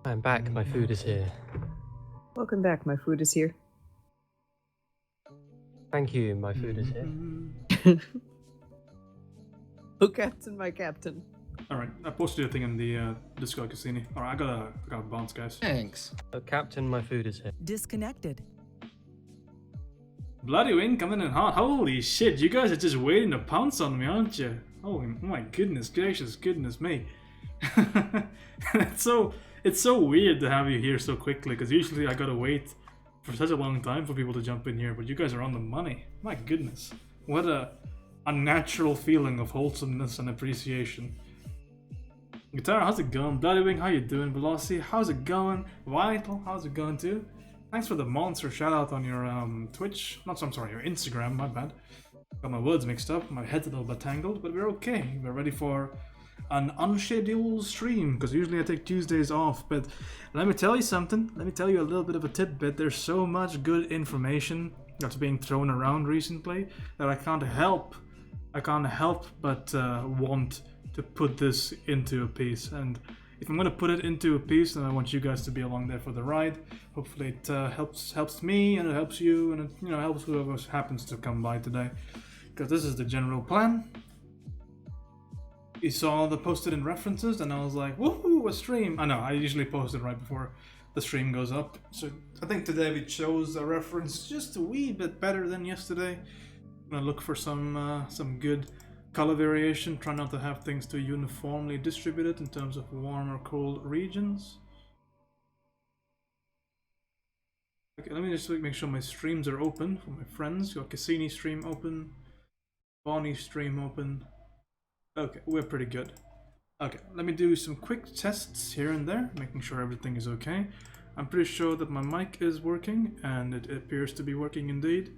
I'm back, my food is here. Welcome back, my food is here. Thank you, my food is here. Oh, Captain, my captain. Alright, I posted a thing in the Discord Cassini. Alright, I gotta bounce, guys. Thanks. Oh, Captain, my food is here. Disconnected. Bloody wing coming in hot. Holy shit, you guys are just waiting to pounce on me, aren't you? Oh my goodness gracious, goodness me. It's so weird to have you here so quickly, because usually I gotta wait for such a long time for people to jump in here, but you guys are on the money. My goodness. What a unnatural feeling of wholesomeness and appreciation. Guitar, how's it going? Bloody Wing, how you doing? Velocity, how's it going? Vital, how's it going too? Thanks for the monster shout out on your Twitch. I'm sorry, your Instagram, my bad. Got my words mixed up, my head's a little bit tangled, but we're okay. We're ready for an unscheduled stream, because usually I take Tuesdays off, but let me tell you something. Let me tell you a little bit of a tidbit. There's so much good information that's being thrown around recently that I can't help but want to put this into a piece. And if I'm going to put it into a piece, then I want you guys to be along there for the ride. Hopefully it helps me, and it helps you, and it helps whoever happens to come by today, because this is the general plan. You saw the posted in references, and I was like, woohoo, a stream. I know, I usually post it right before the stream goes up. So I think today we chose a reference just a wee bit better than yesterday. I'm gonna look for some good color variation, try not to have things too uniformly distributed in terms of warm or cold regions. Okay, let me just make sure my streams are open for my friends. Got Cassini stream open, Bonnie stream open. Okay, we're pretty good. Okay, let me do some quick tests here and there, making sure everything is okay. I'm pretty sure that my mic is working, and it appears to be working indeed.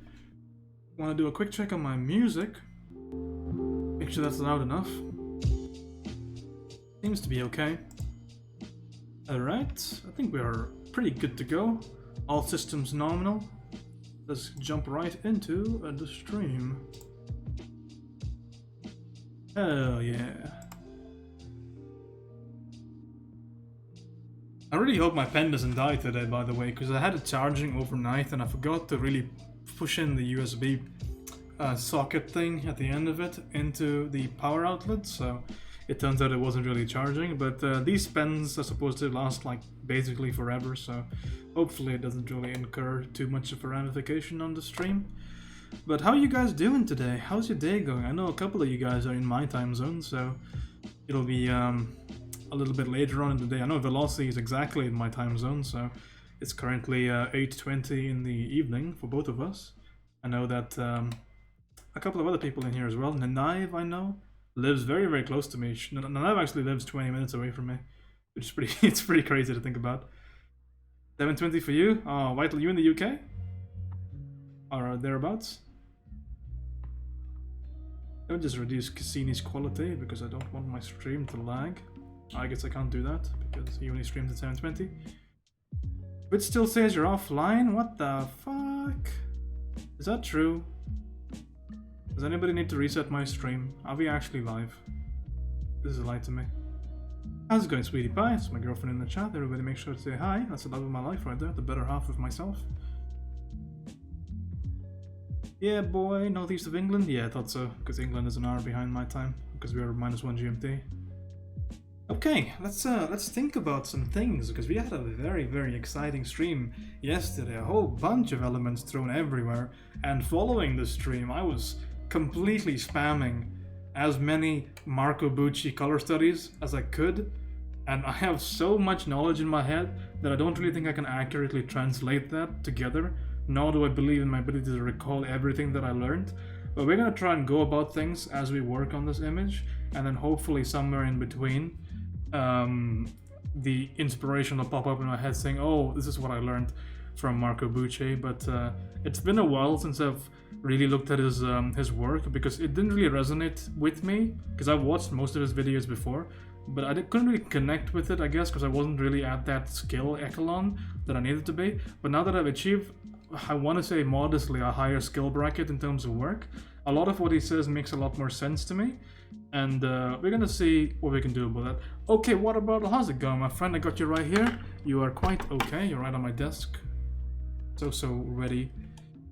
I want to do a quick check on my music. Make sure that's loud enough. Seems to be okay. Alright, I think we are pretty good to go. All systems nominal. Let's jump right into the stream. Hell yeah. I really hope my pen doesn't die today, by the way, because I had it charging overnight and I forgot to really push in the USB socket thing at the end of it into the power outlet, so it turns out it wasn't really charging. But these pens are supposed to last like basically forever, so hopefully it doesn't really incur too much of a ramification on the stream. But how are you guys doing today? How's your day going? I know a couple of you guys are in my time zone, so it'll be a little bit later on in the day. I know Velocity is exactly in my time zone, so it's currently 8:20 in the evening for both of us. I know that a couple of other people in here as well. Nanaev, I know, lives very, very close to me. Nanaev actually lives 20 minutes away from me, which is pretty, it's pretty crazy to think about. 7:20 for you? Oh, Vital, you in the UK? Or thereabouts? Let me just reduce Cassini's quality because I don't want my stream to lag. I guess I can't do that because he only streams at 720. But still says you're offline? What the fuck? Is that true? Does anybody need to reset my stream? Are we actually live? This is a lie to me. How's it going, sweetie pie? It's my girlfriend in the chat. Everybody make sure to say hi. That's the love of my life right there. The better half of myself. Yeah, boy, northeast of England? Yeah, I thought so, because England is an hour behind my time, because we are -1 GMT. Okay, let's think about some things, because we had a very, very exciting stream yesterday. A whole bunch of elements thrown everywhere, and following the stream, I was completely spamming as many Marco Bucci color studies as I could, and I have so much knowledge in my head that I don't really think I can accurately translate that together. Nor do I believe in my ability to recall everything that I learned. But we're going to try and go about things as we work on this image, and then hopefully somewhere in between the inspiration will pop up in my head saying, oh, this is what I learned from Marco Bucci. But it's been a while since I've really looked at his work, because it didn't really resonate with me, because I've watched most of his videos before, but I couldn't really connect with it, I guess, because I wasn't really at that skill echelon that I needed to be. But now that I've achieved, I want to say modestly, a higher skill bracket in terms of work, a lot of what he says makes a lot more sense to me, And we're gonna see what we can do about that. Okay, what about, how's it going, my friend? I got you right here. You are quite okay. You're right on my desk. So ready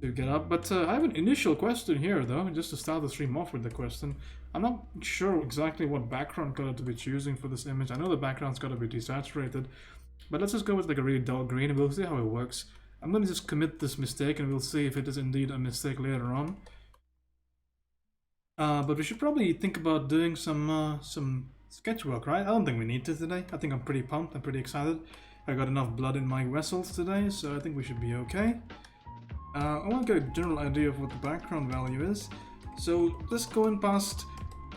to get up. But I have an initial question here, though, just to start the stream off with the question. I'm not sure exactly what background color to be choosing for this image. I know the background's got to be desaturated, but let's just go with like a really dull green and we'll see how it works. I'm going to just commit this mistake and we'll see if it is indeed a mistake later on. But we should probably think about doing some sketch work, right? I don't think we need to today. I think I'm pretty pumped. I'm pretty excited. I got enough blood in my vessels today, so I think we should be okay. I want to get a general idea of what the background value is. So let's go in past.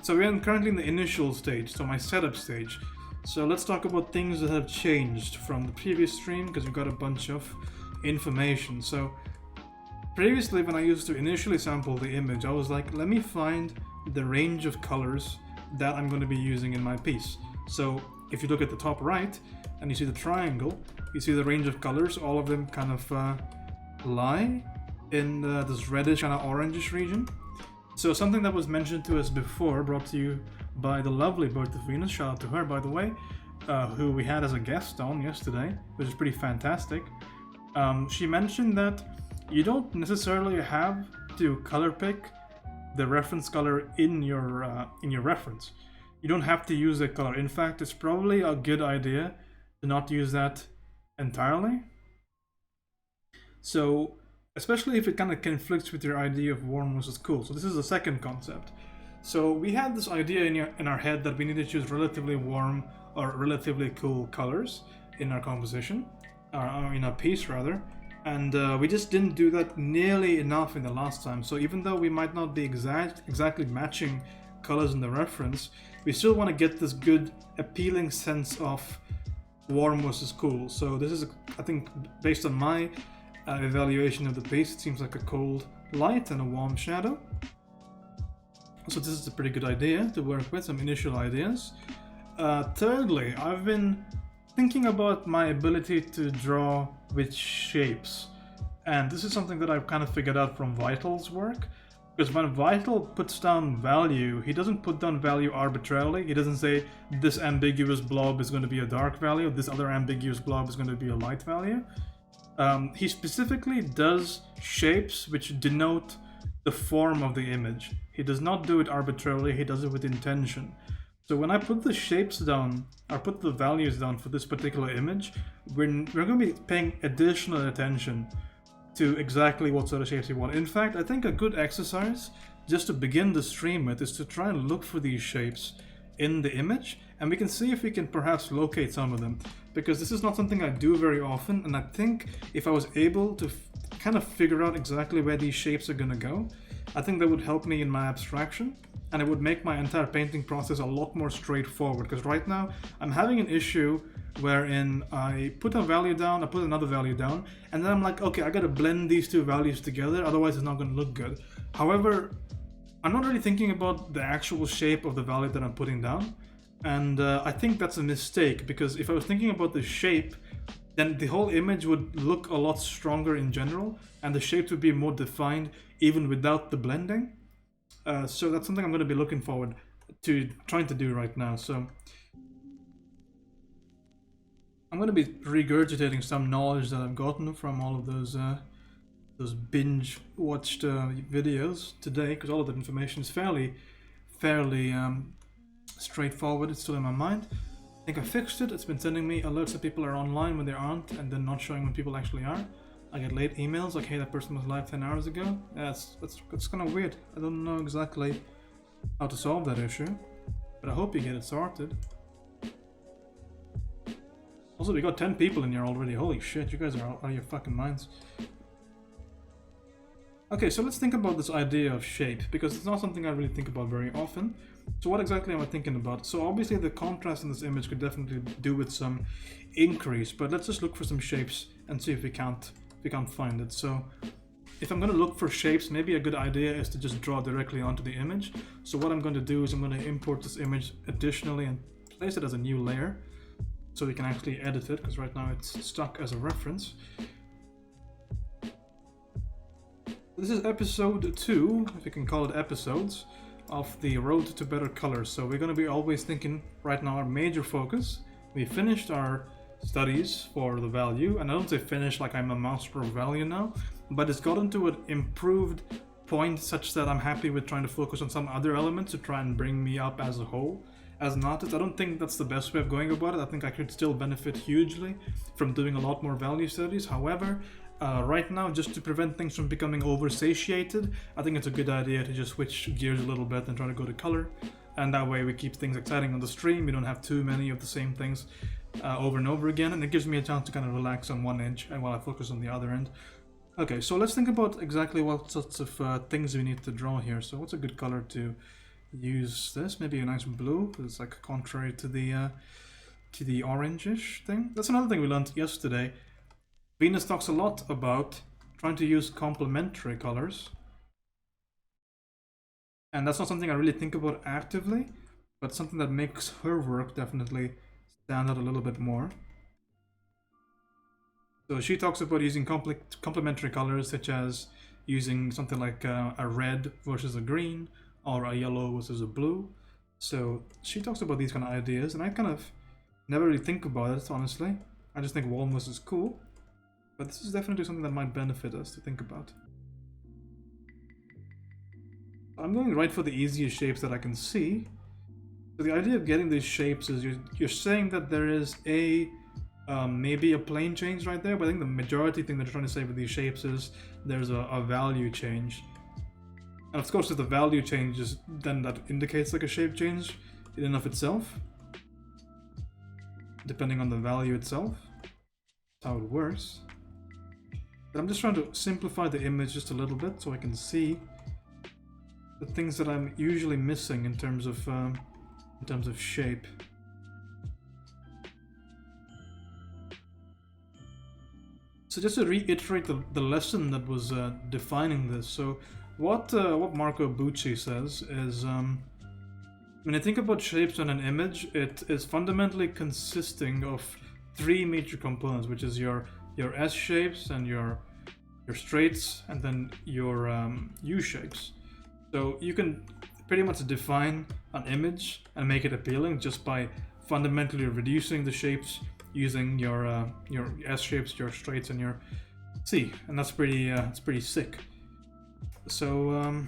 So we're currently in the initial stage, so my setup stage. So let's talk about things that have changed from the previous stream, because we've got a bunch of information. So previously, when I used to initially sample the image, I was like, let me find the range of colors that I'm going to be using in my piece. So if you look at the top right and you see the triangle, you see the range of colors, all of them kind of lie in this reddish kind of orangish region. So something that was mentioned to us before, brought to you by the lovely Birth of Venus, shout out to her by the way, who we had as a guest on yesterday, which is pretty fantastic. She mentioned that you don't necessarily have to color pick the reference color in your reference. You don't have to use that color. In fact, it's probably a good idea to not use that entirely. So, especially if it kind of conflicts with your idea of warm versus cool. So this is the second concept. So we had this idea in our head that we need to choose relatively warm or relatively cool colors in our composition, or in our piece rather. And we just didn't do that nearly enough in the last time. So even though we might not be exactly matching colors in the reference, we still want to get this good, appealing sense of warm versus cool. So this is, I think, based on my evaluation of the piece, it seems like a cold light and a warm shadow. So this is a pretty good idea to work with, some initial ideas. Thirdly, I've been thinking about my ability to draw with shapes. And this is something that I've kind of figured out from Vital's work. Because when Vital puts down value, he doesn't put down value arbitrarily. He doesn't say this ambiguous blob is going to be a dark value, this other ambiguous blob is going to be a light value. He specifically does shapes which denote the form of the image. He does not do it arbitrarily, he does it with intention. So when I put the shapes down, or put the values down for this particular image, we're going to be paying additional attention to exactly what sort of shapes we want. In fact, I think a good exercise, just to begin the stream with, is to try and look for these shapes in the image, and we can see if we can perhaps locate some of them. Because this is not something I do very often, and I think if I was able to kind of figure out exactly where these shapes are going to go, I think that would help me in my abstraction, and it would make my entire painting process a lot more straightforward. Because right now, I'm having an issue wherein I put a value down, I put another value down, and then I'm like, okay, I gotta blend these two values together, otherwise it's not gonna look good. However, I'm not really thinking about the actual shape of the value that I'm putting down, and I think that's a mistake, because if I was thinking about the shape, then the whole image would look a lot stronger in general, and the shape would be more defined even without the blending. So that's something I'm going to be looking forward to trying to do right now. So I'm going to be regurgitating some knowledge that I've gotten from all of those binge watched videos today, because all of that information is fairly straightforward. It's still in my mind. I think I fixed it. It's been sending me alerts that people are online when they aren't, and then not showing when people actually are. I get late emails like, hey, that person was live 10 hours ago. Yeah, that's kind of weird. I don't know exactly how to solve that issue, but I hope you get it sorted. Also, we got 10 people in here already. Holy shit, you guys are out of your fucking minds. Okay, so let's think about this idea of shape, because it's not something I really think about very often. So what exactly am I thinking about? So obviously the contrast in this image could definitely do with some increase, but let's just look for some shapes and see if we can't find it. So if I'm going to look for shapes, maybe a good idea is to just draw directly onto the image. So what I'm going to do is I'm going to import this image additionally and place it as a new layer so we can actually edit it, because right now it's stuck as a reference. This is episode 2, if you can call it episodes, of the road to better colors. So we're going to be always thinking right now our major focus. We finished our studies for the value, and I don't say finished like I'm a master of value now, but it's gotten to an improved point such that I'm happy with trying to focus on some other elements to try and bring me up as a whole. As an artist, I don't think that's the best way of going about it. I think I could still benefit hugely from doing a lot more value studies. However, right now, just to prevent things from becoming oversatiated, I think it's a good idea to just switch gears a little bit and try to go to color. And that way we keep things exciting on the stream. We don't have too many of the same things over and over again. And it gives me a chance to kind of relax on one edge and while I focus on the other end. Okay, so let's think about exactly what sorts of things we need to draw here. So what's a good color to use this? Maybe a nice blue, because it's like contrary to the orangish thing. That's another thing we learned yesterday. Venus talks a lot about trying to use complementary colors. And that's not something I really think about actively, but something that makes her work definitely stand out a little bit more. So she talks about using complementary colors, such as using something like a red versus a green, or a yellow versus a blue. So she talks about these kind of ideas, and I kind of never really think about it, honestly. I just think warmness is cool, but this is definitely something that might benefit us to think about. I'm going right for the easiest shapes that I can see. So the idea of getting these shapes is you're saying that there is a maybe a plane change right there, but I think the majority thing they're trying to say with these shapes is there's a value change. And of course, if the value changes, then that indicates like a shape change in and of itself, depending on the value itself. That's how it works. But I'm just trying to simplify the image just a little bit so I can see the things that I'm usually missing in terms of shape. So just to reiterate the lesson that was defining this. So what Marco Bucci says is, when you think about shapes on an image, it is fundamentally consisting of three major components, which is your S shapes and your straights, and then your U shapes. So you can pretty much define an image and make it appealing just by fundamentally reducing the shapes using your S shapes, your straights, and your C, and that's pretty it's pretty sick. So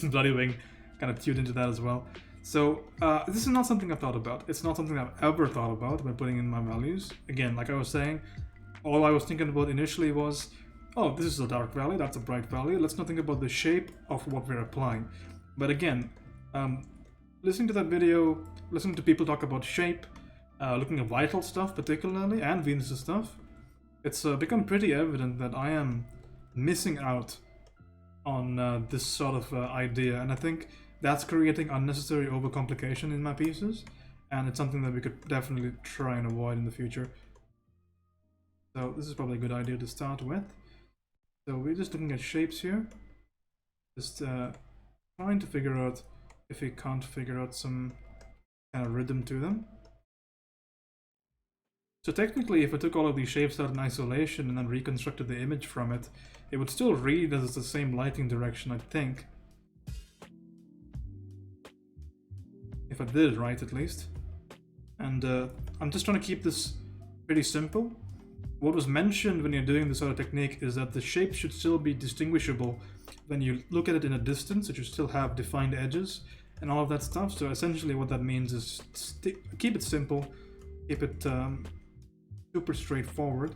Bloody Wing kind of tuned into that as well. So this is not something I've thought about. It's not something I've ever thought about when putting in my values. Again, like I was saying, all I was thinking about initially was, oh, this is a dark value, that's a bright value. Let's not think about the shape of what we're applying. But again, listening to that video, listening to people talk about shape, looking at vital stuff particularly, and Venus' stuff, it's become pretty evident that I am missing out on this sort of idea, and I think that's creating unnecessary overcomplication in my pieces, and it's something that we could definitely try and avoid in the future. So this is probably a good idea to start with. So we're just looking at shapes here, just trying to figure out if we can't figure out some kind of rhythm to them. So technically, if I took all of these shapes out in isolation and then reconstructed the image from it, it would still read as the same lighting direction, I think. If I did it right, at least. And I'm just trying to keep this pretty simple. What was mentioned when you're doing this sort of technique is that the shape should still be distinguishable when you look at it in a distance. It should still have defined edges and all of that stuff. So essentially what that means is keep it simple, keep it super straightforward.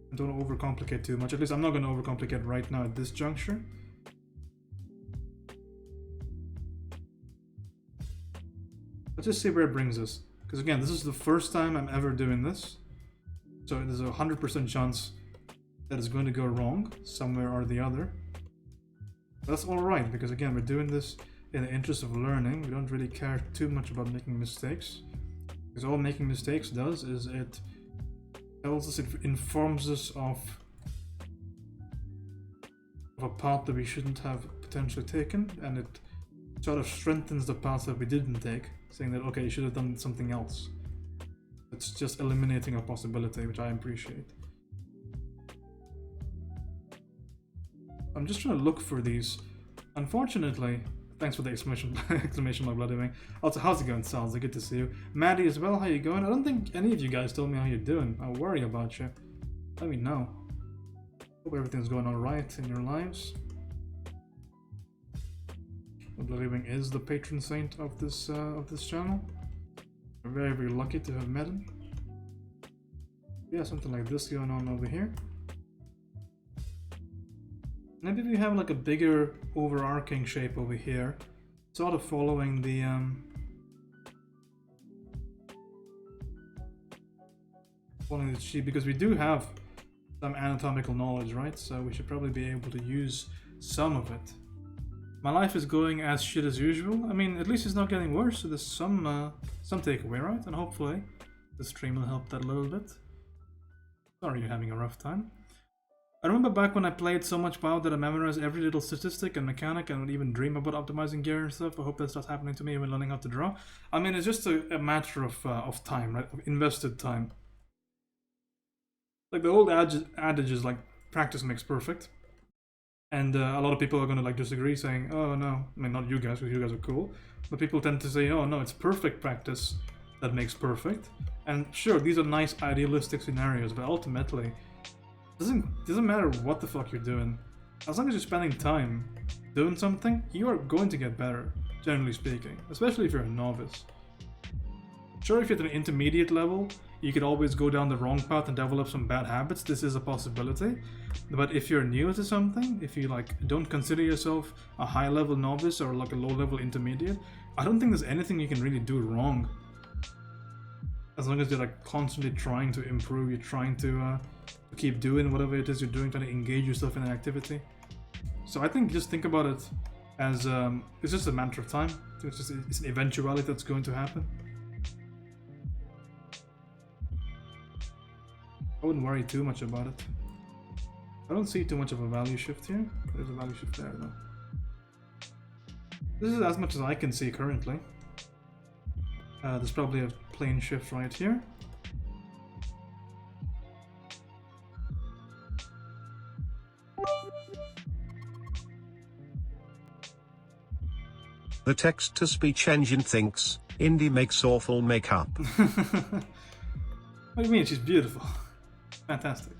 And don't overcomplicate too much. At least I'm not going to overcomplicate right now at this juncture. Let's just see where it brings us. Because again, this is the first time I'm ever doing this. So there's a 100% chance that it's going to go wrong somewhere or the other. But that's alright, because again, we're doing this in the interest of learning. We don't really care too much about making mistakes. Because all making mistakes does is it tells us, it informs us of a path that we shouldn't have potentially taken, and it sort of strengthens the path that we didn't take, saying that, okay, you should have done something else. It's just eliminating a possibility, which I appreciate. I'm just trying to look for these Unfortunately, thanks for the exclamation mark, Bloody Wing. Also, how's it going, Salza? Good to see you. Maddie as well, how you going? I don't think any of you guys told me how you're doing. I worry about you. Let me know. Hope everything's going alright in your lives. Bloody Wing is the patron saint of this channel. We're very, very lucky to have met him. Yeah, something like this going on over here. Maybe we have like a bigger overarching shape over here, sort of following the sheep, because we do have some anatomical knowledge, right? So we should probably be able to use some of it. My life is going as shit as usual. I mean, at least it's not getting worse, so there's some takeaway, right? And hopefully the stream will help that a little bit. Sorry you're having a rough time. I remember back when I played so much WoW that I memorized every little statistic and mechanic and would even dream about optimizing gear and stuff. I hope that's not happening to me when learning how to draw. I mean, it's just a matter of time, right? Of invested time. Like the old adage is like, practice makes perfect. And a lot of people are gonna like disagree, saying, oh no, I mean not you guys, because you guys are cool, but people tend to say, oh no, it's perfect practice that makes perfect. And sure, these are nice idealistic scenarios, but ultimately, it doesn't matter what the fuck you're doing. As long as you're spending time doing something, you are going to get better, generally speaking, especially if you're a novice. Sure, if you're at an intermediate level, you could always go down the wrong path and develop some bad habits. This is a possibility. But if you're new to something, if you like don't consider yourself a high-level novice or like a low-level intermediate, I don't think there's anything you can really do wrong. As long as you're like constantly trying to improve, you're trying to keep doing whatever it is you're doing, trying to engage yourself in an activity. So I think just think about it as it's just a matter of time. It's an eventuality that's going to happen. I wouldn't worry too much about it. I don't see too much of a value shift here. There's a value shift there though. This is as much as I can see currently. There's probably a plane shift right here. The text-to-speech engine thinks, Indy makes awful makeup. What do you mean? She's beautiful. Fantastic.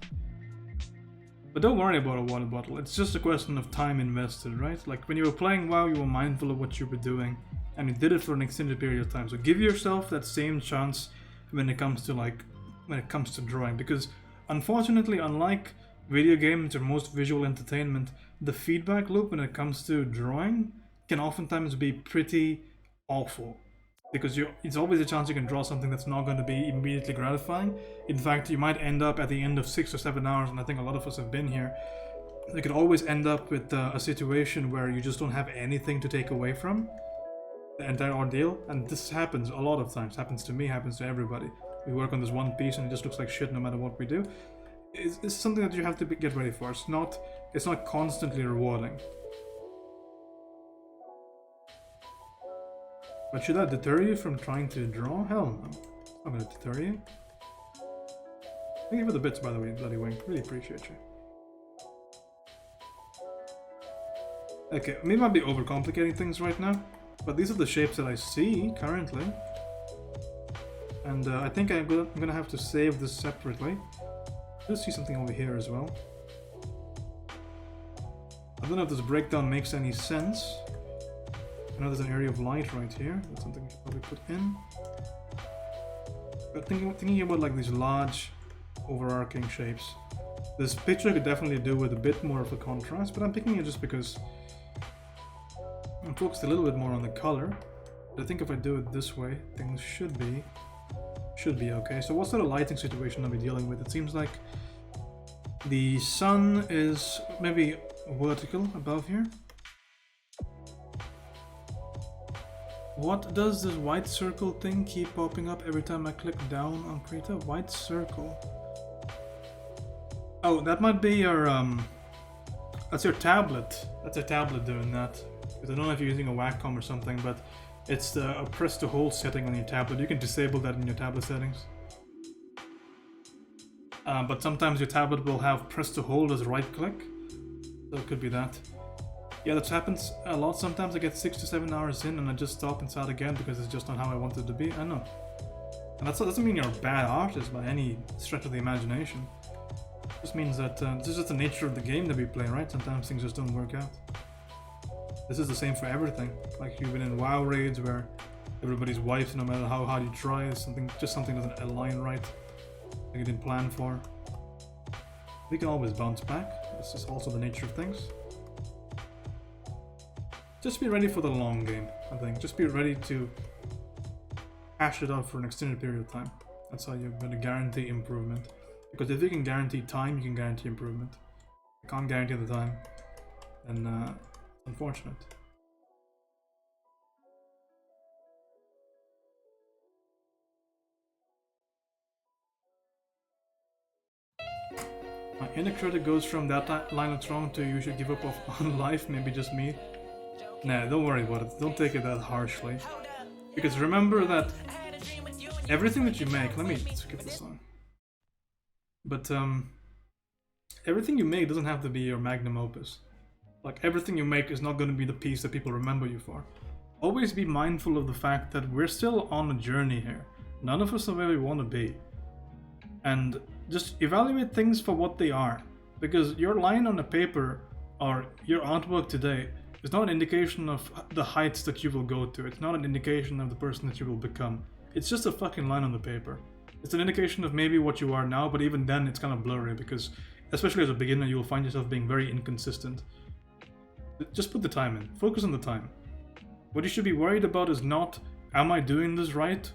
But don't worry about a water bottle. It's just a question of time invested, right? Like when you were playing WoW, you were mindful of what you were doing, and you did it for an extended period of time. So give yourself that same chance when it comes to drawing, because unfortunately, unlike video games or most visual entertainment, the feedback loop when it comes to drawing can oftentimes be pretty awful. Because it's always a chance you can draw something that's not going to be immediately gratifying. In fact, you might end up at the end of 6 or 7 hours, and I think a lot of us have been here. You could always end up with a situation where you just don't have anything to take away from the entire ordeal. And this happens a lot of times. Happens to me, happens to everybody. We work on this one piece and it just looks like shit no matter what we do. It's something that you have to get ready for. It's not constantly rewarding. But should that deter you from trying to draw? Hell no. It's not gonna deter you. Thank you for the bits, by the way, Bloody Wing. Really appreciate you. Okay, maybe I might be overcomplicating things right now, but these are the shapes that I see currently. And I think I'm gonna have to save this separately. I see something over here as well. I don't know if this breakdown makes any sense. I know there's an area of light right here. That's something we should probably put in. But thinking about like these large overarching shapes, this picture could definitely do with a bit more of a contrast, but I'm picking it just because I'm focused a little bit more on the color. But I think if I do it this way, things should be okay. So what sort of lighting situation are we dealing with? It seems like the sun is maybe vertical above here. What does this white circle thing keep popping up every time I click down on Krita? White circle. Oh, that might be your that's your tablet. That's your tablet doing that. Because I don't know if you're using a Wacom or something, but it's a press to hold setting on your tablet. You can disable that in your tablet settings. But sometimes your tablet will have press to hold as right click. So it could be that. Yeah, that happens a lot. Sometimes I get 6 to 7 hours in and I just stop and start again because it's just not how I want it to be. I know. And that doesn't mean you're a bad artist by any stretch of the imagination. It just means that this is just the nature of the game that we play, right? Sometimes things just don't work out. This is the same for everything. Like you've been in WoW raids where everybody's wiped no matter how hard you try. Something doesn't align right. Like you didn't plan for. We can always bounce back. This is also the nature of things. Just be ready for the long game, I think. Just be ready to hash it out for an extended period of time. That's how you're going to guarantee improvement. Because if you can guarantee time, you can guarantee improvement. If you can't guarantee the time, then it's unfortunate. My inner critic goes from that line of wrong to you should give up on life, maybe just me. Nah, don't worry about it. Don't take it that harshly. Because remember that everything that you make... Let me skip this song. But everything you make doesn't have to be your magnum opus. Like everything you make is not going to be the piece that people remember you for. Always be mindful of the fact that we're still on a journey here. None of us are where we want to be. And just evaluate things for what they are. Because your line on a paper or your artwork today is not an indication of the heights that you will go to. It's not an indication of the person that you will become. It's just a fucking line on the paper. It's an indication of maybe what you are now, but even then it's kind of blurry because, especially as a beginner, you'll find yourself being very inconsistent. Just put the time in. Focus on the time. What you should be worried about is not, am I doing this right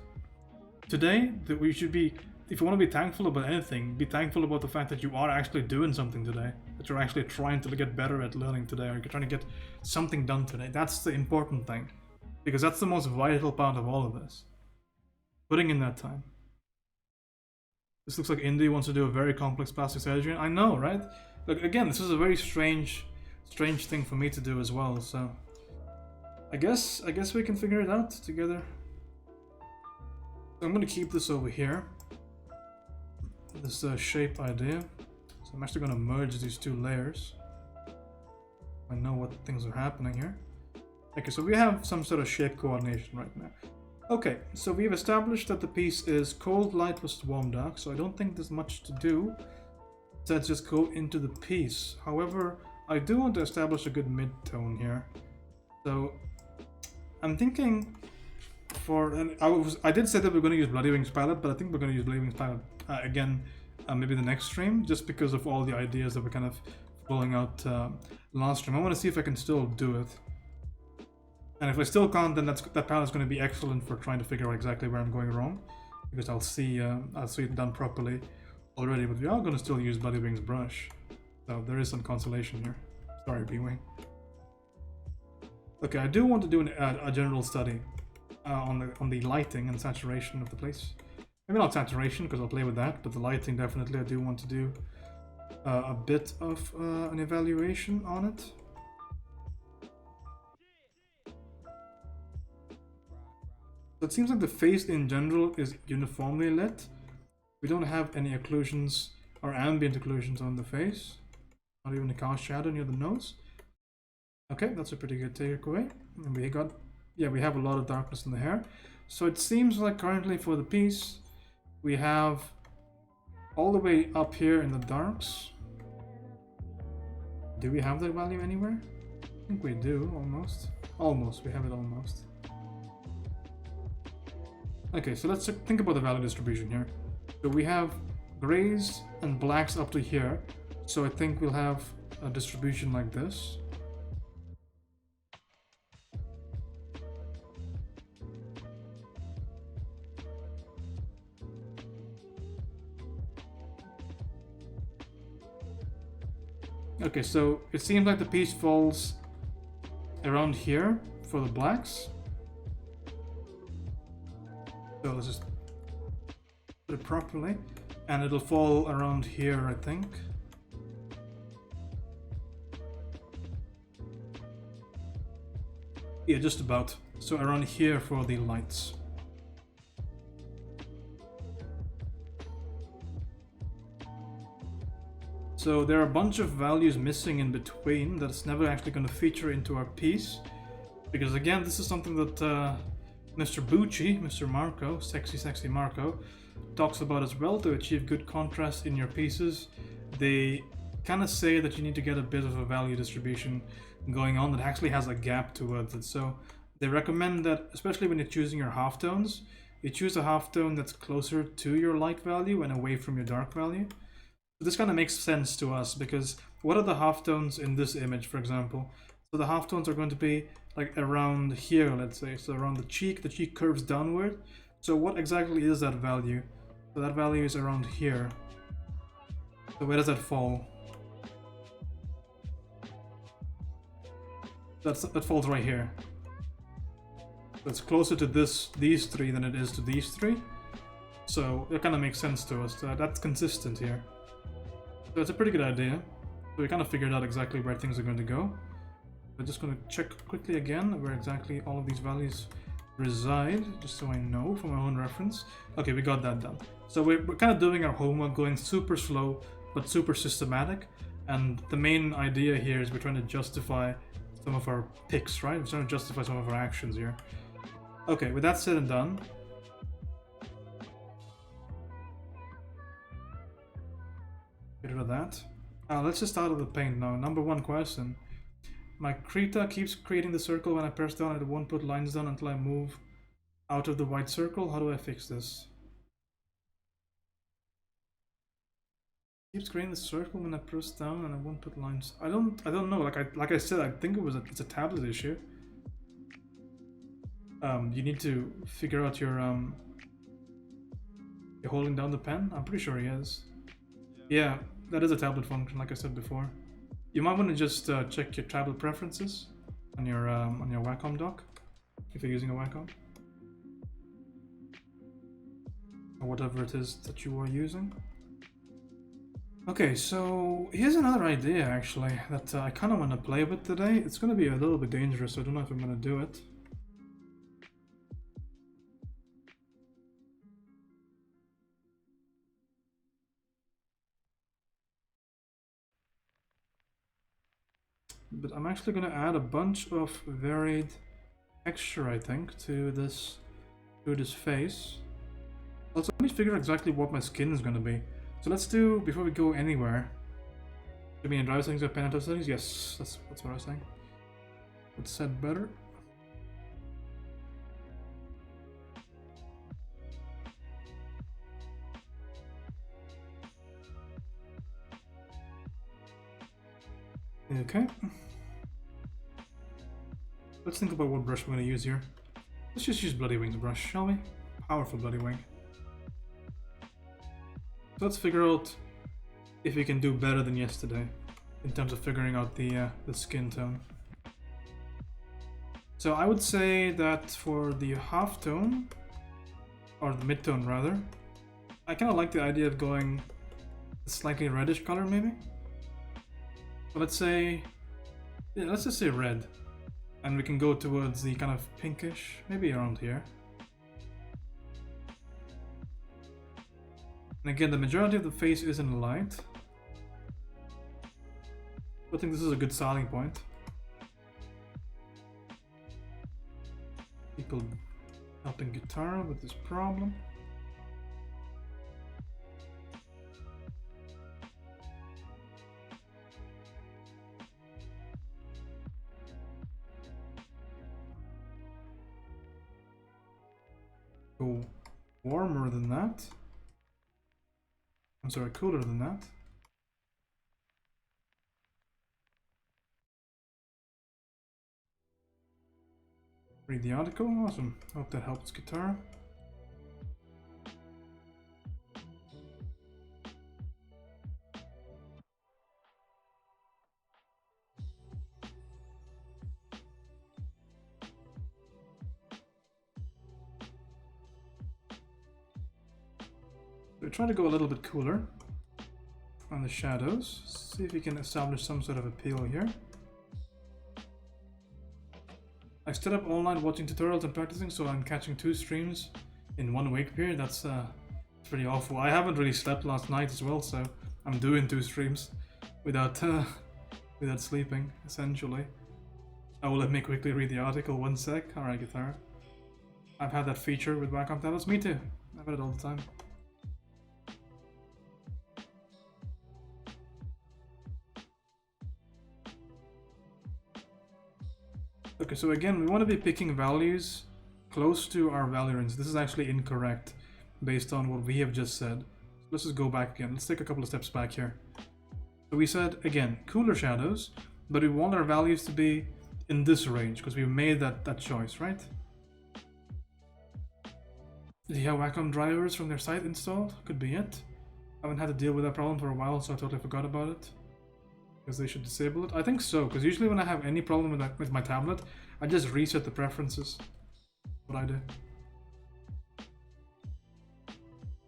today? That we should be, if you want to be thankful about anything, be thankful about the fact that you are actually doing something today. That you're actually trying to get better at learning today, or you're trying to get something done today. That's the important thing. Because that's the most vital part of all of this. Putting in that time. This looks like Indy wants to do a very complex plastic surgery. I know, right? Look, again, this is a very strange thing for me to do as well, so... I guess we can figure it out together. So I'm gonna keep this over here. This shape idea. So I'm actually gonna merge these two layers. I know what things are happening here. Okay, so we have some sort of shape coordination right now. Okay, so we've established that the piece is cold light versus warm dark, so I don't think there's much to do. So let's just go into the piece. However, I do want to establish a good mid-tone here. So I'm thinking for, and I did say that we're going to use Bloody Wings palette, but I think we're going to use Bloody Wings palette again, maybe the next stream, just because of all the ideas that we're kind of pulling out last stream. I want to see if I can still do it. And if I still can't, then that palette is going to be excellent for trying to figure out exactly where I'm going wrong, because I'll see it done properly already. But we are going to still use Bloody Wings brush, so there is some consolation here. Sorry, B-Wing. Okay, I do want to do a general study on the lighting and saturation of the place. Maybe not saturation, because I'll play with that, but the lighting definitely I do want to do a bit of an evaluation on it. So it seems like the face in general is uniformly lit. We don't have any occlusions or ambient occlusions on the face. Not even a cast shadow near the nose. Okay, that's a pretty good takeaway. And we have a lot of darkness in the hair. So it seems like currently for the piece, we have all the way up here in the darks. Do we have that value anywhere? I think we do, almost. Almost, we have it almost. Okay, so let's think about the value distribution here. So we have grays and blacks up to here. So I think we'll have a distribution like this. Okay, so it seems like the piece falls around here for the blacks. So let's just put it properly, and it'll fall around here, I think. Yeah, just about. So around here for the lights. So there are a bunch of values missing in between that's never actually going to feature into our piece. Because again, this is something that Mr. Bucci, Mr. Marco, sexy Marco, talks about as well. To achieve good contrast in your pieces, they kind of say that you need to get a bit of a value distribution going on that actually has a gap towards it. So they recommend that, especially when you're choosing your halftones, you choose a halftone that's closer to your light value and away from your dark value. So this kind of makes sense to us, because what are the halftones in this image, for example? So the halftones are going to be like around here, let's say, so around the cheek curves downward. So what exactly is that value? So that value is around here. So where does that fall? That falls right here. So it's closer to these three than it is to these three. So it kind of makes sense to us. That's consistent here. So it's a pretty good idea. So we kind of figured out exactly where things are going to go. We're just going to check quickly again where exactly all of these values reside, just so I know for my own reference. Okay, we got that done. So we're kind of doing our homework, going super slow but super systematic. And the main idea here is we're trying to justify some of our picks, right? We're trying to justify some of our actions here. Okay, with that said and done, get rid of that. Let's just start with the paint now. Number one question. My Krita keeps creating the circle when I press down. It won't put lines down until I move out of the white circle. How do I fix this? Keeps creating the circle when I press down and I won't put lines. I don't know. Like I said, I think it's a tablet issue. You need to figure out your you're holding down the pen. I'm pretty sure he is. Yeah, that is a tablet function, like I said before. You might want to just check your tablet preferences on your Wacom dock if you're using a Wacom or whatever it is that you are using. Okay, so here's another idea actually that I kind of want to play with today. It's going to be a little bit dangerous, so I don't know if I'm going to do it. But I'm actually going to add a bunch of varied texture, I think, to this face. Also, let me figure out exactly what my skin is going to be. So let's do, before we go anywhere, do we in driver settings or pen and settings? Yes, that's what I was saying. Let's set better. Okay. Let's think about what brush we're going to use here. Let's just use Bloody Wing's brush, shall we? Powerful Bloody Wing. So let's figure out if we can do better than yesterday in terms of figuring out the skin tone. So I would say that for the halftone, or the midtone rather, I kind of like the idea of going a slightly reddish color maybe. So let's say, yeah, let's just say red. And we can go towards the kind of pinkish, maybe around here. And again, the majority of the face is in light. I think this is a good starting point. People helping Guitar with this problem. Go warmer than that. I'm sorry, cooler than that. Read the article, awesome. Hope that helps Guitar. We're trying to go a little bit cooler on the shadows. See if we can establish some sort of appeal here. I stayed up all night watching tutorials and practicing, so I'm catching 2 streams in 1 week period. That's pretty awful. I haven't really slept last night as well, so I'm doing 2 streams. without without sleeping, essentially. Oh, let me quickly read the article, 1 sec. Alright, Guitar. I've had that feature with Wacom tablets. Me too. I've had it all the time. Okay, so again, we want to be picking values close to our value range. This is actually incorrect based on what we have just said. Let's just go back again. Let's take a couple of steps back here. So we said, again, cooler shadows, but we want our values to be in this range because we made that choice, right? Do you have Wacom drivers from their site installed? Could be it. I haven't had to deal with that problem for a while, so I totally forgot about it. Because they should disable it? I think so, because usually when I have any problem with my tablet, I just reset the preferences. What I do.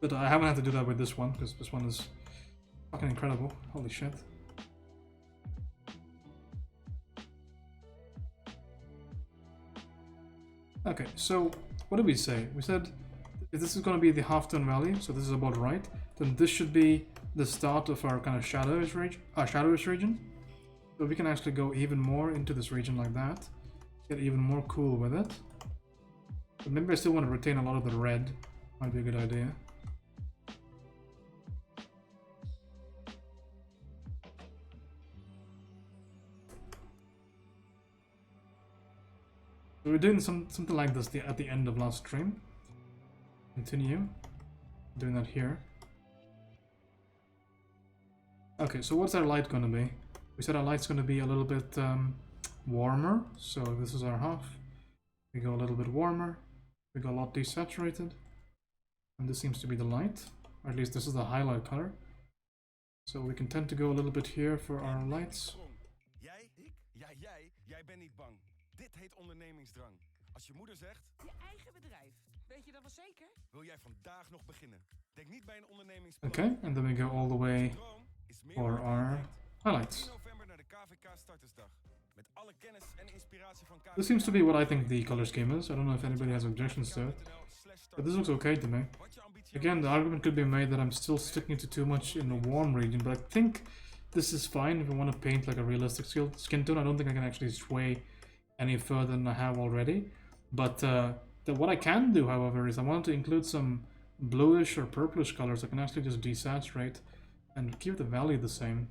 But I haven't had to do that with this one, because this one is fucking incredible. Holy shit. Okay, so what did we say? We said if this is going to be the halftone value, so this is about right, then this should be the start of our kind of shadowish region. So we can actually go even more into this region like that, get even more cool with it. But maybe I still want to retain a lot of the red. Might be a good idea. So we're doing something like this at the end of last stream. Continue doing that here. Okay, so what's our light going to be? We said our light's going to be a little bit warmer, so this is our half. We go a little bit warmer, we go a lot desaturated, and this seems to be the light, or at least this is the highlight color. So we can tend to go a little bit here for our lights. Jij bent niet bang. Dit heet ondernemingsdrang. Als je moeder zegt... Je eigen bedrijf. Weet je dat wel zeker? Wil jij vandaag nog beginnen? Denk niet bij een ondernemingsplan. Okay, and then we go all the way for our highlights. November naar de KVK startersdag. Met alle kennis en inspiratie van KVK. This seems to be what I think the color scheme is. I don't know if anybody has objections to it, but this looks okay to me. Again, the argument could be made that I'm still sticking to too much in the warm region, but I think this is fine if I want to paint like a realistic skin tone. I don't think I can actually sway any further than I have already. But what I can do, however, is I want to include some bluish or purplish colors. I can actually just desaturate and keep the value the same.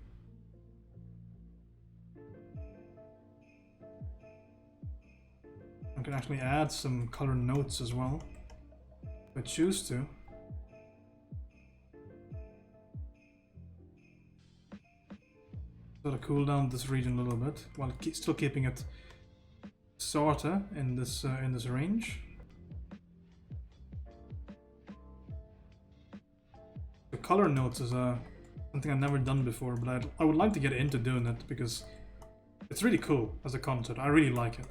I can actually add some color notes as well, if I choose to. Sort of cool down this region a little bit, while still keeping it sorta in this range. The color notes is something I've never done before, but I would like to get into doing it because it's really cool as a concept. I really like it.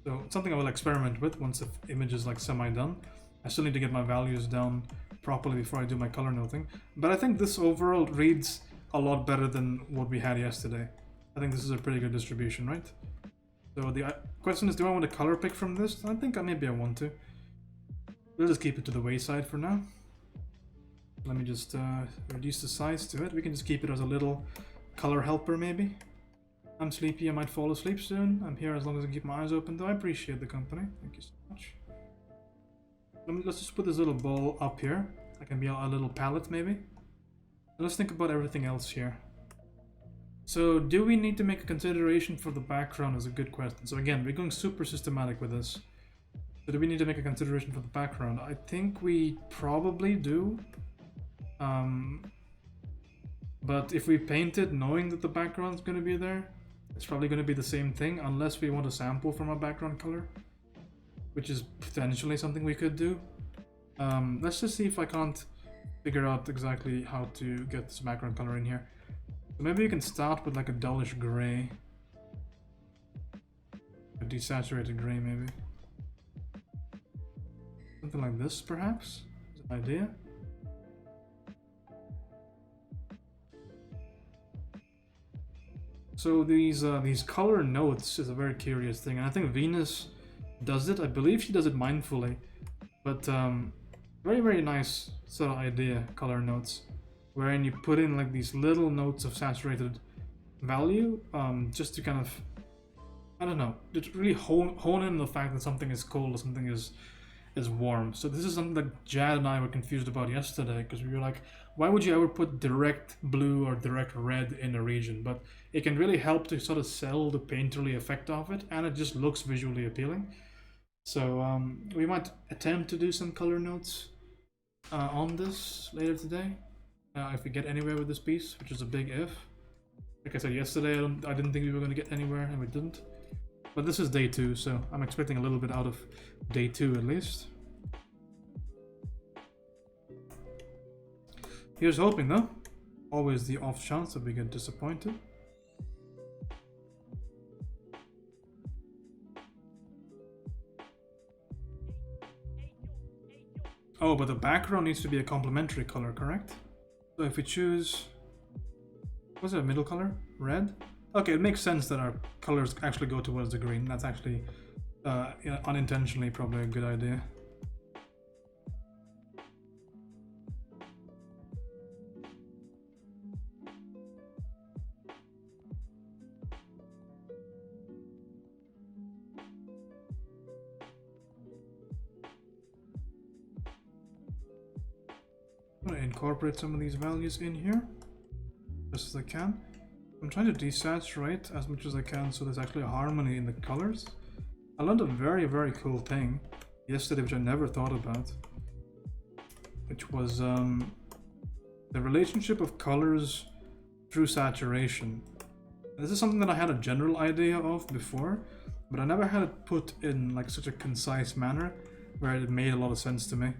So it's something I will experiment with once the image is like semi-done. I still need to get my values down properly before I do my color noting. But I think this overall reads a lot better than what we had yesterday. I think this is a pretty good distribution, right? So the question is, do I want to color pick from this? I think maybe I want to. We'll just keep it to the wayside for now. Let me just reduce the size to it. We can just keep it as a little color helper maybe. I'm sleepy, I might fall asleep soon. I'm here as long as I keep my eyes open though. I appreciate the company. Thank you so much. Let's just put this little ball up here. That can be a little palette maybe. Let's think about everything else here. So do we need to make a consideration for the background is a good question. So again, we're going super systematic with this. So do we need to make a consideration for the background? I think we probably do. But if we paint it knowing that the background's going to be there, it's probably going to be the same thing unless we want to sample from a background color, which is potentially something we could do. Let's just see if I can't figure out exactly how to get this background color in here. So maybe you can start with like a dullish gray, a desaturated gray maybe. Something like this perhaps is an idea. So these color notes is a very curious thing, and I think Venus does it. I believe she does it mindfully, but Very, very nice sort of idea, color notes, wherein you put in like these little notes of saturated value, just to kind of, I don't know, to really hone in the fact that something is cold or something is warm. So this is something that Jad and I were confused about yesterday, because we were like, why would you ever put direct blue or direct red in a region? But it can really help to sort of sell the painterly effect of it, and it just looks visually appealing. So we might attempt to do some color notes on this later today, if we get anywhere with this piece, which is a big if. Like I said yesterday, I didn't think we were going to get anywhere, and we didn't. But this is day 2, so I'm expecting a little bit out of day 2 at least. Here's hoping though. Always the off chance that we get disappointed. Oh, but the background needs to be a complementary color, correct? So if we choose... what's that middle color? Red? Okay, it makes sense that our colors actually go towards the green. That's actually unintentionally probably a good idea. I'm going to incorporate some of these values in here, just as I can. I'm trying to desaturate as much as I can so there's actually a harmony in the colors. I learned a very, very cool thing yesterday, which I never thought about, which was the relationship of colors through saturation. This is something that I had a general idea of before, but I never had it put in like such a concise manner where it made a lot of sense to me.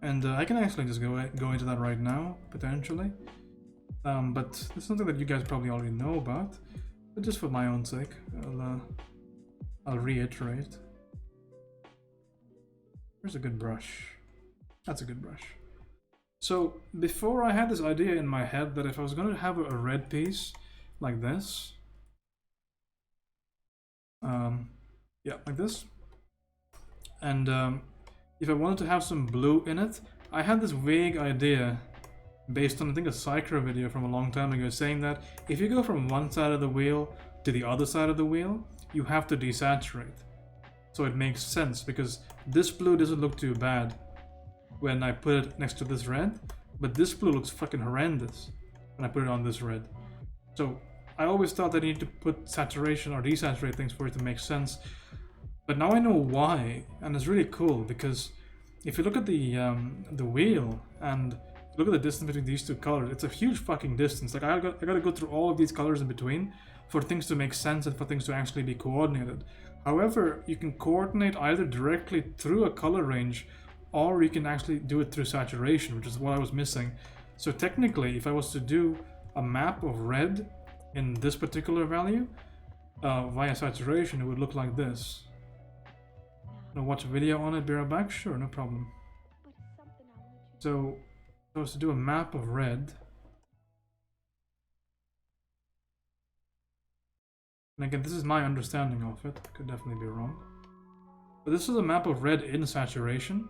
And I can actually just go into that right now, potentially. But it's something that you guys probably already know about, but just for my own sake, I'll reiterate. Where's a good brush? That's a good brush. So before I had this idea in my head that if I was going to have a red piece like this, yeah, like this, and if I wanted to have some blue in it, I had this vague idea based on, I think, a Psychro video from a long time ago, saying that if you go from one side of the wheel to the other side of the wheel, you have to desaturate. So it makes sense, because this blue doesn't look too bad when I put it next to this red, but this blue looks fucking horrendous when I put it on this red. So I always thought that I need to put saturation or desaturate things for it to make sense, but now I know why, and it's really cool, because if you look at the wheel and look at the distance between these two colors, it's a huge fucking distance. Like I gotta go through all of these colors in between for things to make sense and for things to actually be coordinated. However, you can coordinate either directly through a color range, or you can actually do it through saturation, which is what I was missing. So technically, if I was to do a map of red in this particular value via saturation, it would look like this. Wanna watch a video on it, be right back? Sure, no problem. So if I was to do a map of red, and again, this is my understanding of it, I could definitely be wrong, but this is a map of red in saturation.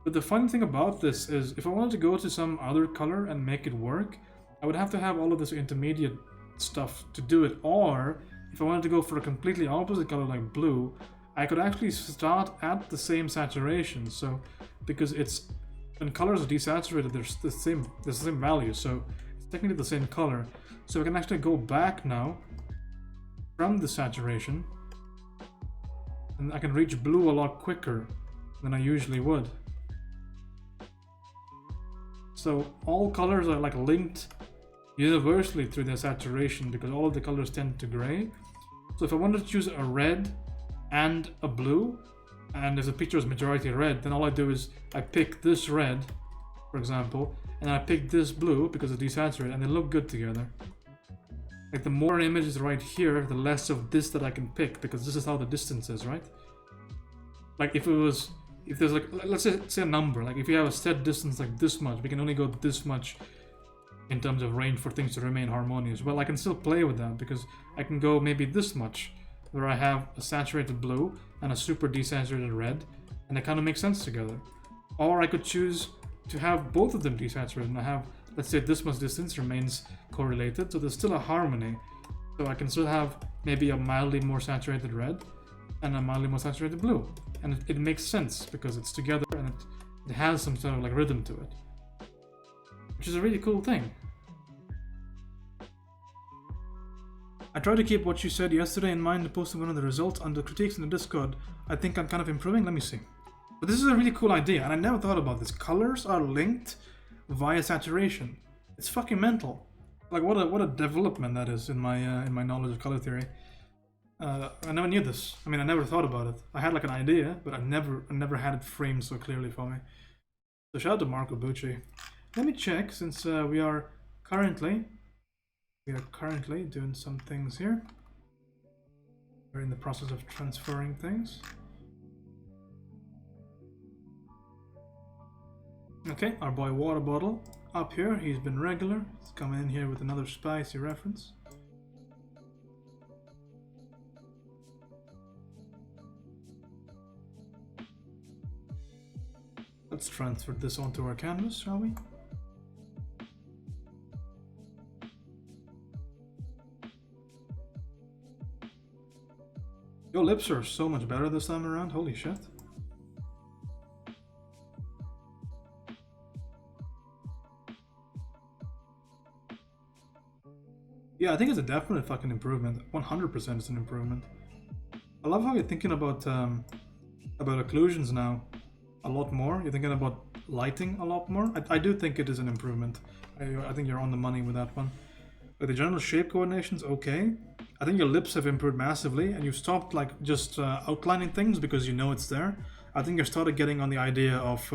But the funny thing about this is, if I wanted to go to some other color and make it work, I would have to have all of this intermediate stuff to do it, or if I wanted to go for a completely opposite color like blue, I could actually start at the same saturation. So because it's, when colors are desaturated, there's the same value, so it's technically the same color. So I can actually go back now from the saturation, and I can reach blue a lot quicker than I usually would. So all colors are like linked universally through their saturation, because all of the colors tend to gray. So if I wanted to choose a red and a blue, and if the picture is majority red, then all I do is I pick this red, for example, and I pick this blue because it's desaturated, and they look good together. Like the more image is right here, the less of this that I can pick, because this is how the distance is, right? Like if there's like, let's say a number, like if you have a set distance like this much, we can only go this much in terms of range for things to remain harmonious. Well, I can still play with that, because I can go maybe this much, where I have a saturated blue and a super desaturated red, and they kind of make sense together. Or I could choose to have both of them desaturated, and I have, let's say, this much distance remains correlated, so there's still a harmony. So I can still have maybe a mildly more saturated red and a mildly more saturated blue. And it makes sense because it's together and it has some sort of like rhythm to it. Which is a really cool thing. I tried to keep what you said yesterday in mind and posted one of the results under critiques in the Discord. I think I'm kind of improving, let me see. But this is a really cool idea, and I never thought about this. Colors are linked via saturation. It's fucking mental. Like what a development that is in my knowledge of color theory. I never knew this. I mean, I never thought about it. I had like an idea, but I never had it framed so clearly for me. So shout out to Marco Bucci. Let me check, since we are currently doing some things here. We're in the process of transferring things. Okay, our boy Water Bottle up here. He's been regular. He's coming in here with another spicy reference. Let's transfer this onto our canvas, shall we? Your lips are so much better this time around, holy shit. Yeah, I think it's a definite fucking improvement. 100% it's an improvement. I love how you're thinking about occlusions now a lot more. You're thinking about lighting a lot more. I do think it is an improvement. I think you're on the money with that one. But the general shape coordination's okay. I think your lips have improved massively, and you stopped like just outlining things because you know it's there. I think you started getting on the idea of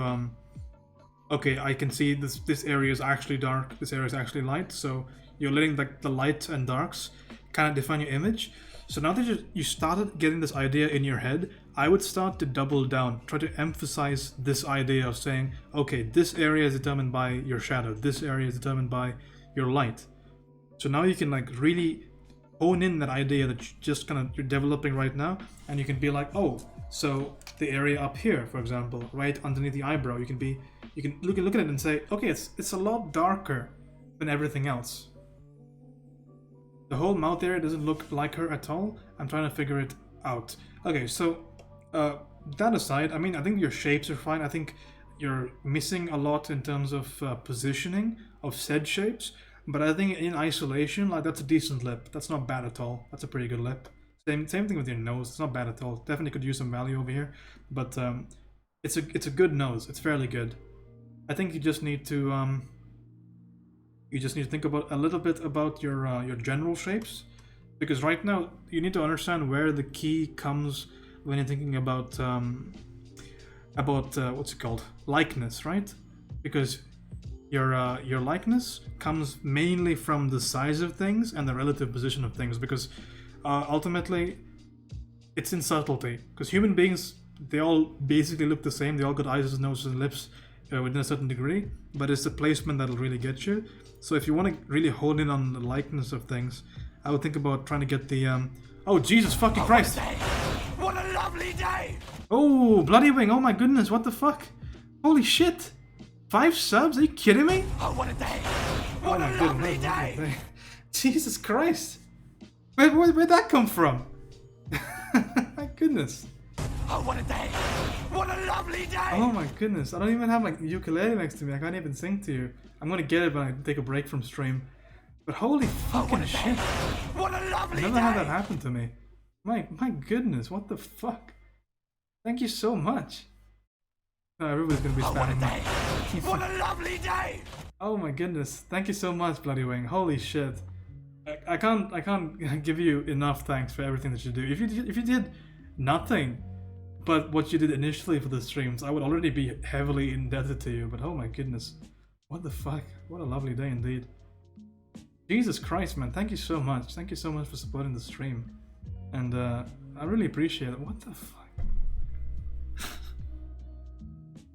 okay, I can see this area is actually dark, this area is actually light, so you're letting the light and darks kind of define your image. So now that you started getting this idea in your head, I would start to double down, try to emphasize this idea of saying, okay, this area is determined by your shadow, this area is determined by your light. So now you can like really hone in that idea that you're developing right now, and you can be like, oh, so the area up here, for example, right underneath the eyebrow, you can look at it and say, okay, it's a lot darker than everything else. The whole mouth area doesn't look like her at all. I'm trying to figure it out. Okay, so that aside, I mean, I think your shapes are fine. I think you're missing a lot in terms of positioning of said shapes. But I think in isolation, like that's a decent lip. That's not bad at all. That's a pretty good lip. Same thing with your nose. It's not bad at all. Definitely could use some value over here. But it's a good nose. It's fairly good. I think you just need to think about a little bit about your general shapes, because right now you need to understand where the key comes when you're thinking about what's it called, likeness, right? Because your likeness comes mainly from the size of things and the relative position of things, because ultimately it's in subtlety. Because human beings, they all basically look the same. They all got eyes, noses, and lips within a certain degree, but it's the placement that'll really get you. So if you want to really hone in on the likeness of things, I would think about trying to get the oh Jesus fucking Christ! What a lovely day! Oh, Bloody Wing! Oh my goodness! What the fuck? Holy shit! 5 subs? Are you kidding me? Oh, what a day! What a lovely day! Jesus Christ! Where'd that come from? My goodness! Oh, what a day! What a lovely day! Oh my goodness! I don't even have my ukulele next to me. I can't even sing to you. I'm gonna get it when I take a break from stream. But holy fucking shit! What a lovely I never had that happen to me. My goodness, what the fuck? Thank you so much. No, everybody's gonna be spamming me. What a lovely day! Oh my goodness, thank you so much, Bloody Wing. Holy shit. I can't give you enough thanks for everything that you do. If you did nothing but what you did initially for the streams, I would already be heavily indebted to you, but oh my goodness. What the fuck? What a lovely day indeed. Jesus Christ, man, thank you so much. Thank you so much for supporting the stream. And I really appreciate it. What the fuck?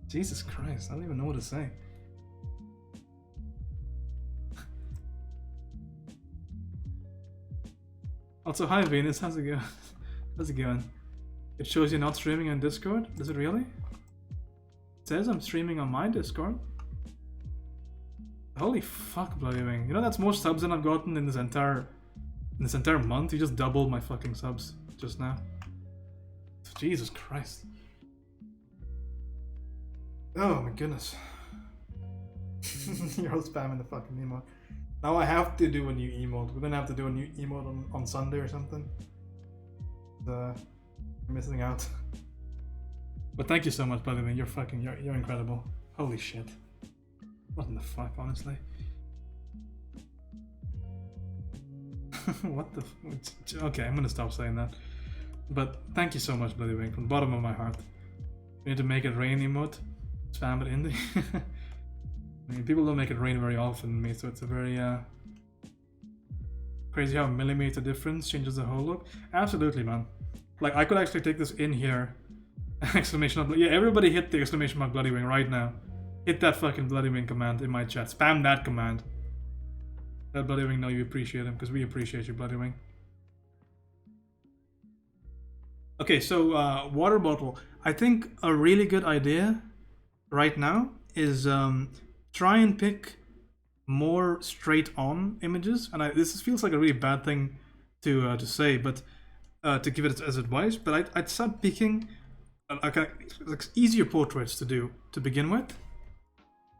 Jesus Christ, I don't even know what to say. Also, hi Venus, how's it going? How's it going? It shows you're not streaming on Discord? Does it really? It says I'm streaming on my Discord. Holy fuck, Bloody Wing. You know that's more subs than I've gotten in this entire month. You just doubled my fucking subs just now. Jesus Christ. Oh my goodness. You're all spamming the fucking emote. Now I have to do a new emote. We're gonna have to do a new emote on Sunday or something. I'm missing out. But thank you so much, Bloody Wing. You're incredible. Holy shit. What in the fuck, honestly? What the okay, I'm gonna stop saying that. But thank you so much, Bloody Wing, from the bottom of my heart. We need to make it rain emote. Spam it in the I mean, people don't make it rain very often, me, so it's a very crazy how a millimeter difference changes the whole look. Absolutely, man. Like, I could actually take this in here. Exclamation mark. Yeah, everybody hit the exclamation mark Bloody Wing right now. Hit that fucking Bloody Wing command in my chat. Spam that command. Let Bloody Wing know you appreciate him, because we appreciate you, Bloody Wing. Okay, so water bottle. I think a really good idea right now is try and pick more straight-on images. And this feels like a really bad thing to say, but to give it as advice. But I'd start picking like easier portraits to do to begin with.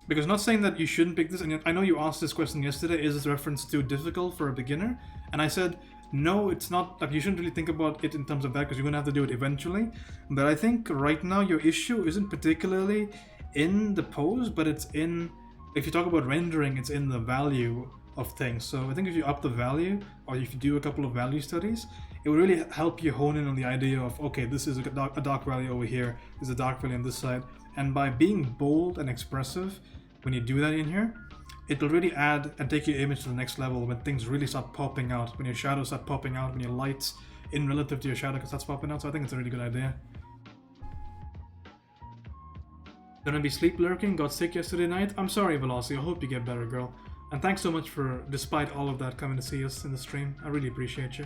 Because not saying that you shouldn't pick this, and I know you asked this question yesterday, is this reference too difficult for a beginner? And I said, no, it's not. Like, you shouldn't really think about it in terms of that, because you're going to have to do it eventually. But I think right now your issue isn't particularly in the pose, but it's in, if you talk about rendering, it's in the value of things. So I think if you up the value, or if you do a couple of value studies, it will really help you hone in on the idea of, okay, this is a dark value over here, there's a dark value on this side. And by being bold and expressive, when you do that in here, it will really add and take your image to the next level when things really start popping out, when your shadows start popping out, when your lights in relative to your shadow starts popping out. So I think it's a really good idea. Gonna be sleep lurking, got sick yesterday night. I'm sorry, Velocity, I hope you get better, girl. And thanks so much for, despite all of that, coming to see us in the stream. I really appreciate you.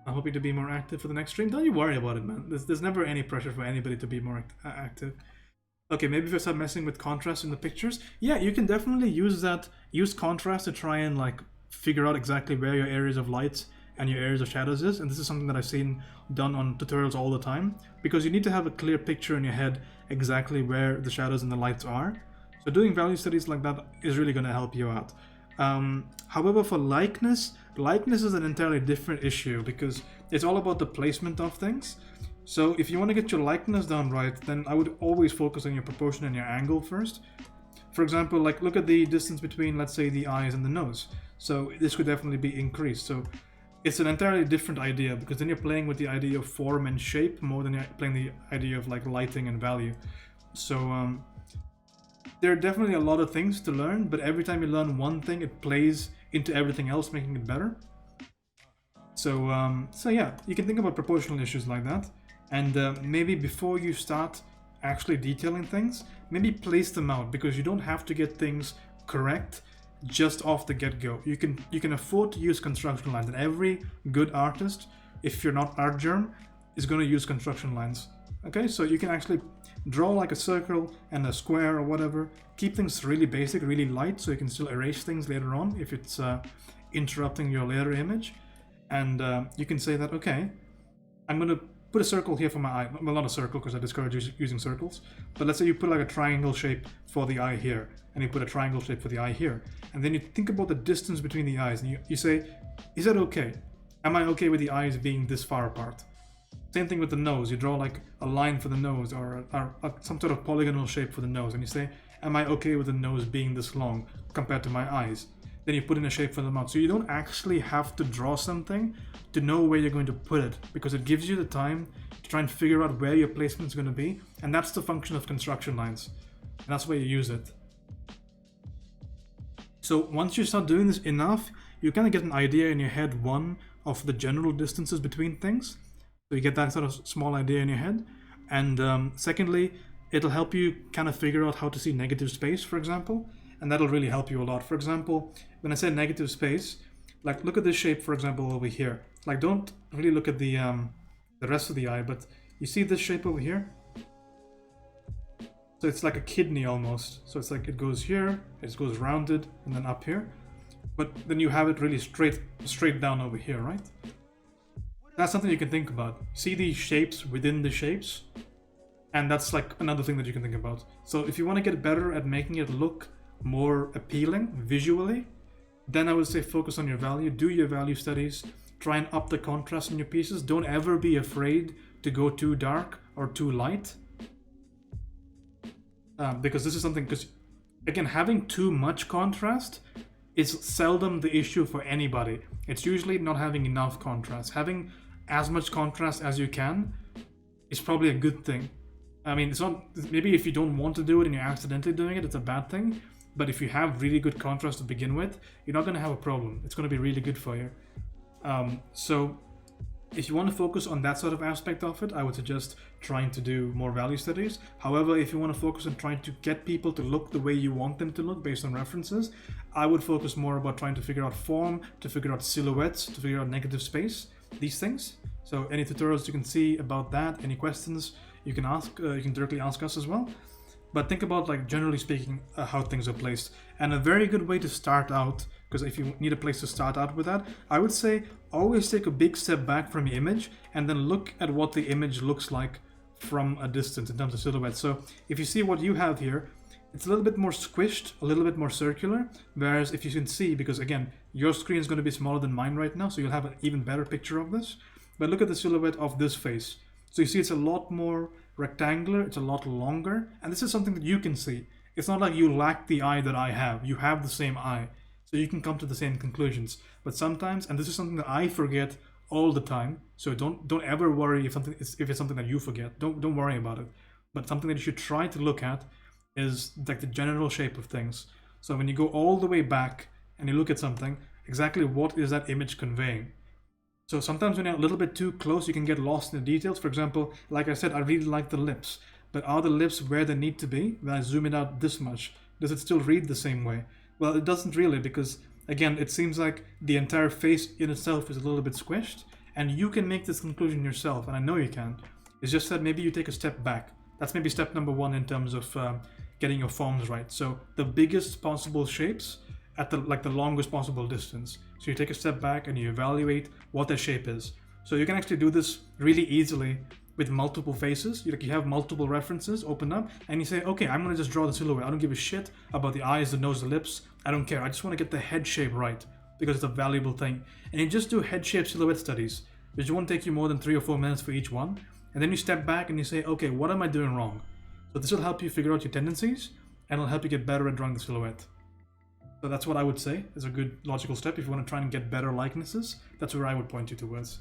I hope you to be more active for the next stream. Don't you worry about it, man. There's never any pressure for anybody to be more active. Okay, maybe if I start messing with contrast in the pictures, yeah, you can definitely use contrast to try and like figure out exactly where your areas of lights and your areas of shadows is. And this is something that I've seen done on tutorials all the time, because you need to have a clear picture in your head exactly where the shadows and the lights are. So doing value studies like that is really going to help you out. However, for likeness is an entirely different issue, because it's all about the placement of things. So if you want to get your likeness down right, then I would always focus on your proportion and your angle first. For example, like look at the distance between, let's say, the eyes and the nose. So this could definitely be increased. So it's an entirely different idea, because then you're playing with the idea of form and shape more than you're playing the idea of like lighting and value. So there are definitely a lot of things to learn, but every time you learn one thing, it plays into everything else, making it better. So yeah, you can think about proportional issues like that. And maybe before you start actually detailing things, maybe place them out, because you don't have to get things correct just off the get-go. You can afford to use construction lines, and every good artist, if you're not art germ, is going to use construction lines. Okay, so you can actually draw like a circle and a square or whatever, keep things really basic, really light, so you can still erase things later on if it's interrupting your later image. And you can say that, okay, I'm going to put a circle here for my eye. Well, not a circle, because I discourage using circles, but let's say you put like a triangle shape for the eye here, and you put a triangle shape for the eye here, and then you think about the distance between the eyes, and you say, is that okay? Am I okay with the eyes being this far apart? Same thing with the nose. You draw like a line for the nose, or some sort of polygonal shape for the nose, and you say, am I okay with the nose being this long compared to my eyes? Then you put in a shape for the mouth. So you don't actually have to draw something to know where you're going to put it, because it gives you the time to try and figure out where your placement is going to be. And that's the function of construction lines. And that's where you use it. So once you start doing this enough, you kind of get an idea in your head, one, of the general distances between things. So you get that sort of small idea in your head. And secondly, it'll help you kind of figure out how to see negative space, for example. And that'll really help you a lot. For example, when I say negative space, like look at this shape, for example, over here. Like don't really look at the rest of the eye, but you see this shape over here? So it's like a kidney almost. So it's like it goes here, it goes rounded, and then up here. But then you have it really straight down over here, right? That's something you can think about. See these shapes within the shapes? And that's like another thing that you can think about. So if you want to get better at making it look more appealing visually, then I would say focus on your value, do your value studies, try and up the contrast in your pieces. Don't ever be afraid to go too dark or too light. Because this is something, because again, having too much contrast is seldom the issue for anybody. It's usually not having enough contrast. Having as much contrast as you can is probably a good thing. I mean, it's not, maybe if you don't want to do it and you're accidentally doing it, it's a bad thing. But if you have really good contrast to begin with, you're not going to have a problem. It's going to be really good for you. So if you want to focus on that sort of aspect of it, I would suggest trying to do more value studies. However, if you want to focus on trying to get people to look the way you want them to look based on references, I would focus more about trying to figure out form, to figure out silhouettes, to figure out negative space, these things. So any tutorials you can see about that, any questions you can ask, you can directly ask us as well. But think about, like, generally speaking, how things are placed. And a very good way to start out, because if you need a place to start out with that, I would say always take a big step back from your image and then look at what the image looks like from a distance in terms of silhouette. So if you see what you have here, it's a little bit more squished, a little bit more circular, whereas if you can see, because again, your screen is going to be smaller than mine right now, so you'll have an even better picture of this. But look at the silhouette of this face. So you see it's a lot more rectangular, it's a lot longer, and this is something that you can see. It's not like you lack the eye that I have. You have the same eye, so you can come to the same conclusions. But sometimes, and this is something that I forget all the time, so don't ever worry if it's something that you forget. Don't worry about it. But something that you should try to look at is like the general shape of things. So when you go all the way back and you look at something, exactly what is that image conveying? So sometimes when you're a little bit too close, you can get lost in the details. For example, like I said, I really like the lips, but are the lips where they need to be? When I zoom it out this much, does it still read the same way? Well, it doesn't really, because again, it seems like the entire face in itself is a little bit squished, and you can make this conclusion yourself, and I know you can. It's just that maybe you take a step back. That's maybe step number one in terms of getting your forms right. So the biggest possible shapes at the longest possible distance. So you take a step back and you evaluate what the shape is. So you can actually do this really easily with multiple faces. You have multiple references open up and you say, okay, I'm gonna just draw the silhouette. I don't give a shit about the eyes, the nose, the lips. I don't care. I just want to get the head shape right because it's a valuable thing. And you just do head shape silhouette studies, which won't take you more than 3 or 4 minutes for each one. And then you step back and you say, okay, what am I doing wrong? So this will help you figure out your tendencies and it'll help you get better at drawing the silhouette. So that's what I would say is a good logical step if you want to try and get better likenesses. That's where I would point you towards.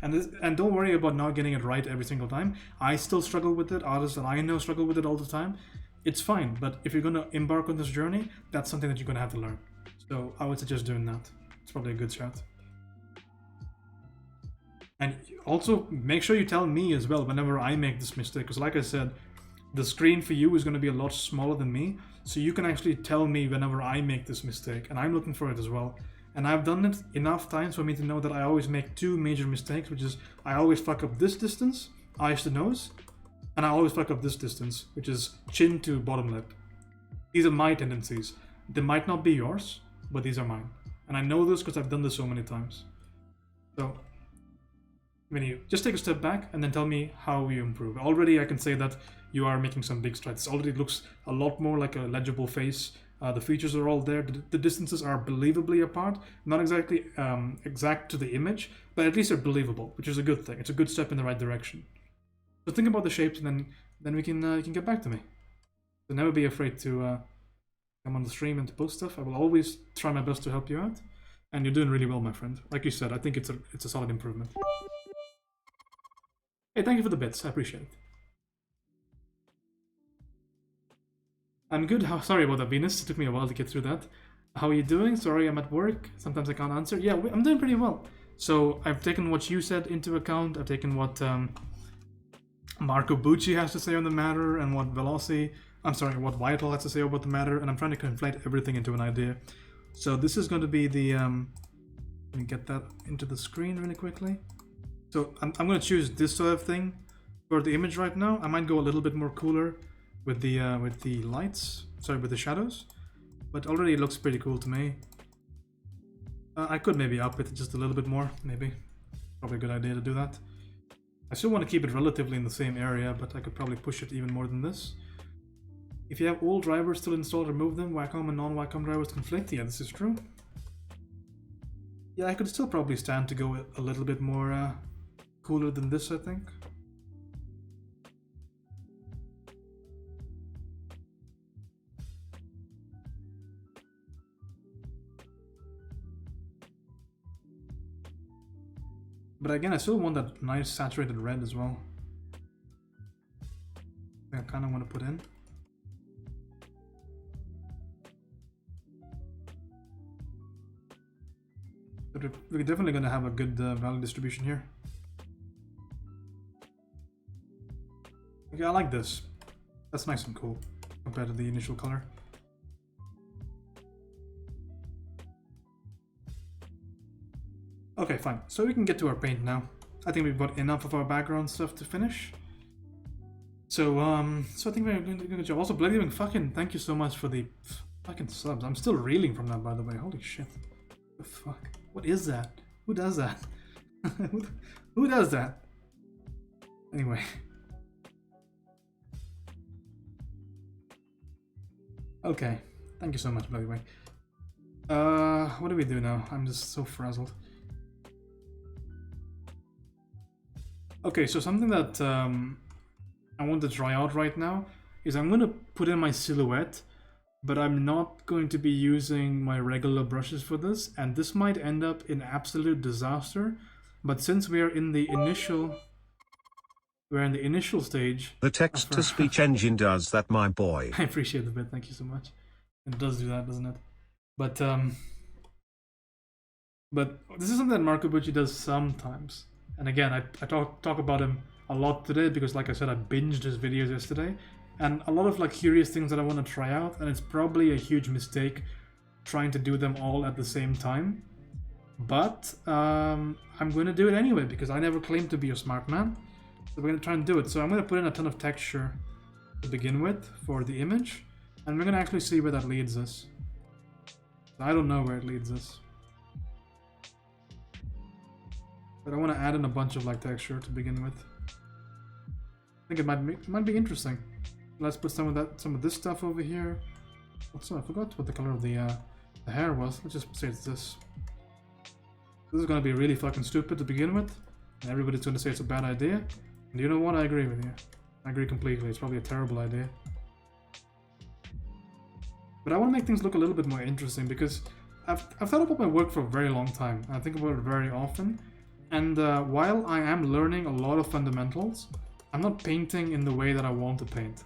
And don't worry about not getting it right every single time. I still struggle with it. Artists that I know struggle with it all the time. It's fine, but if you're going to embark on this journey, that's something that you're going to have to learn. So I would suggest doing that. It's probably a good shot. And also make sure you tell me as well whenever I make this mistake, because like I said, the screen for you is going to be a lot smaller than me, so you can actually tell me whenever I make this mistake, and I'm looking for it as well. And I've done it enough times for me to know that I always make 2 major mistakes, which is I always fuck up this distance, eyes to nose, and I always fuck up this distance, which is chin to bottom lip. These are my tendencies. They might not be yours, but these are mine. And I know this because I've done this so many times. So when you just take a step back and then tell me how you improve. Already I can say that you are making some big strides. It already looks a lot more like a legible face. The features are all there. The distances are believably apart. Not exactly exact to the image, but at least they're believable, which is a good thing. It's a good step in the right direction. So think about the shapes, and then we can you can get back to me. So never be afraid to come on the stream and to post stuff. I will always try my best to help you out, and you're doing really well, my friend. Like you said, I think it's a solid improvement. Hey, thank you for the bits. I appreciate it. I'm good. Sorry about that, Venus. It took me a while to get through that. How are you doing? Sorry, I'm at work. Sometimes I can't answer. Yeah, I'm doing pretty well. So I've taken what you said into account. I've taken what Marco Bucci has to say on the matter, and what what Vital has to say about the matter, and I'm trying to conflate everything into an idea. So this is going to be the let me get that into the screen really quickly. So I'm going to choose this sort of thing for the image right now. I might go a little bit more cooler with the lights. Sorry, with the shadows. But already it looks pretty cool to me. I could maybe up it just a little bit more, maybe. Probably a good idea to do that. I still want to keep it relatively in the same area, but I could probably push it even more than this. If you have all drivers still installed, remove them. Wacom and non-Wacom drivers conflict. Yeah, this is true. Yeah, I could still probably stand to go a little bit more cooler than this, I think. But again, I still want that nice saturated red as well. I kind of want to put in. But we're definitely going to have a good value distribution here. Okay, I like this. That's nice and cool compared to the initial color. Okay, fine. So we can get to our paint now. I think we've got enough of our background stuff to finish. So, so I think we're doing a good job. Also, Bloody Wing, fucking thank you so much for the fucking subs. I'm still reeling from that, by the way. Holy shit. What the fuck? What is that? Who does that? Who does that? Anyway. Okay. Thank you so much, Bloody Wing. What do we do now? I'm just so frazzled. Okay, so something that I want to try out right now is I'm going to put in my silhouette, but I'm not going to be using my regular brushes for this, and this might end up in absolute disaster. But since we're in the initial stage, The text-to-speech engine does that, my boy. I appreciate the bit, thank you so much. It does do that, doesn't it? But this is something that Marco Bucci does sometimes. And again, I talk about him a lot today because, like I said, I binged his videos yesterday, and a lot of like curious things that I want to try out, and it's probably a huge mistake trying to do them all at the same time. But I'm going to do it anyway because I never claimed to be a smart man. So we're going to try and do it. So I'm going to put in a ton of texture to begin with for the image, and we're going to actually see where that leads us. I don't know where it leads us. But I want to add in a bunch of like texture to begin with. I think it might be interesting. Let's put some of this stuff over here. Also, I forgot what the color of the hair was. Let's just say it's this. This is gonna be really fucking stupid to begin with, and everybody's gonna say it's a bad idea. And you know what? I agree with you. I agree completely. It's probably a terrible idea. But I want to make things look a little bit more interesting because I've thought about my work for a very long time. I think about it very often. And while I am learning a lot of fundamentals, I'm not painting in the way that I want to paint.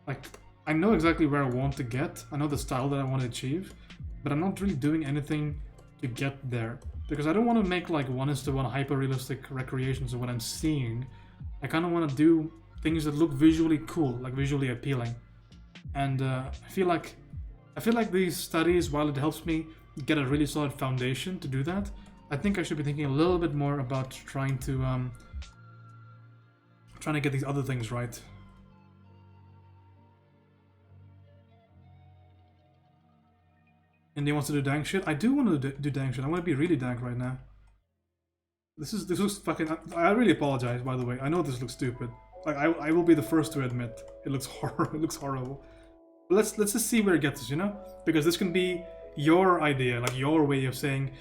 Like, I know exactly where I want to get, I know the style that I want to achieve, but I'm not really doing anything to get there. Because I don't want to make like 1:1 hyper-realistic recreations of what I'm seeing. I kind of want to do things that look visually cool, like visually appealing. And I feel like these studies, while it helps me get a really solid foundation to do that, I think I should be thinking a little bit more about trying to get these other things right. And he wants to do dank shit. I do want to do dank shit. I want to be really dank right now. This looks fucking. I really apologize, by the way. I know this looks stupid. Like I will be the first to admit it looks horrible. It looks horrible. But let's just see where it gets us, you know? Because this can be your idea, like your way of saying,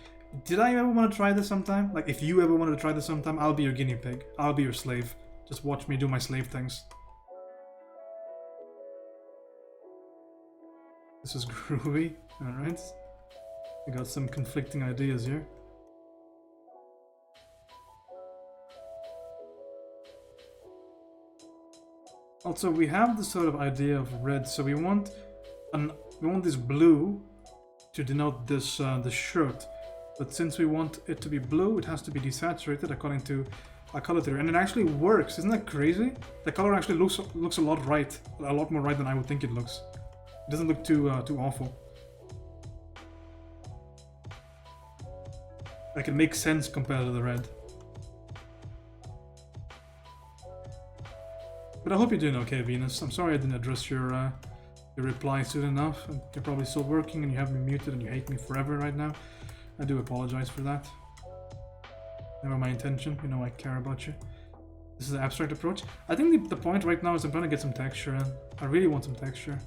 did I ever want to try this sometime? Like, if you ever wanted to try this sometime, I'll be your guinea pig. I'll be your slave. Just watch me do my slave things. This is groovy. Alright. We got some conflicting ideas here. Also, we have this sort of idea of red, so we want this blue to denote this this shirt. But since we want it to be blue, it has to be desaturated according to a color theory, and it actually works. Isn't that crazy? The color actually looks a lot more right than I would think it looks. It doesn't look too awful. Like, it makes sense compared to the red. But But I hope you're doing okay, Venus. I'm sorry I didn't address your reply soon enough. And you're probably still working and you have me muted and you hate me forever right now. I do apologize for that. Never my intention. You know I care about you. This is an abstract approach. I think the point right now is I'm trying to get some texture in. I really want some texture.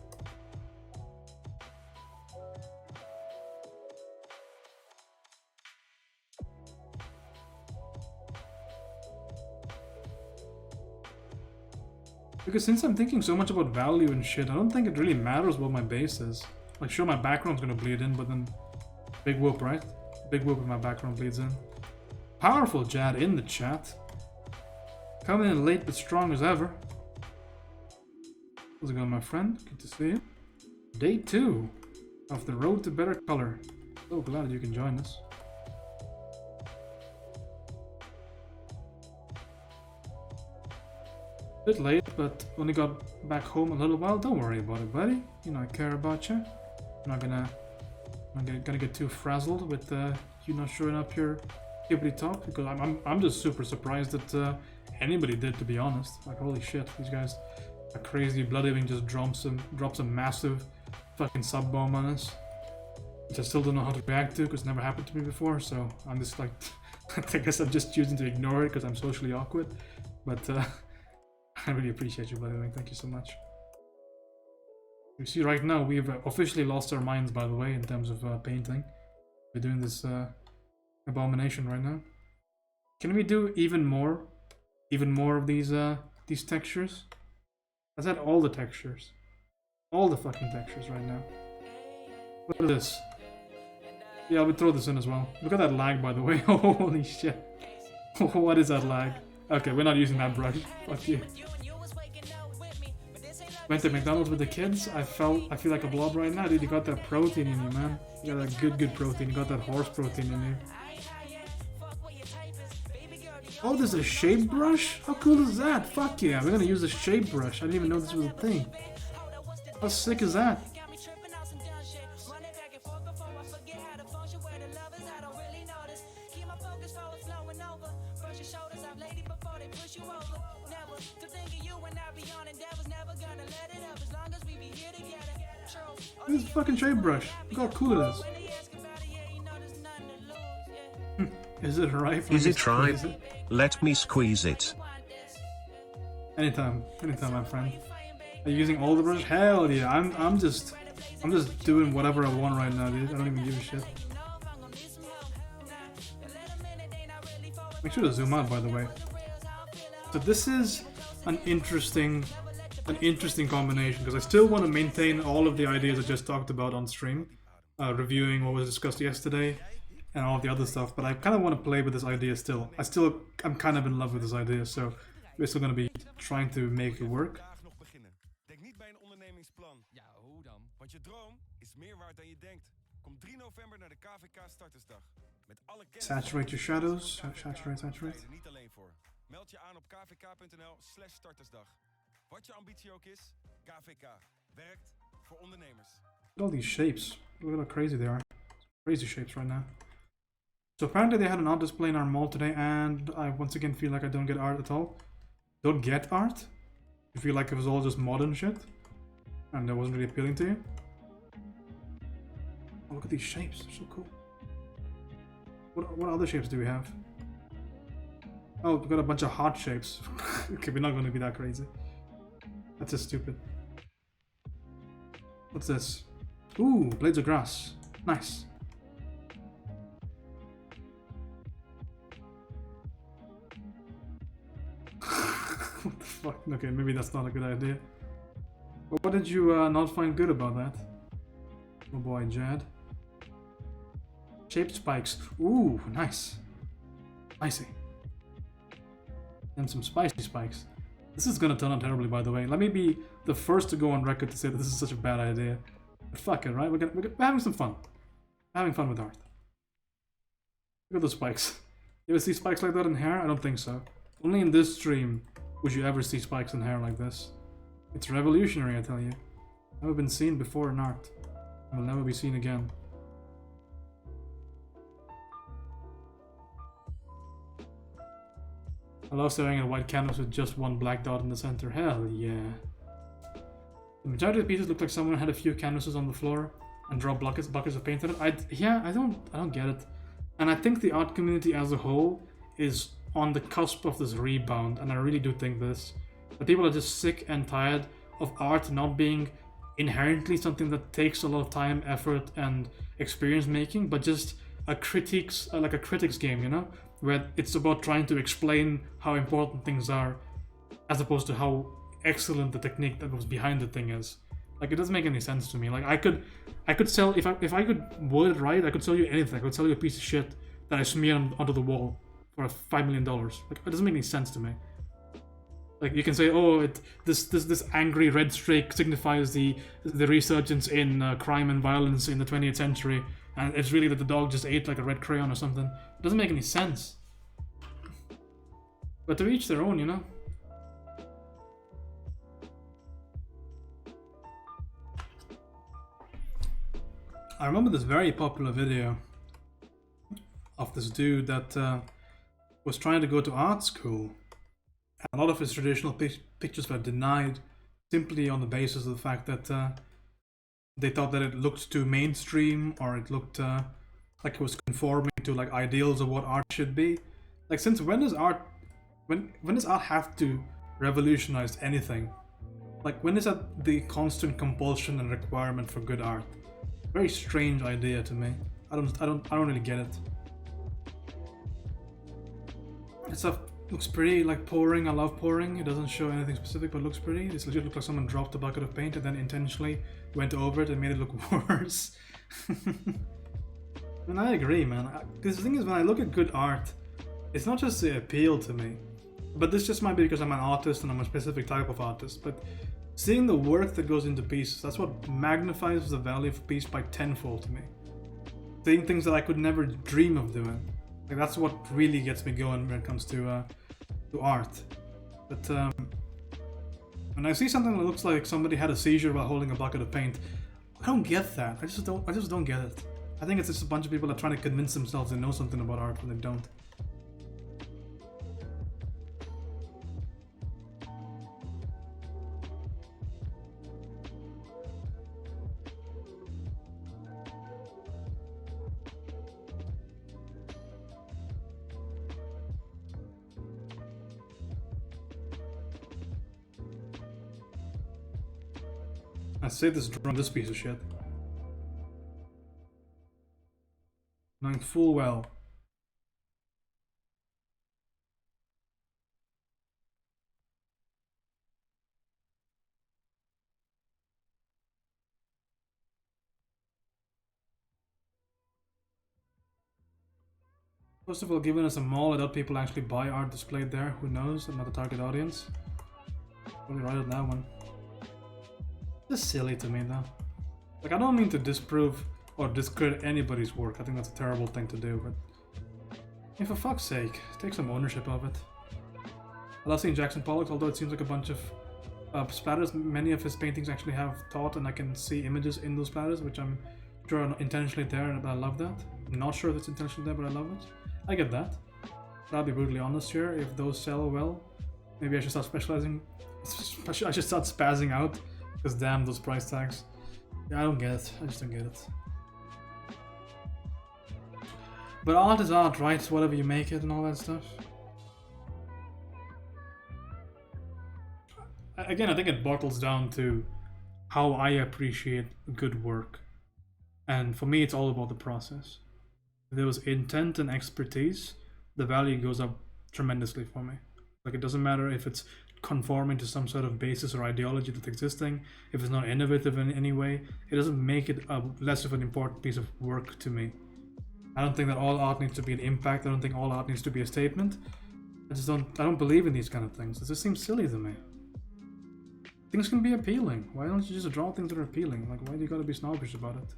Because since I'm thinking so much about value and shit, I don't think it really matters what my base is. Like, sure, my background's gonna bleed in, but then big whoop, right? Big whoop if my background bleeds in. Powerful Jad in the chat. Coming in late but strong as ever. How's it going, my friend? Good to see you. Day 2 of the road to better color. So glad you can join us. Bit late, but only got back home a little while. Don't worry about it, buddy. You know I care about you. I'm not gonna get too frazzled with you not showing up here hippity top, because I'm just super surprised that anybody did, to be honest. Like, holy shit, these guys are crazy. Bloodhaven just drops a massive fucking sub bomb on us, which I still don't know how to react to because it never happened to me before. So I'm just like, I guess I'm just choosing to ignore it because I'm socially awkward. But I really appreciate you, Bloodhaven. Thank you so much. You see, right now we've officially lost our minds, by the way, in terms of painting. We're doing this abomination right now. Can we do even more of these textures? Let's add all the textures, all the fucking textures right now. Look at this. Yeah, I would throw this in as well. Look at that lag, by the way. Holy shit. What is that lag? Okay, we're not using that brush. Fuck you. Went to McDonald's with the kids. I feel like a blob right now, dude. You got that protein in you, man. You got that good protein. You got that horse protein in you. Oh, there's a shape brush? How cool is that? Fuck yeah, we're gonna use a shape brush. I didn't even know this was a thing. How sick is that? This is a fucking shape brush. Look how cool it is. Is it right? Is it right? Let me squeeze it. Anytime, my friend. Are you using all the brushes? Hell yeah! I'm just doing whatever I want right now, dude. I don't even give a shit. Make sure to zoom out, by the way. So this is an interesting combination, because I still want to maintain all of the ideas I just talked about on stream, reviewing what was discussed yesterday and all of the other stuff, but I kind of want to play with this idea still. I'm kind of in love with this idea, so we're still going to be trying to make it work. Nog beginnen. Denk niet bij een ondernemingsplan. Ja, hoe dan? Want je droom is meer waard dan je denkt. Kom 3 november naar de KVK Startersdag. Met alle kennis. Saturate your shadows. Saturate. Ben je er niet alleen voor. Meld je aan op kvk.nl/startersdag. Wat je ambitie ook is, KVK werkt voor ondernemers. Look at all these shapes. Look at how crazy they are. Crazy shapes right now. So apparently they had an art display in our mall today, and I once again feel like I don't get art at all. Don't get art? You feel like it was all just modern shit? And that wasn't really appealing to you? Oh, look at these shapes, they're so cool. What other shapes do we have? Oh, we've got a bunch of heart shapes. Okay, we're not going to be that crazy. That's just stupid. What's this? Ooh, blades of grass. Nice. What the fuck? Okay, maybe that's not a good idea. But what did you not find good about that? Oh boy, Jad. Shaped spikes. Ooh, nice. Spicy. And some spicy spikes. This is gonna turn out terribly, by the way. Let me be the first to go on record to say that this is such a bad idea. But fuck it, right? We're having some fun. We're having fun with art. Look at those spikes. You ever see spikes like that in hair? I don't think so. Only in this stream would you ever see spikes in hair like this. It's revolutionary, I tell you. Never been seen before in art. And will never be seen again. I love staring at a white canvas with just one black dot in the center. Hell yeah. The majority of the pieces look like someone had a few canvases on the floor and draw buckets of paint on it. I don't get it. And I think the art community as a whole is on the cusp of this rebound, and I really do think this. That people are just sick and tired of art not being inherently something that takes a lot of time, effort, and experience making, but just a critics game, you know, where it's about trying to explain how important things are, as opposed to how excellent the technique that was behind the thing is. Like, it doesn't make any sense to me. Like, I could sell, if I could word it right, I could sell you anything. I could sell you a piece of shit that I smear onto the wall for $5 million. Like, it doesn't make any sense to me. Like, you can say, oh, this angry red streak signifies the resurgence in crime and violence in the 20th century, and it's really that the dog just ate like a red crayon or something. It doesn't make any sense. But to each their own, you know? I remember this very popular video of this dude that was trying to go to art school. And a lot of his traditional pictures were denied simply on the basis of the fact that they thought that it looked too mainstream, or it looked like it was conforming to like ideals of what art should be. Like, since when does art have to revolutionize anything? Like, when is that the constant compulsion and requirement for good art? Very strange idea to me. I don't really get it. This stuff looks pretty, like pouring. I love pouring. It doesn't show anything specific, but it looks pretty. This legit looks like someone dropped a bucket of paint and then intentionally went over it and made it look worse. And I agree, man. Because the thing is, when I look at good art, it's not just the appeal to me, but this just might be because I'm an artist and I'm a specific type of artist, but seeing the work that goes into pieces, that's what magnifies the value of a piece by tenfold to me. Seeing things that I could never dream of doing. Like, that's what really gets me going when it comes to art. But when I see something that looks like somebody had a seizure while holding a bucket of paint, I don't get that. I just don't get it. I think it's just a bunch of people that are trying to convince themselves they know something about art when they don't. I saved this drum, this piece of shit. Knowing full well. First of all, given us a mall, I doubt people actually buy art displayed there. Who knows? I'm not the target audience. Probably right on that one. Just silly to me though. Like, I don't mean to disprove or discredit anybody's work. I think that's a terrible thing to do, but for fuck's sake, take some ownership of it. I love seeing Jackson Pollock, although it seems like a bunch of splatters. Many of his paintings actually have thought, and I can see images in those splatters, which I'm sure are not intentionally there, but I love that. I'm not sure if it's intentionally there, but I love it. I get that. But I'll be brutally honest here, if those sell well, maybe I should start specializing. I should start spazzing out. Because damn those price tags. Yeah, I don't get it. I just don't get it. But art is art, right? Whatever you make it and all that stuff. Again, I think it bottles down to how I appreciate good work. And for me, it's all about the process. If there was intent and expertise, the value goes up tremendously for me. Like, it doesn't matter if it's conforming to some sort of basis or ideology that's existing, if it's not innovative in any way, it doesn't make it a less of an important piece of work to me. I don't think that all art needs to be an impact. I don't think all art needs to be a statement. I don't believe in these kind of things. It just seems silly to me. Things can be appealing. Why don't you just draw things that are appealing? Like, why do you gotta be snobbish about it?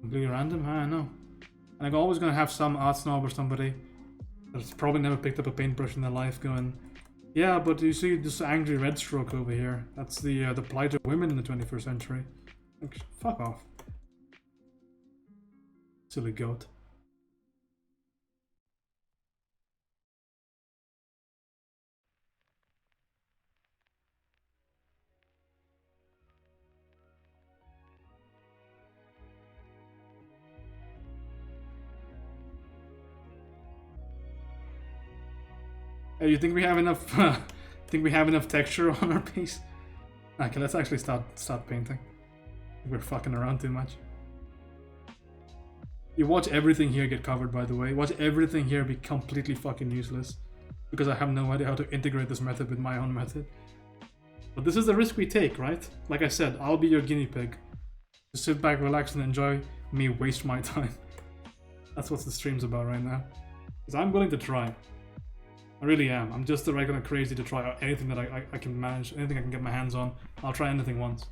Completely random? I know. And I'm always gonna have some art snob or somebody that's probably never picked up a paintbrush in their life going, yeah, but you see this angry red stroke over here. That's the plight of women in the 21st century. Like, fuck off. Silly goat. Hey, you think we have enough? Think we have enough texture on our piece? Okay, let's actually start painting. We're fucking around too much. You watch everything here get covered, by the way. Watch everything here be completely fucking useless. Because I have no idea how to integrate this method with my own method. But this is the risk we take, right? Like I said, I'll be your guinea pig. Just sit back, relax, and enjoy me waste my time. That's what the stream's about right now. Because I'm willing to try. I really am. I'm just a regular crazy to try out anything that I can manage, anything I can get my hands on. I'll try anything once.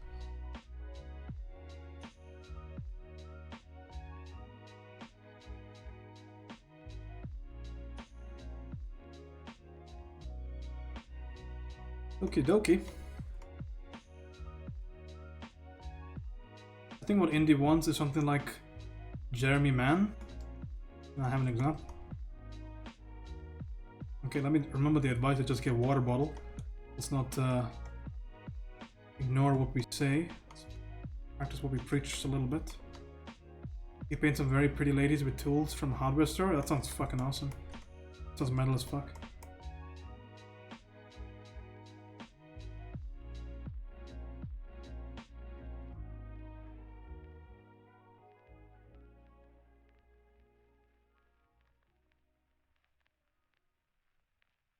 Okie dokie. I think what Indy wants is something like Jeremy Mann. I have an example. Okay, let me remember the advice, just get a water bottle. Let's not ignore what we say. Let's practice what we preach just a little bit. You paint some very pretty ladies with tools from a hardware store? That sounds fucking awesome. Sounds metal as fuck.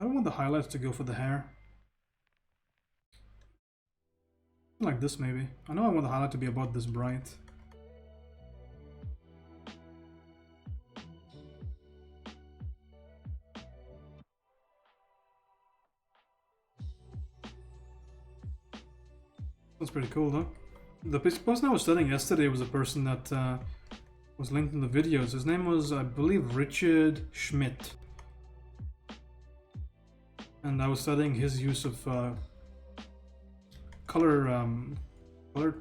I don't want the highlights to go for the hair. Like this maybe. I know I want the highlight to be about this bright. That's pretty cool though. The person I was studying yesterday was a person that was linked in the videos. His name was, I believe, Richard Schmidt. And I was studying his use of color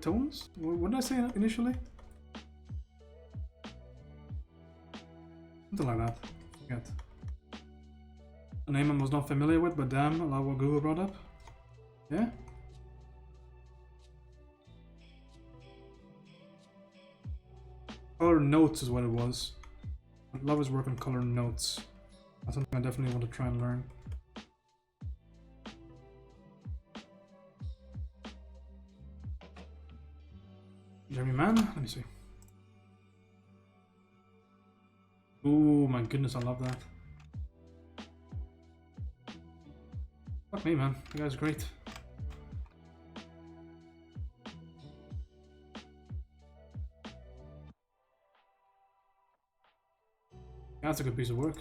tones? What did I say initially? Something like that. I forget. A name I was not familiar with, but damn, I love what Google brought up. Yeah? Color notes is what it was. I love his work on color notes. That's something I definitely want to try and learn. Jeremy Mann, let me see. Oh my goodness, I love that. Fuck me, man. The guy's great. That's a good piece of work.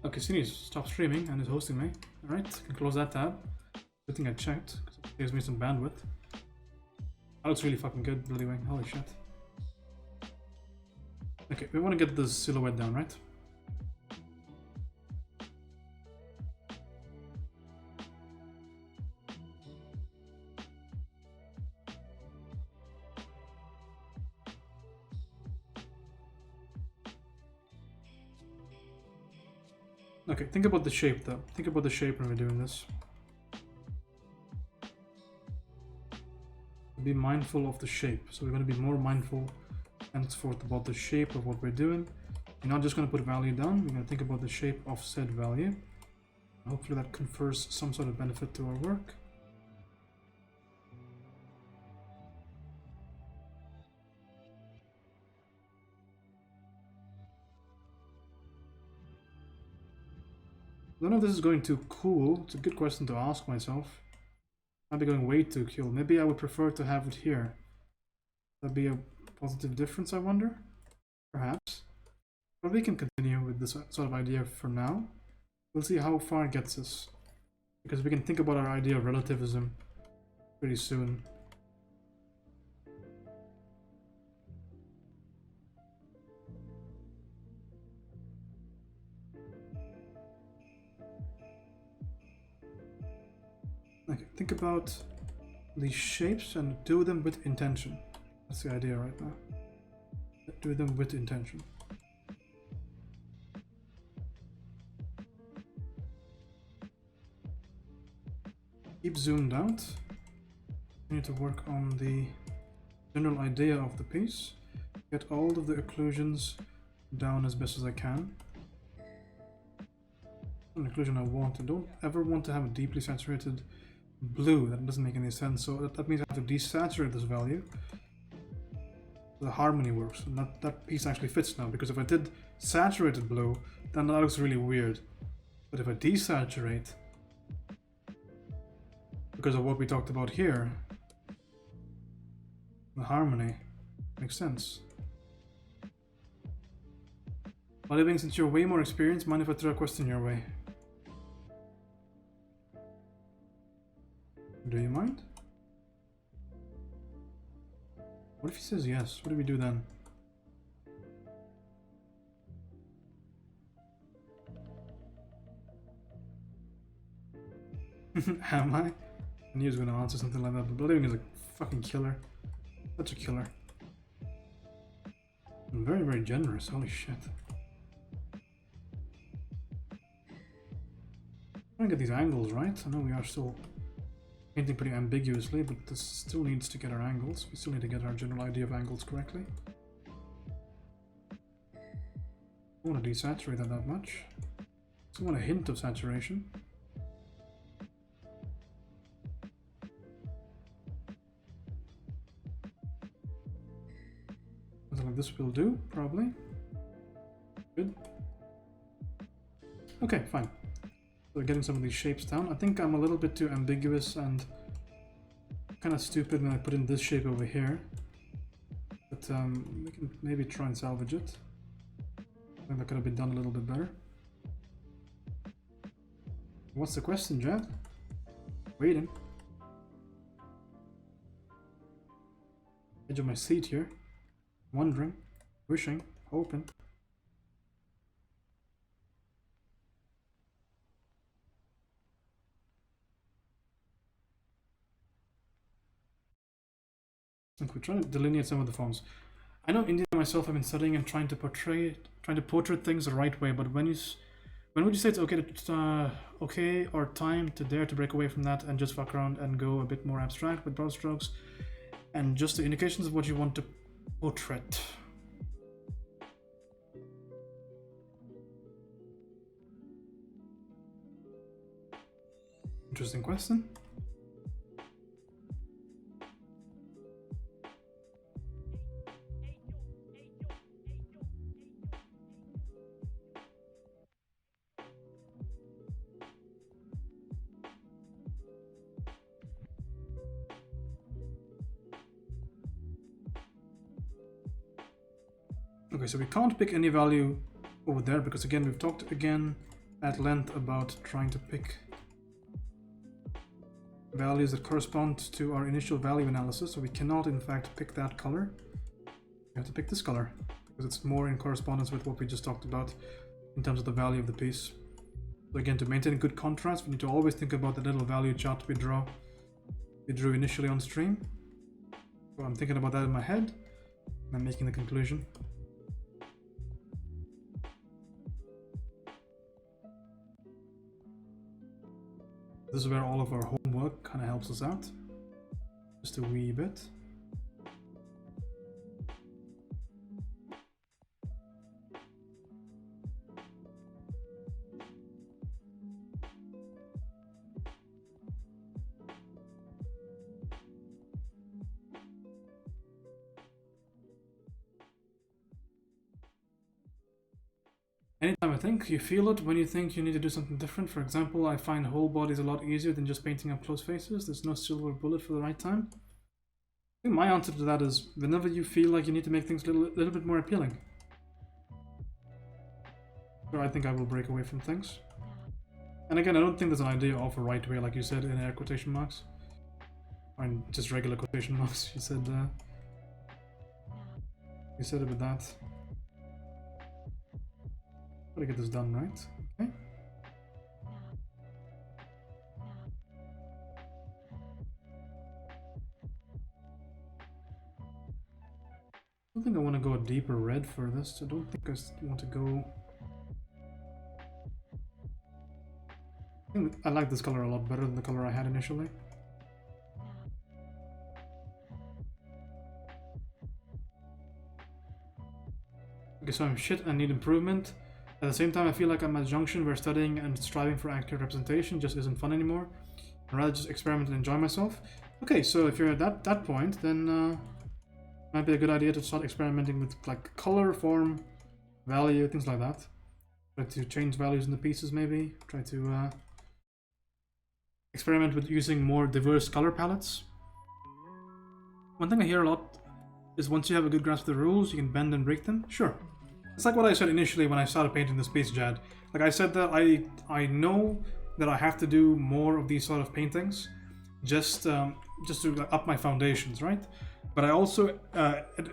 Okay, Cine stopped streaming and is hosting me. Alright, can close that tab. Good thing I checked, because it gives me some bandwidth. That looks really fucking good, Bloody Wing. Holy shit. Okay, we want to get the silhouette down, right? Okay, think about the shape though. Think about the shape when we're doing this. Be mindful of the shape. So we're going to be more mindful henceforth about the shape of what we're doing. We're not just going to put value down, we're going to think about the shape of said value. Hopefully that confers some sort of benefit to our work. I don't know if this is going too cool. It's a good question to ask myself. Might be going way too cool. Maybe I would prefer to have it here. That'd be a positive difference, I wonder? Perhaps. But we can continue with this sort of idea for now. We'll see how far it gets us. Because we can think about our idea of relativism pretty soon. Okay, think about these shapes and do them with intention. That's the idea right now. Do them with intention. Keep zoomed out. You need to work on the general idea of the piece. Get all of the occlusions down as best as I can. An inclusion I want. I don't ever want to have a deeply saturated blue. That doesn't make any sense. So that means I have to desaturate this value. The harmony works. And that piece actually fits now, because if I did saturated blue, then that looks really weird. But if I desaturate, because of what we talked about here, the harmony makes sense. Living, since you're way more experienced, mind if I throw a question your way? Do you mind? What if he says yes? What do we do then? Am I? I knew he was going to answer something like that, but Living is a fucking killer. Such a killer. And very, very generous. Holy shit. Trying to get these angles right. I know we are still painting pretty ambiguously, but this still needs to get our angles. We still need to get our general idea of angles correctly. I don't want to desaturate that much. Just want a hint of saturation. Something like this will do, probably. Good. Okay, fine. So we're getting some of these shapes down. I think I'm a little bit too ambiguous and kind of stupid when I put in this shape over here. But we can maybe try and salvage it. I think that could have been done a little bit better. What's the question, Jad? Waiting. Edge of my seat here. Wondering, wishing, hoping. Like, we're trying to delineate some of the forms. I know India and myself have been studying and trying to portrait things the right way, but when would you say it's okay to okay or time to dare to break away from that and just fuck around and go a bit more abstract with broad strokes and just the indications of what you want to portrait? Interesting question. Okay, so we can't pick any value over there because again we've talked again at length about trying to pick values that correspond to our initial value analysis, so we cannot in fact pick that color. We have to pick this color because it's more in correspondence with what we just talked about in terms of the value of the piece. So again, to maintain good contrast, we need to always think about the little value chart we drew initially on stream. So I'm thinking about that in my head and I'm making the conclusion. This is where all of our homework kind of helps us out, just a wee bit. Anytime I think, you feel it when you think you need to do something different. For example, I find whole bodies a lot easier than just painting up close faces. There's no silver bullet for the right time. I think my answer to that is whenever you feel like you need to make things a little bit more appealing. So I think I will break away from things. And again, I don't think there's an idea of a right way, like you said, in air quotation marks. Or in just regular quotation marks, you said it with that. Gotta get this done right, okay? I don't think I want to go a deeper red for this. I don't think I want to go... I like this color a lot better than the color I had initially. Okay, so I'm shit and need improvement. At the same time, I feel like I'm at a junction where studying and striving for accurate representation just isn't fun anymore. I'd rather just experiment and enjoy myself. Okay, so if you're at that point, then might be a good idea to start experimenting with like color, form, value, things like that. Try to change values in the pieces maybe. Try to experiment with using more diverse color palettes. One thing I hear a lot is once you have a good grasp of the rules, you can bend and break them. Sure. It's like what I said initially when I started painting this piece, Jad. Like I said that I know that I have to do more of these sort of paintings just to up my foundations, right? But I also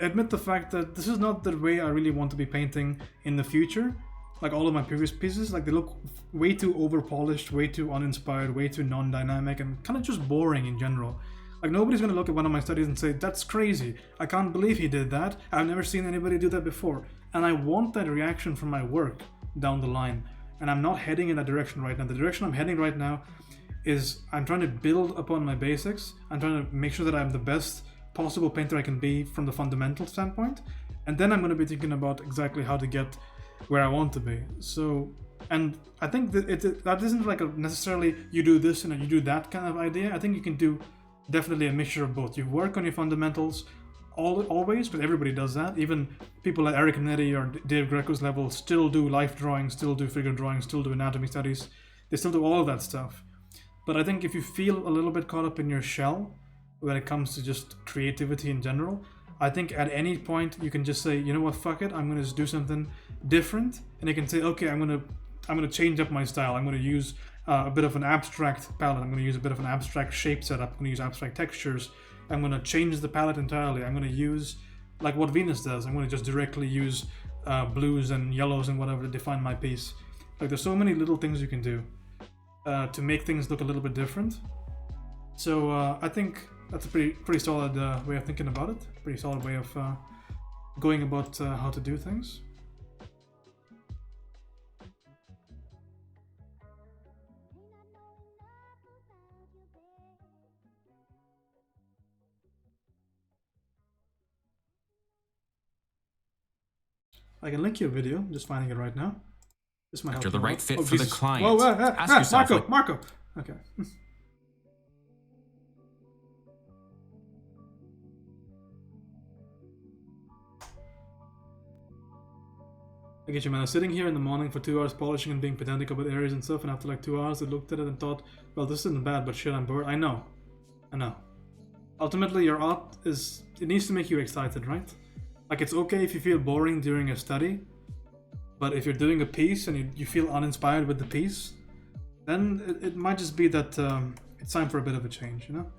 admit the fact that this is not the way I really want to be painting in the future. Like all of my previous pieces, like they look way too over-polished, way too uninspired, way too non-dynamic, and kind of just boring in general. Like nobody's gonna look at one of my studies and say, that's crazy, I can't believe he did that, I've never seen anybody do that before. And I want that reaction from my work down the line. And I'm not heading in that direction right now. The direction I'm heading right now is I'm trying to build upon my basics. I'm trying to make sure that I'm the best possible painter I can be from the fundamental standpoint. And then I'm going to be thinking about exactly how to get where I want to be. So, and I think that that isn't like a necessarily you do this and you do that kind of idea. I think you can do definitely a mixture of both. You work on your fundamentals always, but everybody does that. Even people like Eric Netti or Dave Greco's level still do life drawing, still do figure drawing, still do anatomy studies. They still do all of that stuff. But I think if you feel a little bit caught up in your shell when it comes to just creativity in general, I think at any point you can just say, you know what, fuck it, I'm gonna just do something different. And you can say, okay, I'm gonna change up my style. I'm gonna use a bit of an abstract palette. I'm gonna use a bit of an abstract shape setup. I'm gonna use abstract textures. I'm going to change the palette entirely. I'm going to use, like what Venus does, I'm going to just directly use blues and yellows and whatever to define my piece. Like there's so many little things you can do to make things look a little bit different. So I think that's a pretty solid way of thinking about it. Pretty solid way of going about how to do things. I can link you a video. I'm just finding it right now. This might help. You're the right fit for Jesus. the client. Whoa, Ask yourself, Marco. Okay. I get you, man. I was sitting here in the morning for 2 hours polishing and being pedantic about areas and stuff, and after like 2 hours I looked at it and thought, well, this isn't bad, but shit, I'm bored. I know. Ultimately, your art it needs to make you excited, right? Like, it's okay if you feel boring during a study, but if you're doing a piece and you feel uninspired with the piece, then it might just be that it's time for a bit of a change, you know?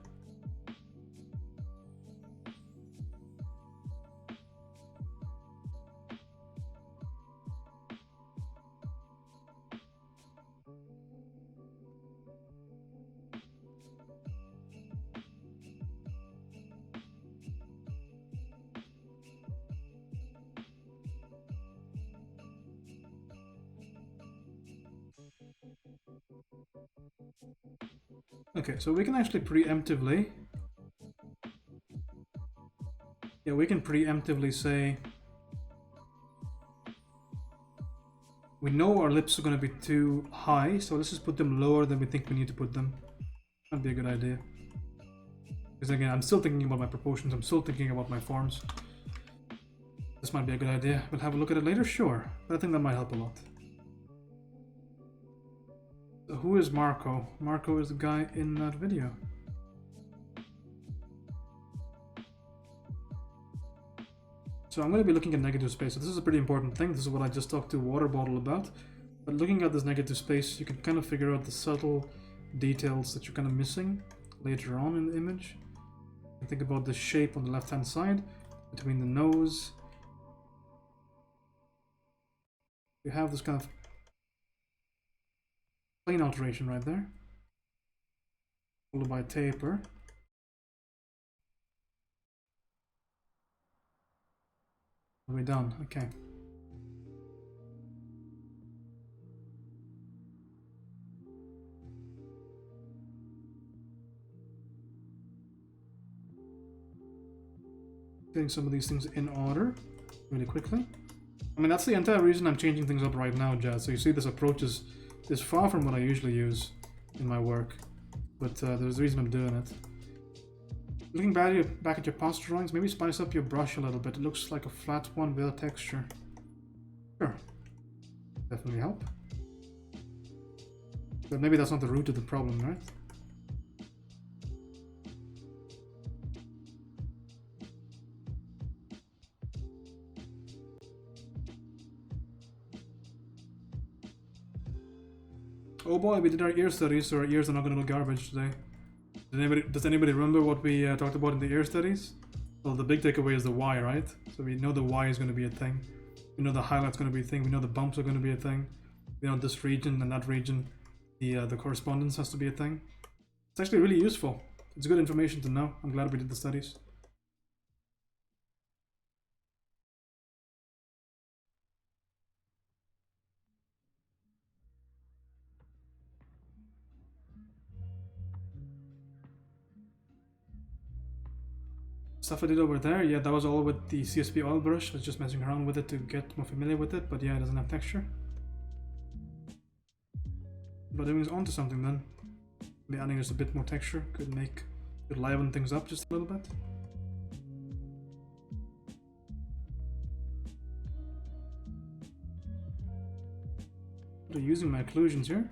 Okay, so we can actually preemptively... Yeah, we can preemptively say... We know our lips are going to be too high, so let's just put them lower than we think we need to put them. That'd be a good idea. Because again, I'm still thinking about my proportions, I'm still thinking about my forms. This might be a good idea. We'll have a look at it later, sure. But I think that might help a lot. So who is Marco? Marco is the guy in that video. So I'm going to be looking at negative space. So this is a pretty important thing. This is what I just talked to Water Bottle about. But looking at this negative space, you can kind of figure out the subtle details that you're kind of missing later on in the image. And think about the shape on the left-hand side between the nose. You have this kind of plane alteration right there, followed by taper. We're done. Okay. Getting some of these things in order really quickly. I mean, that's the entire reason I'm changing things up right now, Jazz. So you see this approach is far from what I usually use in my work. But there's a reason I'm doing it. Looking back at your past drawings, maybe spice up your brush a little bit. It looks like a flat one with a texture. Sure. Definitely help. But maybe that's not the root of the problem, right? Oh boy, we did our ear studies, so our ears are not gonna look garbage today. Does anybody remember what we talked about in the ear studies? Well, the big takeaway is the Y, right? So we know the Y is gonna be a thing. We know the highlight's gonna be a thing. We know the bumps are gonna be a thing. We know this region and that region, the correspondence has to be a thing. It's actually really useful. It's good information to know. I'm glad we did the studies. Stuff I did over there, yeah, that was all with the CSP oil brush. I was just messing around with it to get more familiar with it, but yeah, it doesn't have texture. But it was onto something then. Maybe adding just a bit more texture could liven things up just a little bit. So using my occlusions here.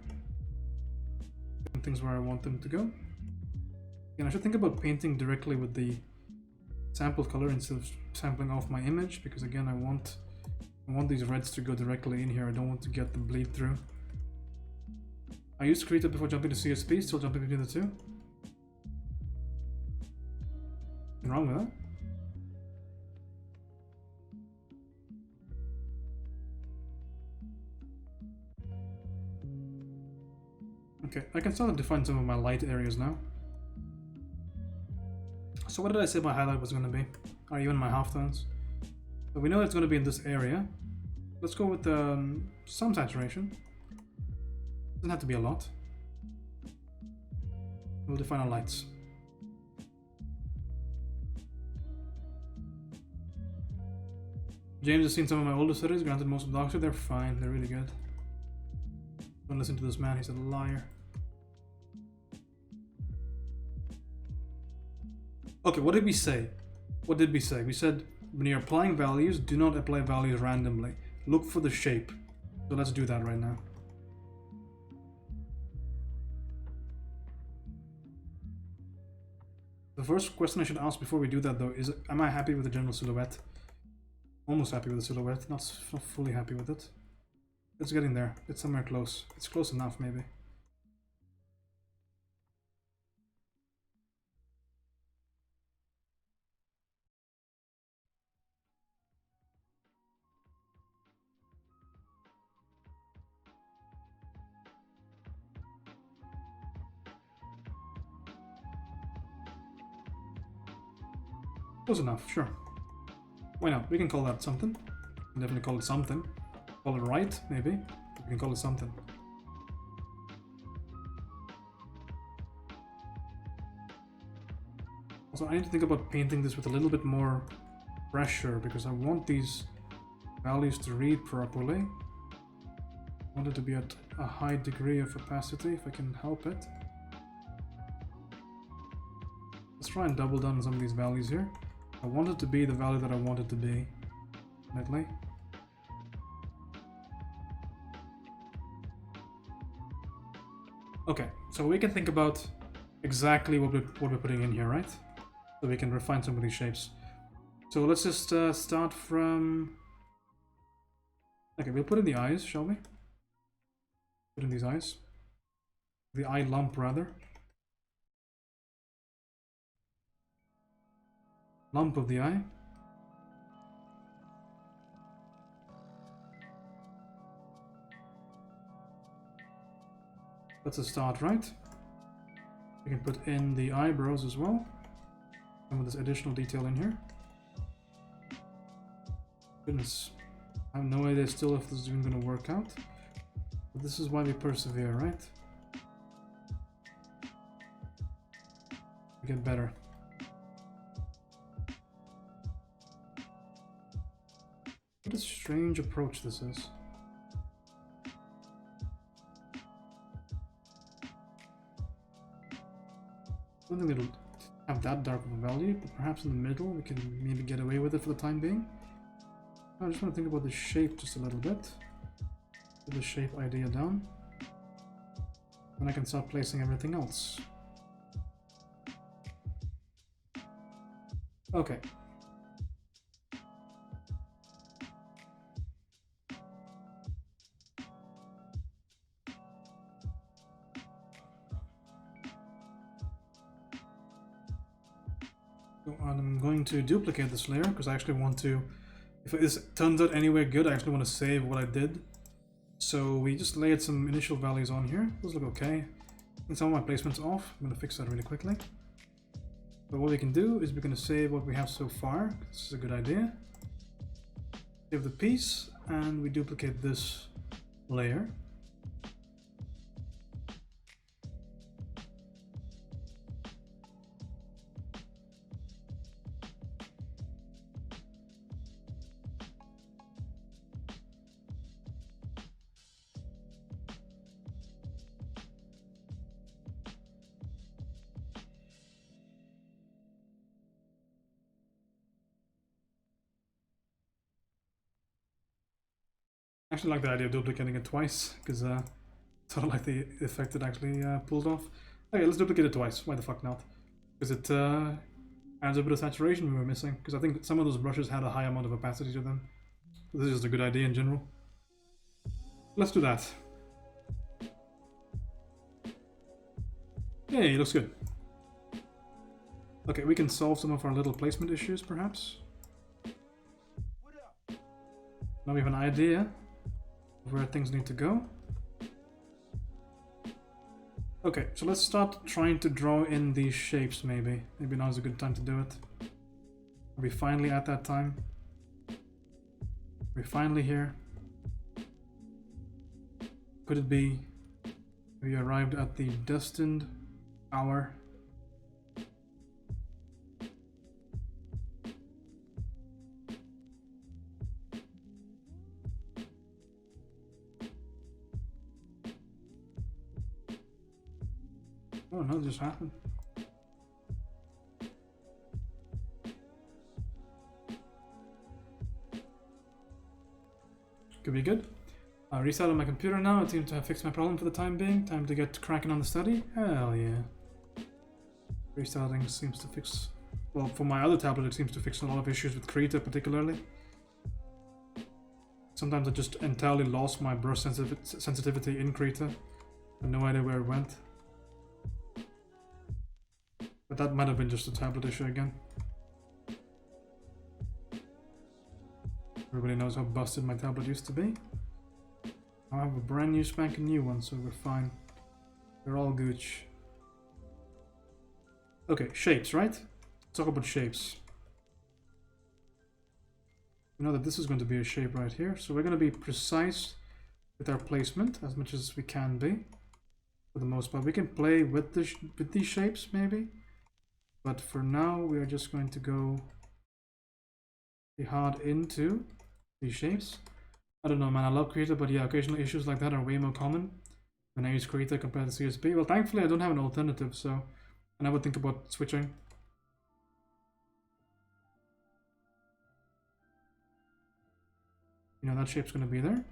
Things where I want them to go. And I should think about painting directly with the sample color instead of sampling off my image, because again I want these reds to go directly in here. I don't want to get them bleed through. I used Krita before jumping to CSP, still jumping between the two. Nothing wrong with that. Okay, I can start to define some of my light areas now. So what did I say my highlight was going to be? Or even my halftones? So we know it's going to be in this area. Let's go with some saturation. Doesn't have to be a lot. We'll define our lights. James has seen some of my older studies, granted most of the Doctor, they're fine, they're really good. Don't listen to this man, he's a liar. Okay, what did we say? What did we say? We said when you're applying values, do not apply values randomly. Look for the shape. So let's do that right now. The first question I should ask before we do that though is, am I happy with the general silhouette? Almost happy with the silhouette, not fully happy with it. It's getting there, it's somewhere close. It's close enough maybe. Close enough, sure. Why not? We can call that something. We can definitely call it something. Call it right, maybe. We can call it something. Also, I need to think about painting this with a little bit more pressure because I want these values to read properly. I want it to be at a high degree of opacity if I can help it. Let's try and double down on some of these values here. I want it to be the value that I want it to be, definitely. Okay, so we can think about exactly what we're putting in here, right? So we can refine some of these shapes. So let's just start from... Okay, we'll put in the eyes, shall we? Put in these eyes. The eye lump, rather. Lump of the eye. That's a start, right? We can put in the eyebrows as well. Some of this additional detail in here. Goodness, I have no idea still if this is even going to work out. But this is why we persevere, right? We get better. What a strange approach this is. I don't think it'll have that dark of a value, but perhaps in the middle we can maybe get away with it for the time being. I just want to think about the shape just a little bit. Put the shape idea down. Then I can start placing everything else. Okay. So I'm going to duplicate this layer because I actually want to, if this turns out anywhere good, I actually want to save what I did. So we just layered some initial values on here. Those look okay. And some of my placement's off. I'm going to fix that really quickly. But what we can do is we're going to save what we have so far. This is a good idea. Save the piece and we duplicate this layer. I actually like the idea of duplicating it twice, because sort of like the effect it actually pulled off. Okay, let's duplicate it twice. Why the fuck not? Because it adds a bit of saturation we were missing. Because I think some of those brushes had a high amount of opacity to them. So this is just a good idea in general. Let's do that. Yay, looks good. Okay, we can solve some of our little placement issues, perhaps. Now we have an idea of where things need to go. Okay, so let's start trying to draw in these shapes, maybe. Maybe now is a good time to do it. Are we finally at that time? Are we finally here? Could it be we arrived at the destined hour? Oh no, it just happened. Could be good. I restarted my computer now. It seems to have fixed my problem for the time being. Time to get cracking on the study. Hell yeah. Restarting seems to fix... Well, for my other tablet it seems to fix a lot of issues with Krita particularly. Sometimes I just entirely lost my brush sensitivity in Krita. I have no idea where it went. But that might have been just a tablet issue again. Everybody knows how busted my tablet used to be. I have a brand new spanking new one, so we're fine. We're all gooch. Okay, shapes, right? Let's talk about shapes. We know that this is going to be a shape right here, so we're going to be precise with our placement as much as we can be. For the most part, we can play with these shapes maybe. But for now, we are just going to go be hard into these shapes. I don't know, man, I love Krita, but yeah, occasional issues like that are way more common when I use Krita compared to CSP. Well, thankfully, I don't have an alternative, so I never think about switching. You know, that shape's going to be there.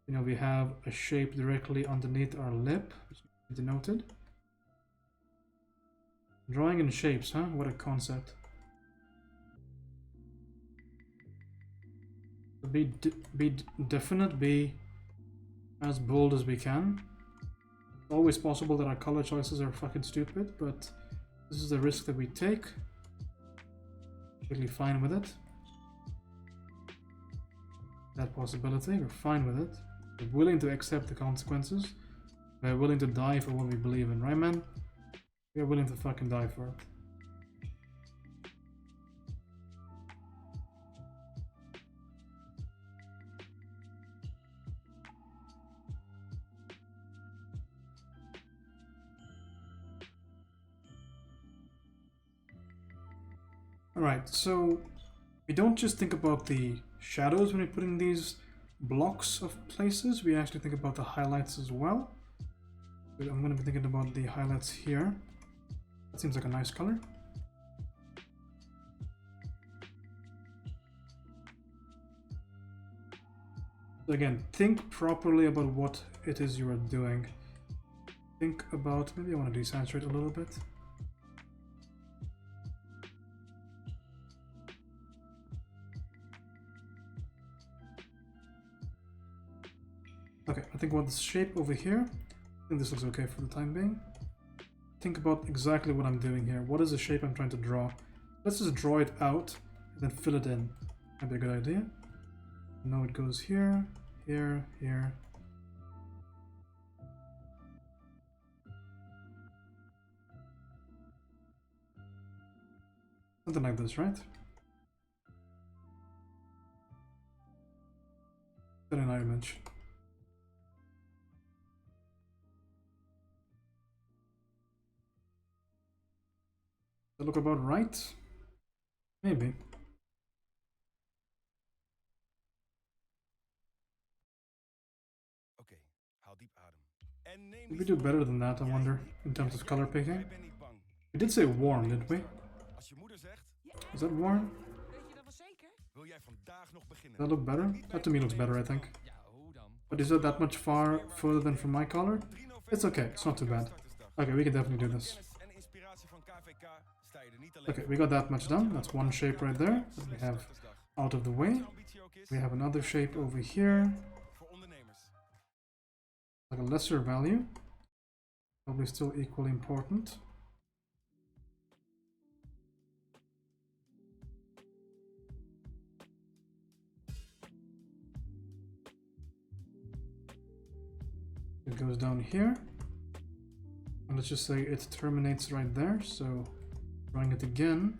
You know, we have a shape directly underneath our lip, which is denoted. Drawing in shapes, huh? What a concept. Be definite, be as bold as we can. It's always possible that our color choices are fucking stupid, but this is the risk that we take. Totally fine with it. That possibility, we're fine with it. We're willing to accept the consequences. We're willing to die for what we believe in, right, man? We're willing to fucking die for it. Alright, so we don't just think about the shadows when we're putting these blocks of places. We actually think about the highlights as well. But I'm going to be thinking about the highlights here. That seems like a nice color. So again, think properly about what it is you are doing. Think about, maybe I want to desaturate a little bit. Okay, I think about this shape over here. I think this looks okay for the time being. Think about exactly what I'm doing here. What is the shape I'm trying to draw? Let's just draw it out and then fill it in. That'd be a good idea. Now it goes here, here, here. Something like this, right? Very nice image. Does that look about right? Maybe. Oké, haal diep adem. En neem Did we do better than that, I wonder, in terms of color picking? Ik ben niet bang. We did say warm, didn't we? Als je moeder zegt, Is that warm? Weet je dat wel zeker? wil jij vandaag nog beginnen? Does that look better? That to me looks better, I think. But is that much further than from my color? It's okay, it's not too bad. Okay, we can definitely do this. Kennis en inspiratie van KVK sta je er niet alleen Okay, we got that much done. That's one shape right there that we have out of the way. ambitie ook is We have another shape over here, voor ondernemers. like a lesser value. Probably still equally important. It goes down here. And let's just say it terminates right there, so drawing it again.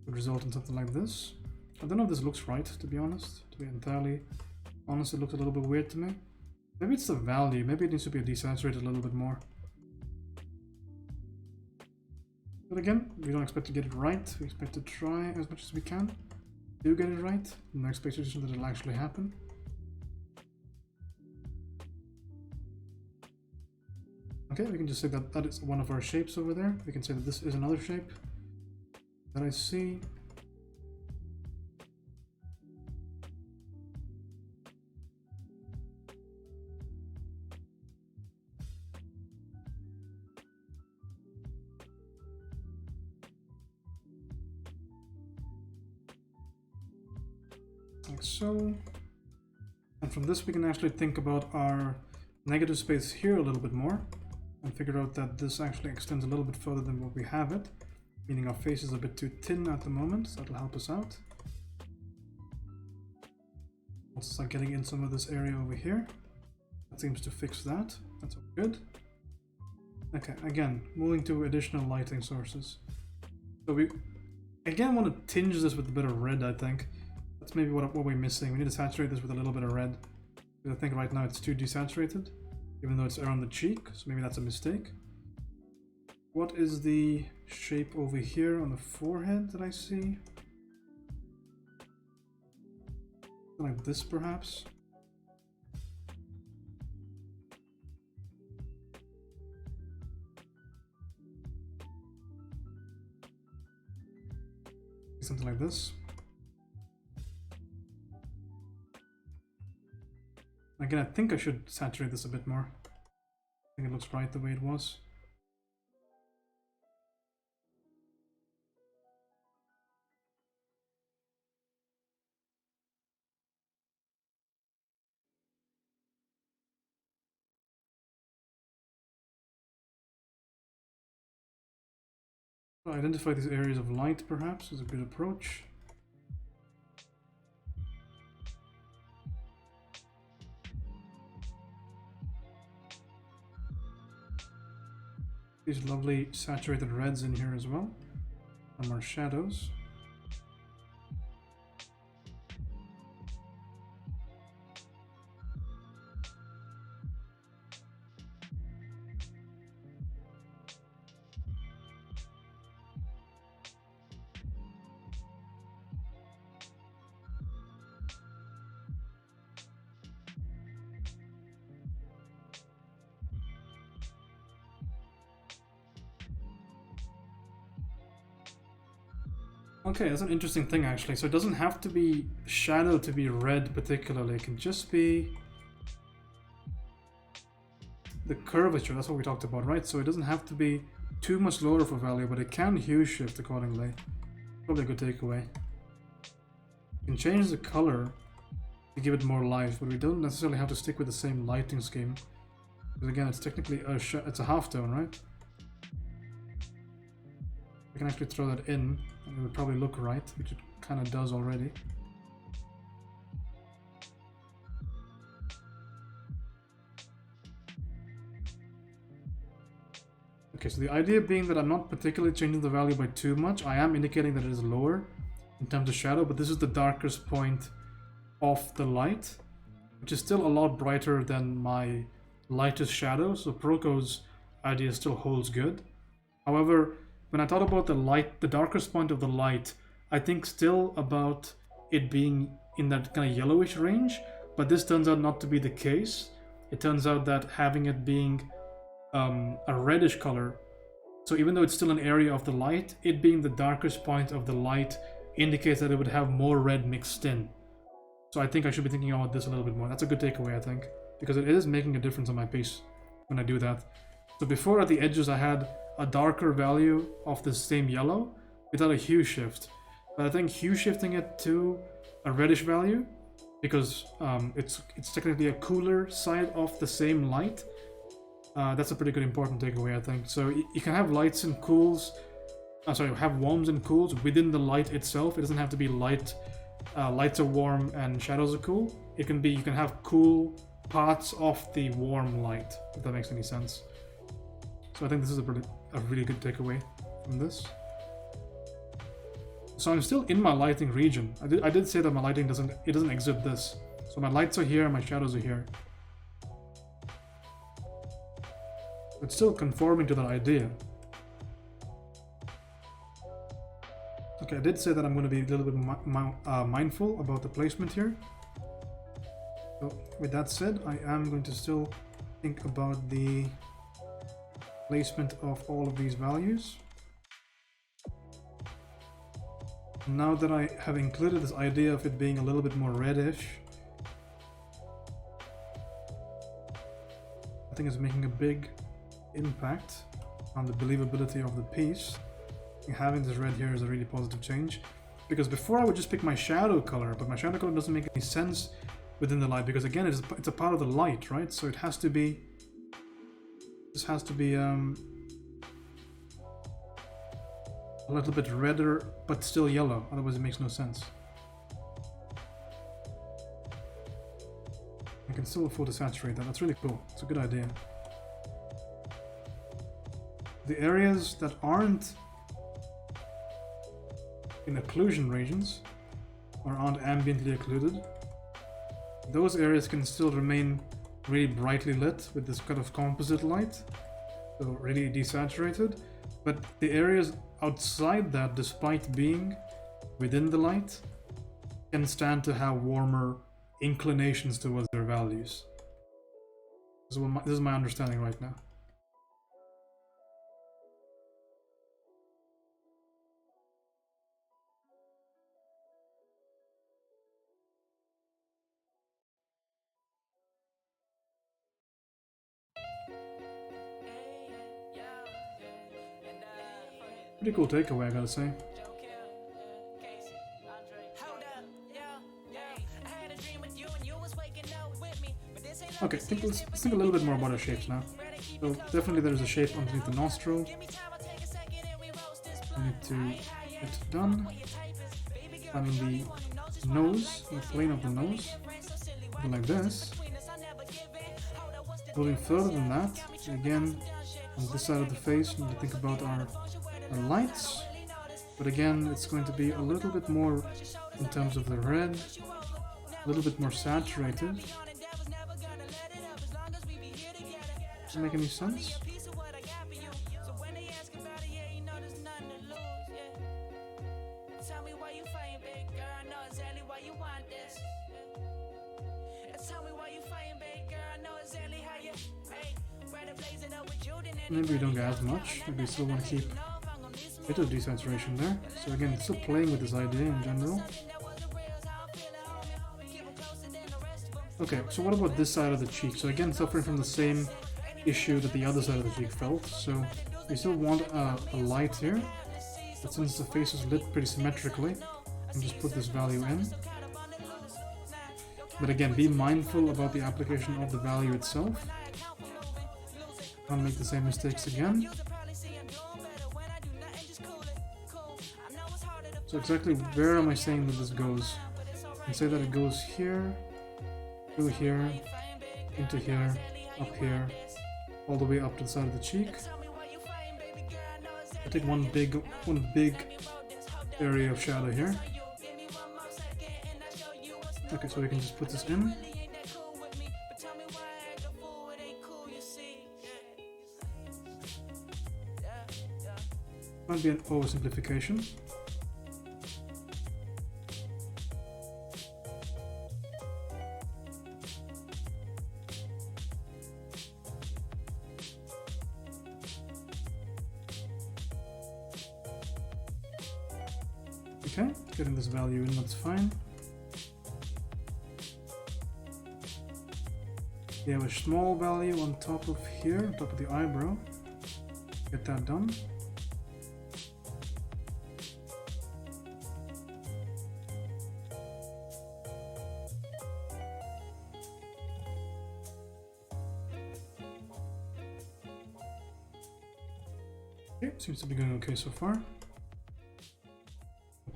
Would result in something like this. I don't know if this looks right, to be honest. To be entirely honest, it looked a little bit weird to me. Maybe it's the value, maybe it needs to be desaturated a little bit more. But again, we don't expect to get it right. We expect to try as much as we can. Do get it right. No expectation that it'll actually happen. Okay, we can just say that that is one of our shapes over there. We can say that this is another shape that I see. Like so. And from this we can actually think about our negative space here a little bit more and figure out that this actually extends a little bit further than what we have it, meaning our face is a bit too thin at the moment, so that'll help us out. Also start getting in some of this area over here. That seems to fix that. That's all good. Okay, again, moving to additional lighting sources. So we again want to tinge this with a bit of red, I think. That's maybe what we're missing. We need to saturate this with a little bit of red. Because I think right now it's too desaturated, even though it's around the cheek, so maybe that's a mistake. What is the shape over here on the forehead that I see? Something like this, perhaps? Something like this. Again, I think I should saturate this a bit more. I think it looks right the way it was. Identify these areas of light, perhaps, is a good approach. These lovely saturated reds in here as well. And more shadows. Okay, that's an interesting thing actually. So it doesn't have to be shadow to be red particularly. It can just be the curvature. That's what we talked about, right? So it doesn't have to be too much lower of a value, but it can hue shift accordingly. Probably a good takeaway. You can change the color to give it more life, but we don't necessarily have to stick with the same lighting scheme. Because again, it's technically it's a halftone, right? We can actually throw that in, and it would probably look right, which it kind of does already. Okay, so the idea being that I'm not particularly changing the value by too much. I am indicating that it is lower in terms of shadow, but this is the darkest point of the light, which is still a lot brighter than my lightest shadow, so Proko's idea still holds good. However, when I thought about the darkest point of the light, I think still about it being in that kind of yellowish range, but this turns out not to be the case. It turns out that having it being a reddish color, so even though it's still an area of the light, it being the darkest point of the light indicates that it would have more red mixed in. So I think I should be thinking about this a little bit more. That's a good takeaway, I think, because it is making a difference on my piece when I do that. So before at the edges I had a darker value of the same yellow without a hue shift, but I think hue shifting it to a reddish value, because it's technically a cooler side of the same light. That's a pretty good important takeaway, I think. So you can have lights and cools, have warms and cools within the light itself. It doesn't have to be lights are warm and shadows are cool. It can be, you can have cool parts of the warm light, if that makes any sense. So I think this is a really good takeaway from this. So I'm still in my lighting region. I did say that my lighting doesn't exit this. So my lights are here, my shadows are here. It's still conforming to that idea. Okay, I did say that I'm going to be a little bit mindful about the placement here. So with that said, I am going to still think about the placement of all of these values. Now that I have included this idea of it being a little bit more reddish, I think it's making a big impact on the believability of the piece. Having this red here is a really positive change, because before I would just pick my shadow color, but my shadow color doesn't make any sense within the light, because again it's a part of the light, right? So it has to be, this has to be a little bit redder but still yellow, otherwise it makes no sense. I can still afford to saturate that. That's really cool. It's a good idea. The areas that aren't in occlusion regions or aren't ambiently occluded, those areas can still remain really brightly lit with this kind of composite light, so really desaturated. But the areas outside that, despite being within the light, can stand to have warmer inclinations towards their values. This is my understanding right now. Pretty cool takeaway, I gotta say. Okay, let's think a little bit more about our shapes now. So definitely there's a shape underneath the nostril. I need to get it done. I'm in the nose, the plane of the nose, like this. Going further than that, again, on this side of the face, we need to think about our lights, but again it's going to be a little bit more in terms of the red, a little bit more saturated. Does that make any sense? Maybe we don't get as much, maybe we still want to keep bit of desaturation there. So again, still playing with this idea in general. Okay, so what about this side of the cheek? So again, suffering from the same issue that the other side of the cheek felt. So we still want a light here. But since the face is lit pretty symmetrically, I can just put this value in. But again, be mindful about the application of the value itself. Don't make the same mistakes again. So exactly where am I saying that this goes? I can say that it goes here, through here, into here, up here, all the way up to the side of the cheek. I take one big area of shadow here. Okay, so we can just put this in. Might be an oversimplification. Okay, getting this value in, that's fine. We have a small value on top of here, on top of the eyebrow. Get that done. Okay, seems to be going okay so far.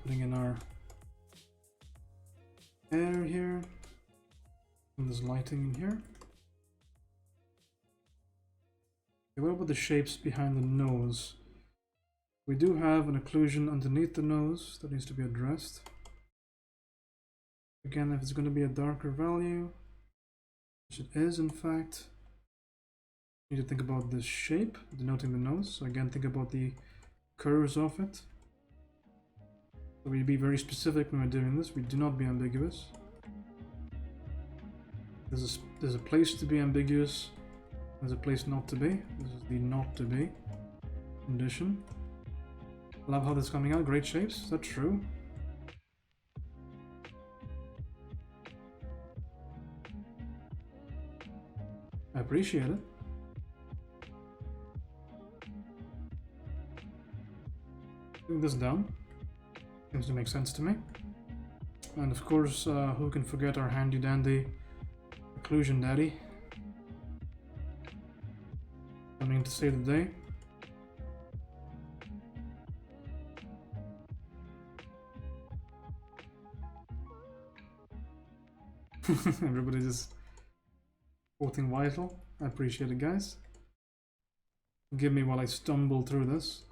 Putting in our hair here, and there's lighting in here. Okay, what about the shapes behind the nose? We do have an occlusion underneath the nose that needs to be addressed. Again, if it's going to be a darker value, which it is in fact, you need to think about this shape denoting the nose. So again, think about the curves of it. So we be very specific when we're doing this. We do not be ambiguous. There's a place to be ambiguous. There's a place not to be. This is the not to be condition. Love how this is coming out. Great shapes. Is that true? I appreciate it. Bring this down. Seems to make sense to me. And of course, who can forget our handy dandy occlusion daddy coming to save the day. Everybody just quoting vital. I appreciate it, guys. Forgive me while I stumble through this.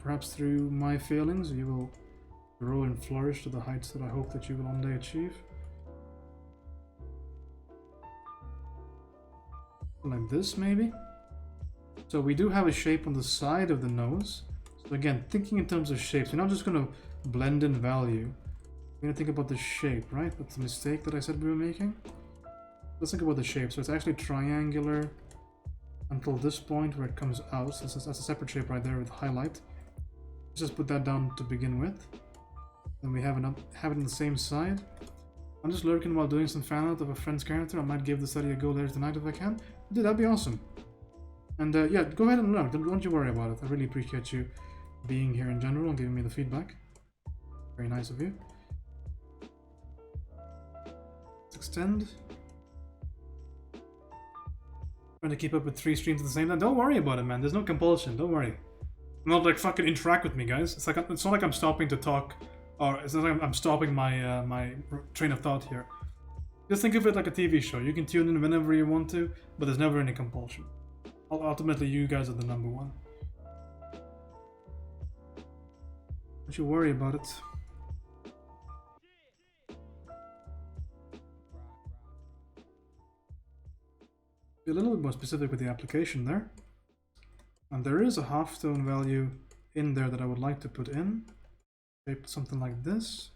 Perhaps through my failings you will grow and flourish to the heights that I hope that you will one day achieve. Like this maybe. So we do have a shape on the side of the nose. So again, thinking in terms of shapes, we're not just going to blend in value. We're going to think about the shape, right? That's the mistake that I said we were making. Let's think about the shape. So it's actually triangular until this point where it comes out. So that's a separate shape right there with highlight. Let's just put that down to begin with. Then we have it on the same side. I'm just lurking while doing some fan art of a friend's character. I might give the study a go later tonight if I can. Dude, that'd be awesome. And yeah, go ahead and learn. Don't you worry about it. I really appreciate you being here in general and giving me the feedback. Very nice of you. Let's extend. Trying to keep up with 3 streams at the same time. Don't worry about it, man. There's no compulsion. Don't worry. Not like fucking interact with me, guys. It's not like I'm stopping to talk, or it's not like I'm stopping my my train of thought here. Just think of it like a TV show. You can tune in whenever you want to, but there's never any compulsion. Ultimately, you guys are the number one. Don't you worry about it. Be a little bit more specific with the application there. And there is a halftone value in there that I would like to put in. Shape something like this.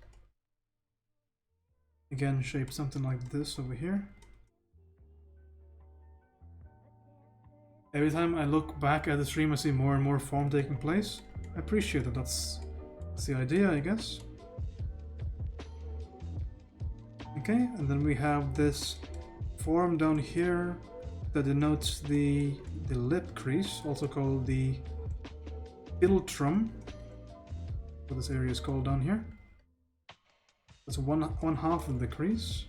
Again, shape something like this over here. Every time I look back at the stream, I see more and more form taking place. I appreciate that. That's the idea, I guess. Okay, and then we have this form down here that denotes the lip crease, also called the philtrum. What this area is called down here. That's one half of the crease.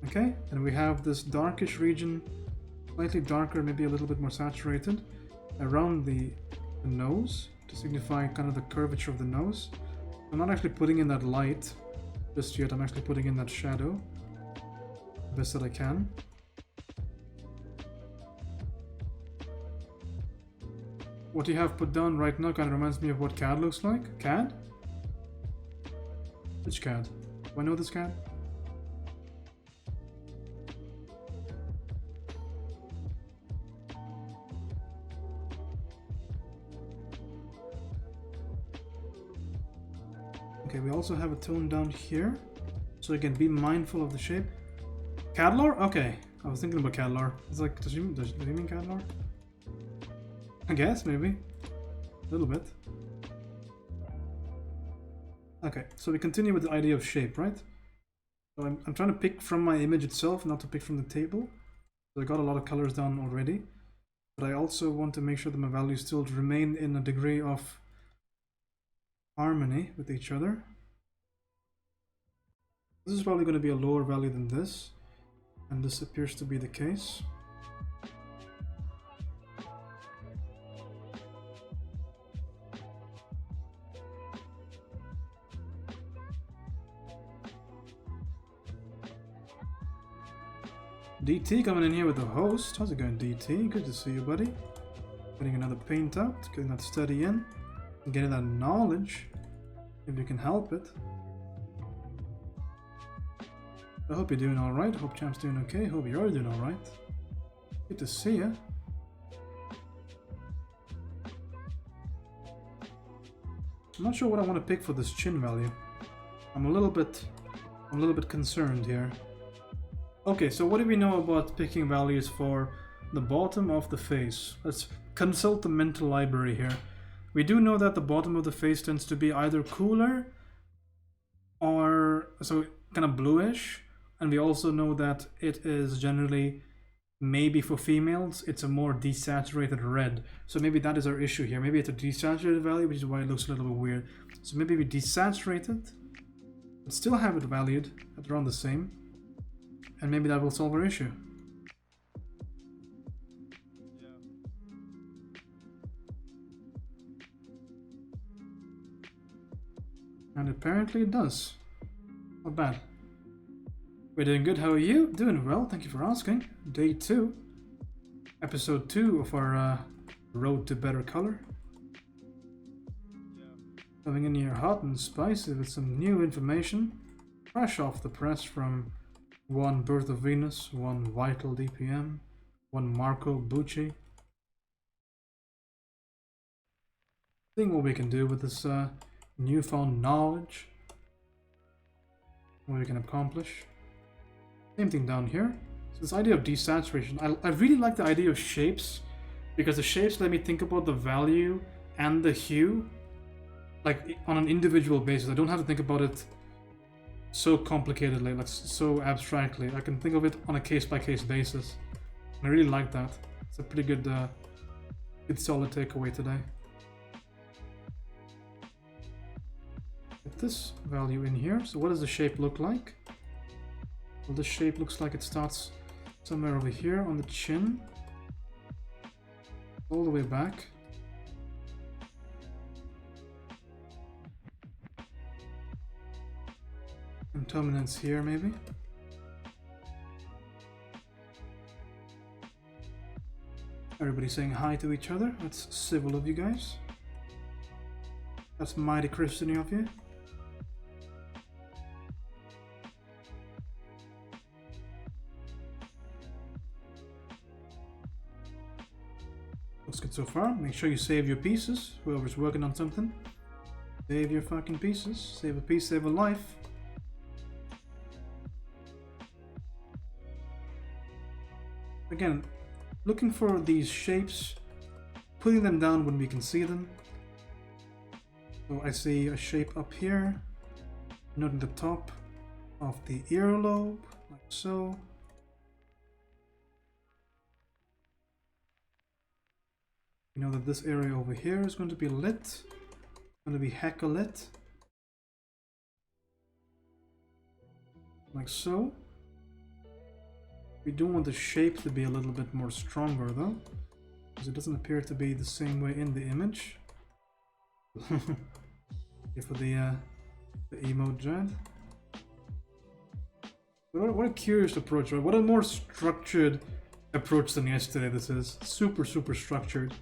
Okay, and we have this darkish region, slightly darker, maybe a little bit more saturated, around the nose to signify kind of the curvature of the nose. I'm not actually putting in that light just yet, I'm actually putting in that shadow the best that I can. What you have put down right now kind of reminds me of what CAD looks like. CAD? Which CAD? Do I know this CAD? Okay, we also have a tone down here, so again, be mindful of the shape. Cadlar? Okay, I was thinking about Cadlar. It's like, does he mean Cadlar? I guess, maybe. A little bit. Okay, so we continue with the idea of shape, right? So I'm trying to pick from my image itself, not to pick from the table. So I got a lot of colors down already. But I also want to make sure that my values still remain in a degree of harmony with each other. This is probably going to be a lower value than this, and this appears to be the case. DT coming in here with the host. How's it going, DT? Good to see you, buddy. Getting another paint out, getting that study in, and getting that knowledge, if you can help it. I hope you're doing alright. Hope Champ's doing okay. Hope you're doing alright. Good to see you. I'm not sure what I want to pick for this chin value. I'm a little bit concerned here. Okay, so what do we know about picking values for the bottom of the face? Let's consult the mental library here. We do know that the bottom of the face tends to be either cooler or so kind of bluish, and we also know that it is generally, maybe for females, it's a more desaturated red. So maybe that is our issue here. Maybe it's a desaturated value, which is why it looks a little bit weird. So maybe we desaturate it, but still have it valued at around the same. And maybe that will solve our issue. And apparently it does. Not bad. We're doing good, how are you? Doing well, thank you for asking. Day 2. Episode 2 of our Road to Better Color. Coming in here hot and spicy with some new information. Fresh off the press from one Birth of Venus, one Vital DPM, one Marco Bucci. Seeing what we can do with this newfound knowledge. What we can accomplish. Same thing down here. So this idea of desaturation. I really like the idea of shapes, because the shapes let me think about the value and the hue like on an individual basis. I don't have to think about it so complicatedly, like so abstractly. I can think of it on a case-by-case basis. And I really like that. It's a pretty good solid takeaway today. Get this value in here. So what does the shape look like? Well, this shape looks like it starts somewhere over here on the chin, all the way back. And dominance here, maybe. Everybody saying hi to each other. That's civil of you guys. That's mighty Christian of you. Looks good so far. Make sure you save your pieces. Whoever's working on something, save your fucking pieces. Save a piece, save a life. Again, looking for these shapes, putting them down when we can see them. So I see a shape up here, noting the top of the earlobe, like so. You know that this area over here is going to be lit, going to be hecka lit, like so. We do want the shape to be a little bit more stronger though, because it doesn't appear to be the same way in the image. Okay, for the emote Jad. What a curious approach, right? What a more structured approach than yesterday this is. Super structured.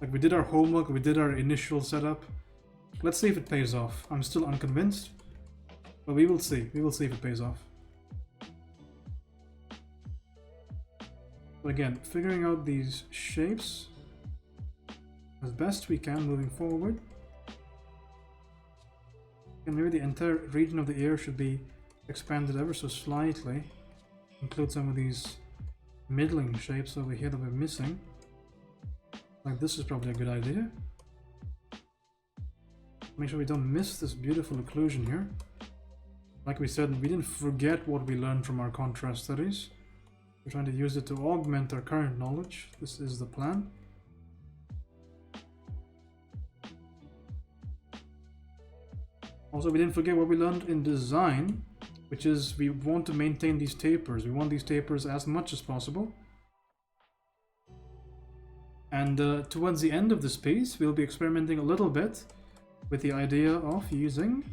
Like, we did our homework, we did our initial setup. Let's see if it pays off. I'm still unconvinced, but we will see. We will see if it pays off. But again, figuring out these shapes as best we can moving forward. And maybe the entire region of the ear should be expanded ever so slightly. Include some of these middling shapes over here that we're missing. Like this is probably a good idea. Make sure we don't miss this beautiful occlusion here. Like we said, we didn't forget what we learned from our contrast studies. We're trying to use it to augment our current knowledge. This is the plan. Also, we didn't forget what we learned in design, which is we want to maintain these tapers. We want these tapers as much as possible. And towards the end of this piece, we'll be experimenting a little bit with the idea of using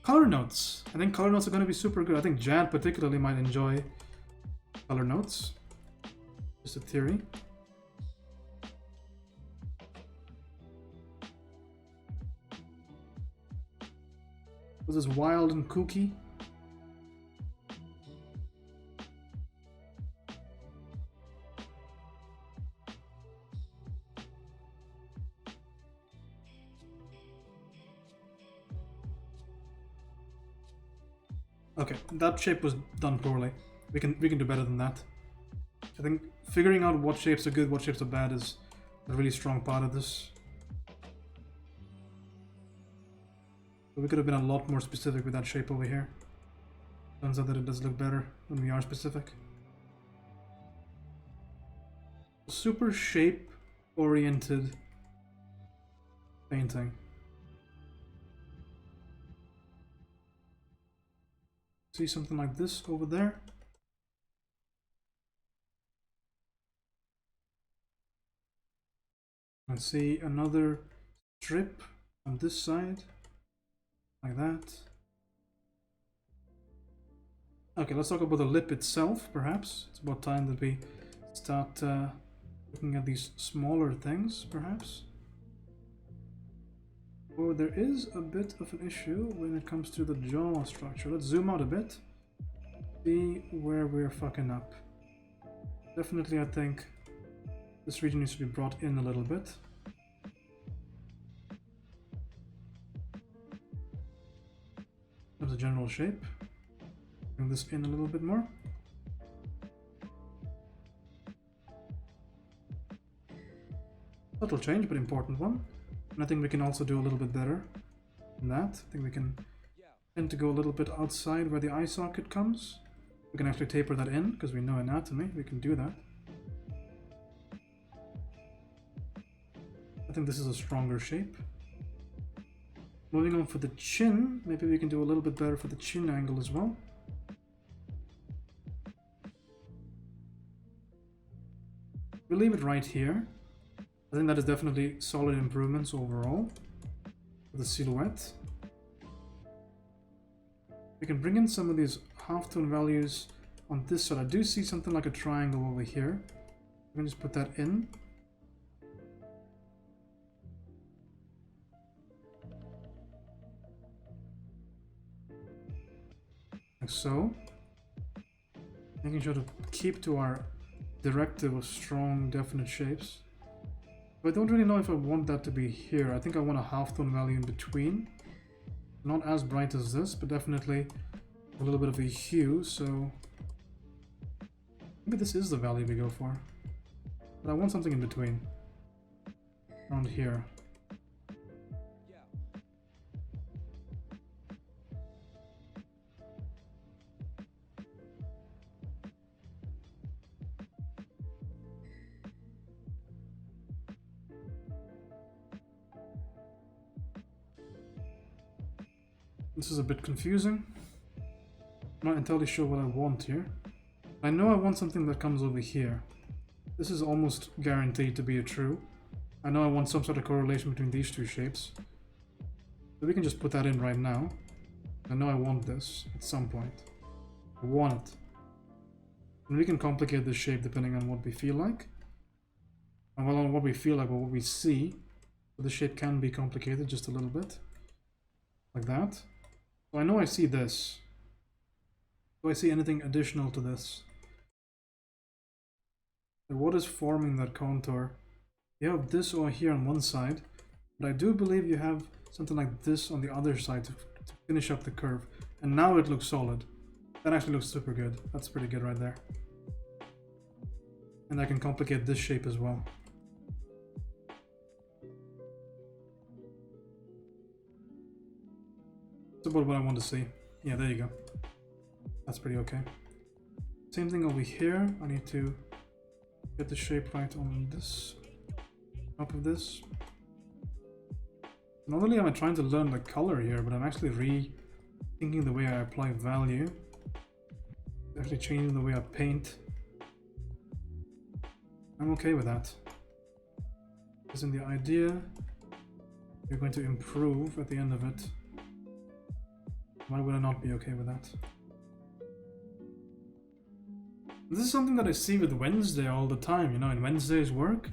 color notes. I think color notes are going to be super good. I think Jad particularly might enjoy color notes. Just a theory. This is wild and kooky. Okay, that shape was done poorly. We can do better than that. I think figuring out what shapes are good, what shapes are bad is a really strong part of this. But we could have been a lot more specific with that shape over here. Turns out that it does look better when we are specific. Super shape-oriented painting. See something like this over there? And see another strip on this side. Like that. Okay, let's talk about the lip itself, perhaps. It's about time that we start looking at these smaller things, perhaps. Oh, there is a bit of an issue when it comes to the jaw structure. Let's zoom out a bit. See where we're fucking up. Definitely, I think this region needs to be brought in a little bit. Of the general shape. Bring this in a little bit more. Subtle change, but important one. And I think we can also do a little bit better than that. I think we can tend to go a little bit outside where the eye socket comes. We can actually taper that in because we know anatomy. We can do that. I think this is a stronger shape. Moving on for the chin, maybe we can do a little bit better for the chin angle as well. We'll leave it right here. I think that is definitely solid improvements overall for the silhouette. We can bring in some of these halftone values on this side. I do see something like a triangle over here. We can just put that in. Like so. Making sure to keep to our directive of strong, definite shapes. But I don't really know if I want that to be here. I think I want a halftone value in between. Not as bright as this, but definitely a little bit of a hue, so maybe this is the value we go for. But I want something in between. Around here. This is a bit confusing. I'm not entirely sure what I want here. I know I want something that comes over here. This is almost guaranteed to be a true. I know I want some sort of correlation between these two shapes. So we can just put that in right now. I know I want this at some point. I want it. And we can complicate this shape depending on what we feel like. And well, on what we feel like or what we see. So the shape can be complicated just a little bit. Like that. So I know I see this. Do I see anything additional to this? So what is forming that contour? You have this over here on one side, but I do believe you have something like this on the other side to finish up the curve. And now it looks solid. That actually looks super good. That's pretty good right there. And I can complicate this shape as well. That's about what I want to see. Yeah, there you go. That's pretty okay. Same thing over here. I need to get the shape right on this, top of this. Not only am I trying to learn the color here, but I'm actually rethinking the way I apply value. Actually changing the way I paint. I'm okay with that. Isn't the idea you're going to improve at the end of it? Why would I not be okay with that? This is something that I see with Wednesday all the time, you know, in Wednesday's work.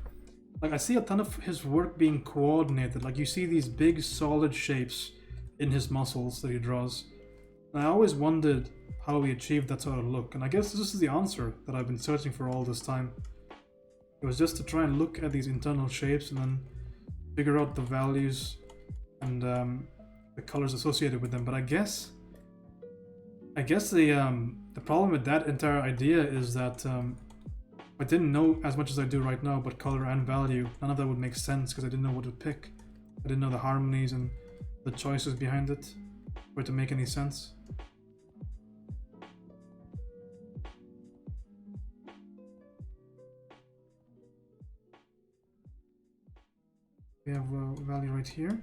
Like, I see a ton of his work being coordinated. Like, you see these big solid shapes in his muscles that he draws. And I always wondered how he achieved that sort of look. And I guess this is the answer that I've been searching for all this time. It was just to try and look at these internal shapes and then figure out the values and the colors associated with them. But I guess the problem with that entire idea is that I didn't know as much as I do right now about color and value. None of that would make sense because I didn't know what to pick. I didn't know the harmonies and the choices behind it for it to make any sense. We have value right here.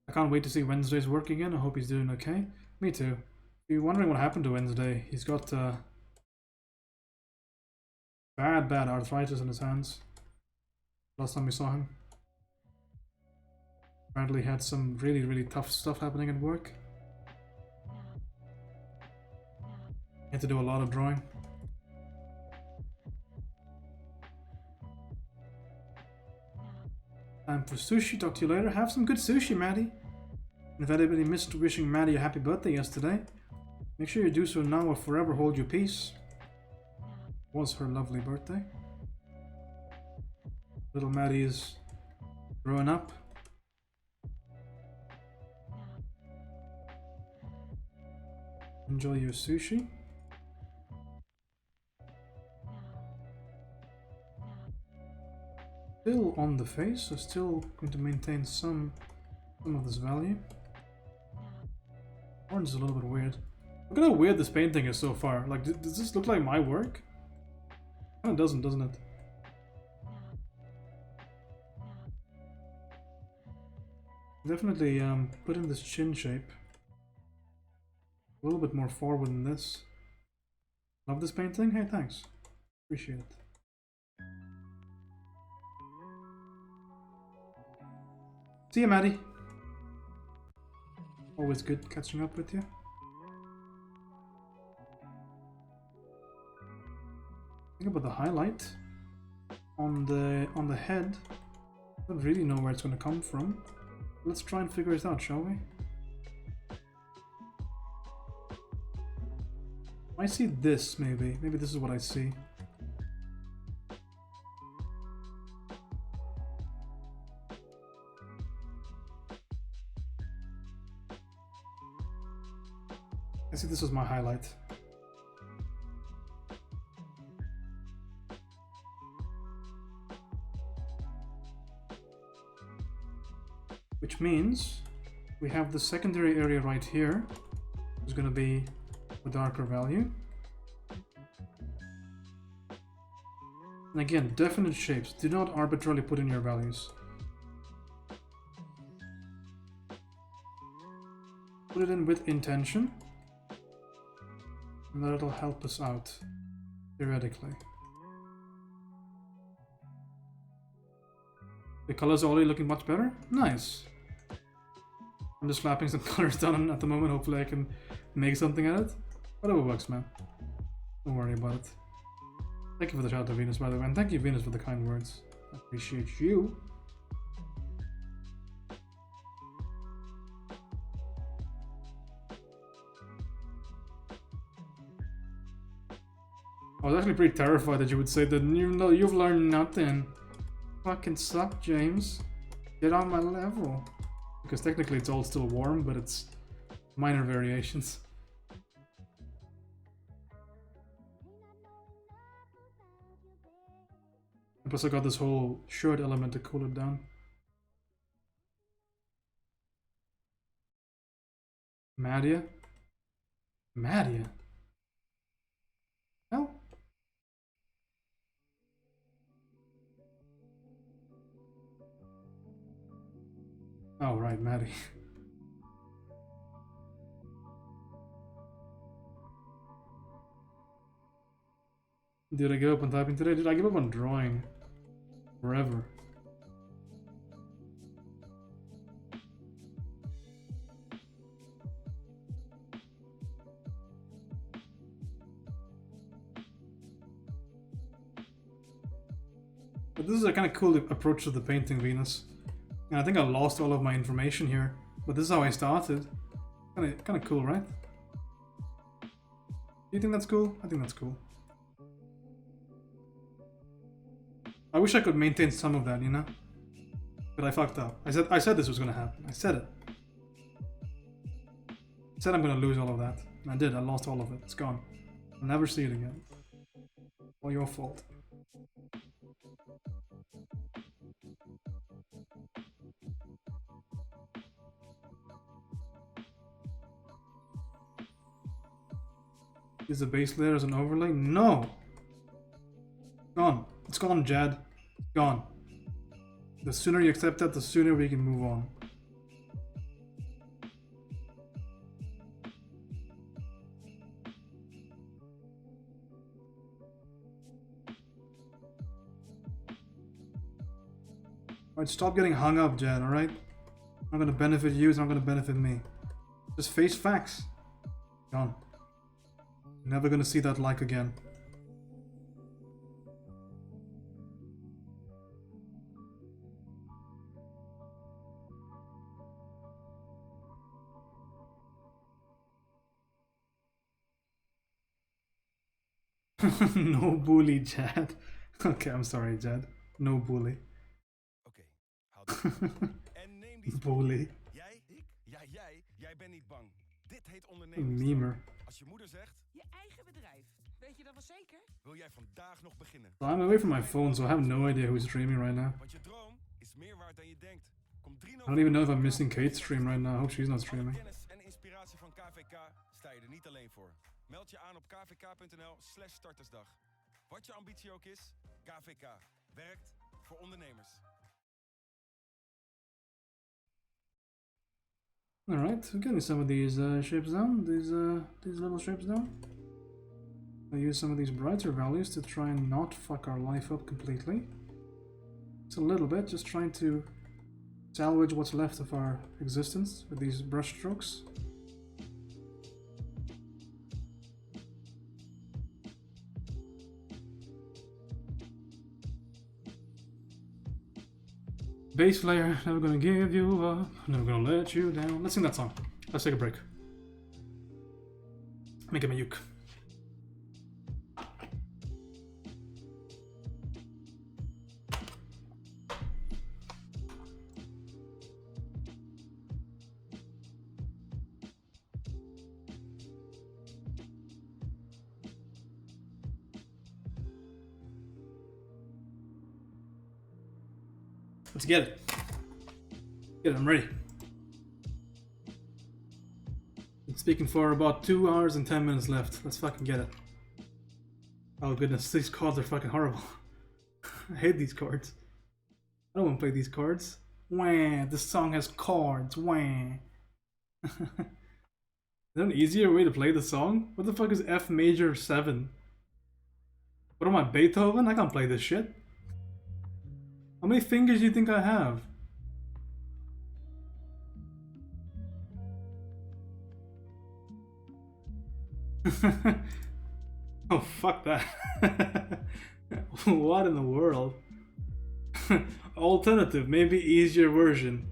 I can't wait to see Wednesday's work again. I hope he's doing okay. Me too. If you're wondering what happened to Wednesday, he's got bad arthritis in his hands. Last time we saw him. Apparently had some really tough stuff happening at work. He had to do a lot of drawing. Time for sushi. Talk to you later. Have some good sushi, Maddie. And if anybody missed wishing Maddie a happy birthday yesterday, make sure you do so now or forever hold your peace. It was her lovely birthday. Little Maddie is growing up. Enjoy your sushi. Still on the face, so still going to maintain some of this value. Orange is a little bit weird. Look at how weird this painting is so far. Like, does this look like my work? Kind of doesn't it? Definitely put in this chin shape. A little bit more forward than this. Love this painting? Hey, thanks. Appreciate it. See you, Maddie. Always good catching up with you. Think about the highlight on the head. I don't really know where it's going to come from. Let's try and figure it out, shall we? I see this, maybe. Maybe this is what I see. I see this is my highlight. means we have the secondary area right here. It's going to be a darker value. And again, definite shapes. Do not arbitrarily put in your values. Put it in with intention. And that'll help us out, theoretically. The colors are already looking much better? Nice. I'm just slapping some colors down at the moment. Hopefully I can make something out of it. Whatever works, man. Don't worry about it. Thank you for the shout out to Venus, by the way. And thank you, Venus, for the kind words. I appreciate you. I was actually pretty terrified that you would say that you've learned nothing. Fucking suck, James. Get on my level. Because technically it's all still warm, but it's minor variations. Plus I got this whole shirt element to cool it down. Madia? Madia? Hell? Oh, right, Maddie. Did I give up on typing today? Did I give up on drawing? Forever. But this is a kind of cool approach to the painting, Venus. And I think I lost all of my information here, but this is how I started. Kind of cool, right? Do you think that's cool? I think that's cool. I wish I could maintain some of that, you know? But I fucked up. I said this was gonna happen. I said it. I said I'm gonna lose all of that. And I did. I lost all of it. It's gone. I'll never see it again. All your fault. Is the base layer as an overlay? No! Gone. It's gone, Jad. Gone. The sooner you accept that, the sooner we can move on. Alright, stop getting hung up, Jad, alright? It's not gonna benefit you, it's not gonna benefit me. Just face facts. Gone. Never gonna see that like again. No bully, Jad. Okay, I'm sorry, Jad. No bully. Oké, haal dit. En neem die... Bully. Jij? Ik? Ja, jij bent niet bang. Dit heet ondernemen. Memer. Als je moeder zegt, Je eigen bedrijf. Weet je dat wel zeker? wil jij vandaag nog beginnen. So I'm away from my phone, so I have no idea who's streaming right now. Want je droom is meer waard dan je denkt. Kom 3 I don't even know if I'm missing Kate's stream right now. I hope she's not streaming. kennis en inspiratie van KVK sta je er niet alleen voor. Meld je aan op kvk.nl/startersdag. Wat je ambitie ook is, KVK werkt voor ondernemers. Alright, we're getting some of these shapes down, these little shapes down. I use some of these brighter values to try and not fuck our life up completely. It's a little bit, just trying to salvage what's left of our existence with these brush strokes. Base layer, never gonna give you up, never gonna let you down. Let's sing that song. Let's take a break. Make him a uke. Let's get it. Get it, I'm ready. Speaking for about 2 hours and 10 minutes left. Let's fucking get it. Oh goodness, these cards are fucking horrible. I hate these cards. I don't want to play these cards. Wah, this song has chords. Wah. Is there an easier way to play the song? What the fuck is F major 7? What am I, Beethoven? I can't play this shit. How many fingers do you think I have? Oh, fuck that. What in the world? Alternative, maybe easier version.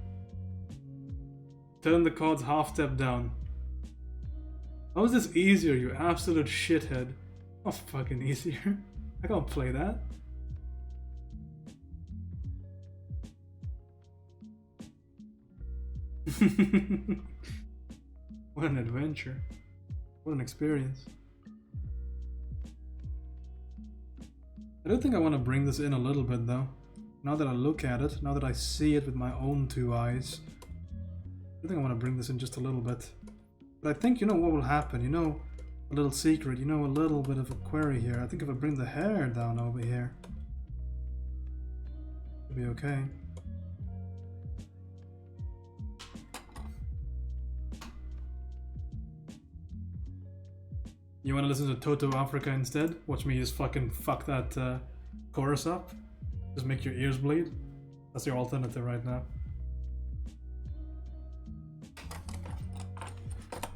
Turn the cards half step down. How is this easier, you absolute shithead? How fucking easier? I can't play that. What an adventure. What an experience. I don't think I want to bring this in a little bit though. Now that I look at it, now that I see it with my own 2 eyes, I think I want to bring this in just a little bit. But I think you know what will happen, you know, a little secret, you know, a little bit of a query here. I think if I bring the hair down over here, it'll be okay. You want to listen to Toto Africa instead? Watch me just fucking fuck that chorus up. Just make your ears bleed. That's your alternative right now.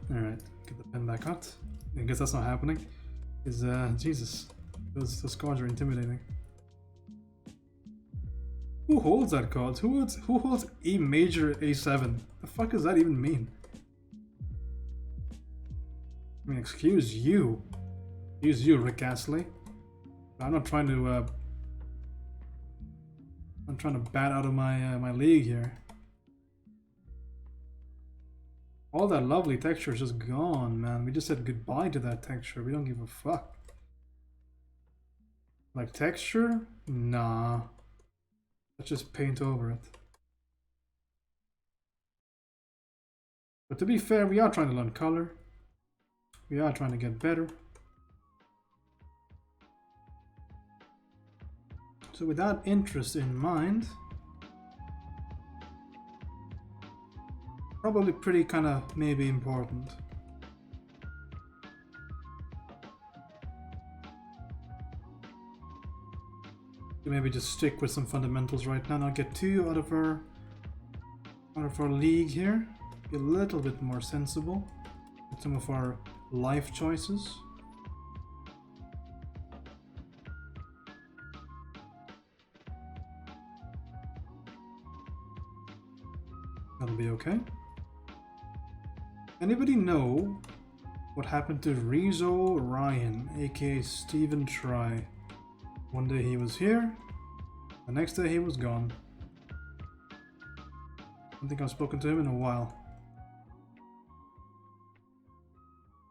Alright, get the pen back out. I guess that's not happening. Jesus. Those cards are intimidating. Who holds that card? Who holds E major A7? The fuck does that even mean? I mean, excuse you. Excuse you, Rick Astley. I'm not trying to I'm trying to bat out of my my league here. All that lovely texture is just gone, man. We just said goodbye to that texture. We don't give a fuck. Like texture? Nah. Let's just paint over it. But to be fair, we are trying to learn color. We are trying to get better. So with that interest in mind, probably pretty kind of maybe important. Maybe just stick with some fundamentals right now, not get too out of our league here. Be a little bit more sensible with some of our life choices. That'll be okay. Anybody know what happened to Rizzo Ryan, aka Steven Try? One day he was here, the next day he was gone. I don't think I've spoken to him in a while.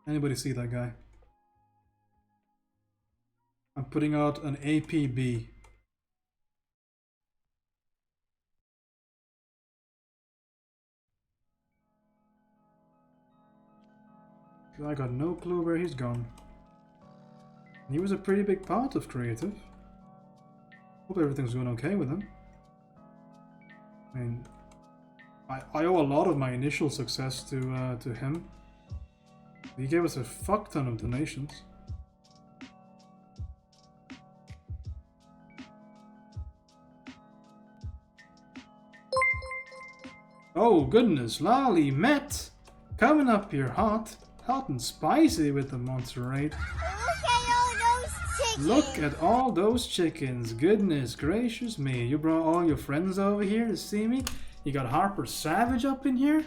Anybody see that guy? I'm putting out an APB. I got no clue where he's gone. He was a pretty big part of creative. Hope everything's going okay with him. I mean, I owe a lot of my initial success to him. He gave us a fuck ton of donations. Oh goodness, Lolly Met coming up here hot and spicy with the Monterey. Look at all those chickens. Goodness gracious me. You brought all your friends over here to see me? You got Harper Savage up in here?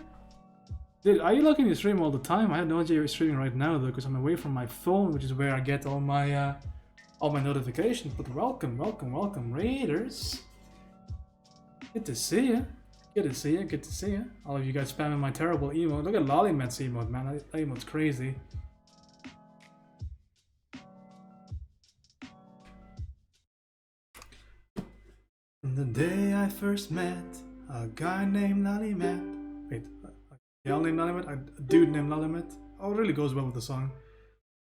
Dude, are you looking at stream all the time? I have no idea you're streaming right now though, because I'm away from my phone, which is where I get all my notifications. But welcome, welcome, welcome, Raiders. Good to see you. Good to see you, good to see you. All of you guys spamming my terrible emote. Look at Lollymet's emote, man. That emote's crazy. The day I first met a guy named Lollymet. Wait, a gal named Lollymet? A dude named Lollymet? Oh, it really goes well with the song.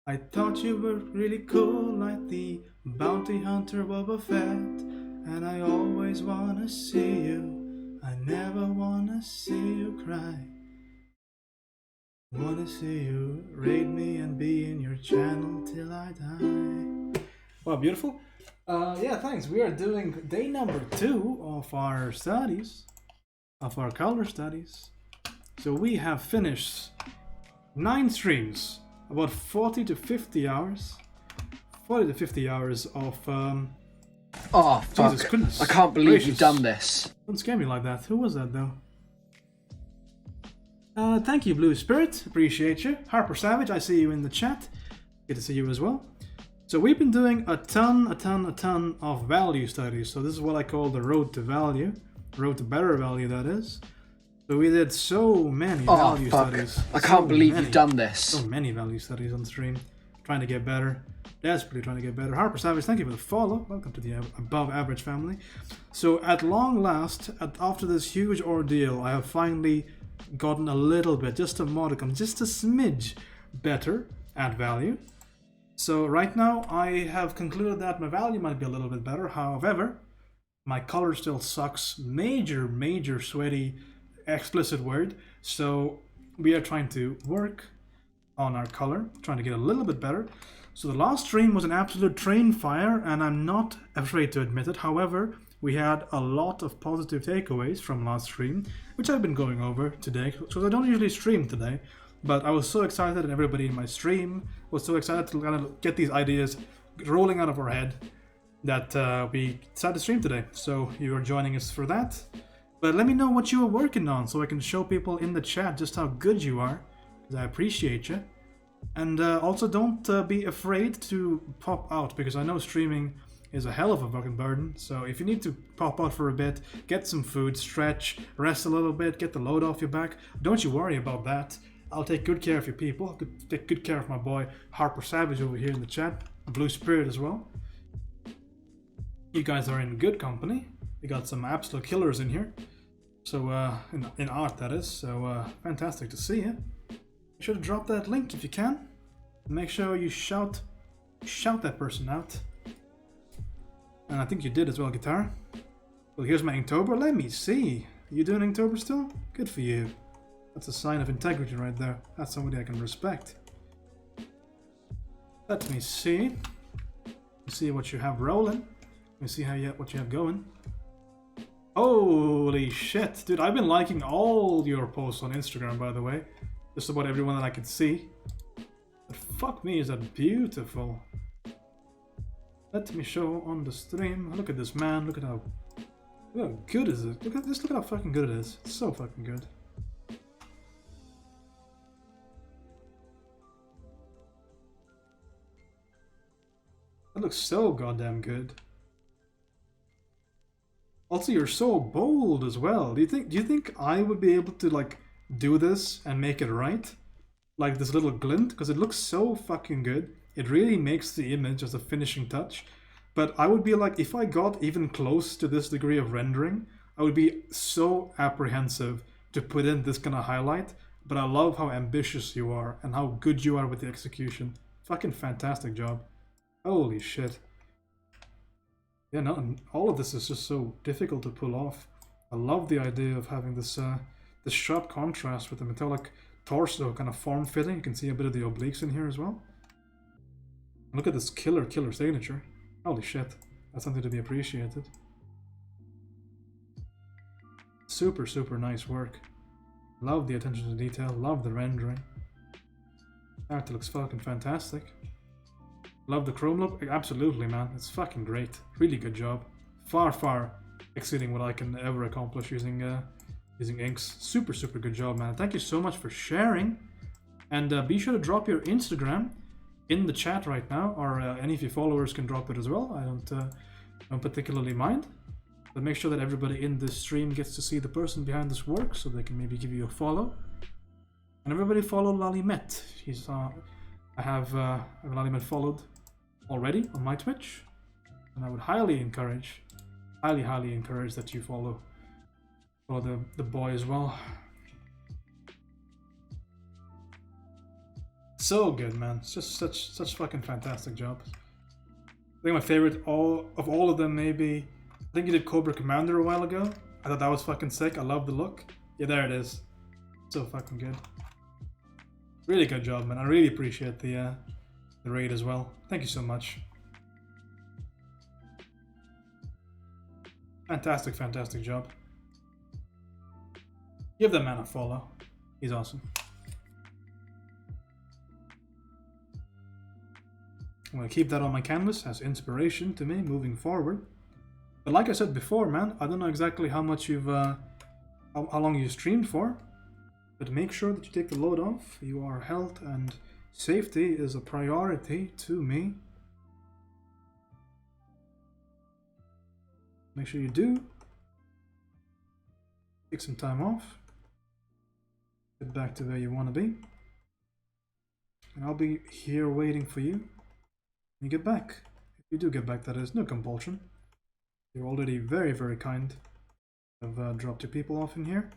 I thought you were really cool like the bounty hunter Boba Fett, and I always wanna see you. I never wanna see you cry. Wanna see you raid me and be in your channel till I die. Wow, beautiful. Yeah, thanks. We are doing day number 2 of our studies, of our color studies. So we have finished 9 streams, about 40 to 50 hours. 40 to 50 hours of Oh, fuck. Jesus goodness. I can't believe gracious. you've done this. Don't scare me like that. Who was that though? Thank you, Blue Spirit. Appreciate you. Harper Savage, I see you in the chat. Good to see you as well. So we've been doing a ton of value studies. So this is what I call the road to value. Road to better value, that is. So we did so many value studies. I can't believe many, you've done this. So many value studies on stream. Trying to get better. Desperately trying to get better. Harper Savage, thank you for the follow. Welcome to the above average family. So at long last, after this huge ordeal, I have finally gotten a little bit, just a modicum, just a smidge better at value. So right now I have concluded that my value might be a little bit better. However, my color still sucks. Major sweaty explicit word. So we are trying to work on our color, trying to get a little bit better. So the last stream was an absolute train fire, and I'm not afraid to admit it. However, we had a lot of positive takeaways from last stream, which I've been going over today, because I don't usually stream today, but I was so excited, and everybody in my stream was so excited to kind of get these ideas rolling out of our head that we decided to stream today. So you are joining us for that. But let me know what you are working on so I can show people in the chat just how good you are, because I appreciate you. And also don't be afraid to pop out, because I know streaming is a hell of a fucking burden. So if you need to pop out for a bit, get some food, stretch, rest a little bit, get the load off your back, don't you worry about that. I'll take good care of your people. I'll take good care of my boy Harper Savage over here in the chat, Blue Spirit as well. You guys are in good company. We got some absolute killers in here. So in art, that is. So fantastic to see you. You should drop that link if you can. Make sure you shout that person out. And I think you did as well, Guitar. Well, here's my Inktober. Let me see. Are you doing Inktober still? Good for you. That's a sign of integrity right there. That's somebody I can respect. Let me see. Let's see what you have rolling. Let me see what you have going. Holy shit, dude! I've been liking all your posts on Instagram, by the way. Just about everyone that I could see. But fuck me, is that beautiful. Let me show on the stream. Look at this, man. Look at how good is it. Look at how fucking good it is. It's so fucking good. That looks so goddamn good. Also, you're so bold as well. Do you think I would be able to like do this and make it right? Like this little glint, because it looks so fucking good. It really makes the image as a finishing touch. But I would be like, if I got even close to this degree of rendering, I would be so apprehensive to put in this kind of highlight. But I love how ambitious you are and how good you are with the execution. Fucking fantastic job. Holy shit. Yeah, no, all of this is just so difficult to pull off. I love the idea of having this this sharp contrast with the metallic torso kind of form-fitting. You can see a bit of the obliques in here as well. Look at this killer signature. Holy shit, that's something to be appreciated. Super nice work. Love the attention to detail, love the rendering. That looks fucking fantastic. Love the chrome look, absolutely man, it's fucking great. Really good job. Far exceeding what I can ever accomplish using inks. Super good job, man. Thank you so much for sharing. And be sure to drop your Instagram in the chat right now, or any of your followers can drop it as well. I don't particularly mind. But make sure that everybody in this stream gets to see the person behind this work, so they can maybe give you a follow. And everybody follow Lalimet. I have Lalimet followed already on my Twitch, and I would highly encourage that you follow the boy as well. So good, man. It's just such fucking fantastic job. I think my favorite of all of them maybe. I think you did Cobra Commander a while ago. I thought that was fucking sick. I love the look. Yeah, there it is. So fucking good. Really good job, man. I really appreciate the raid as well. Thank you so much. Fantastic, fantastic job. Give that man a follow. He's awesome. I'm gonna keep that on my canvas as inspiration to me moving forward. But like I said before, man, I don't know exactly how much you've, how long you streamed for, but make sure that you take the load off. Your health and safety is a priority to me. Make sure you do. Take some time off. Get back to where you want to be. And I'll be here waiting for you. You get back. If you do get back, that is, no compulsion. You're already very, very kind. I've dropped your people off in here.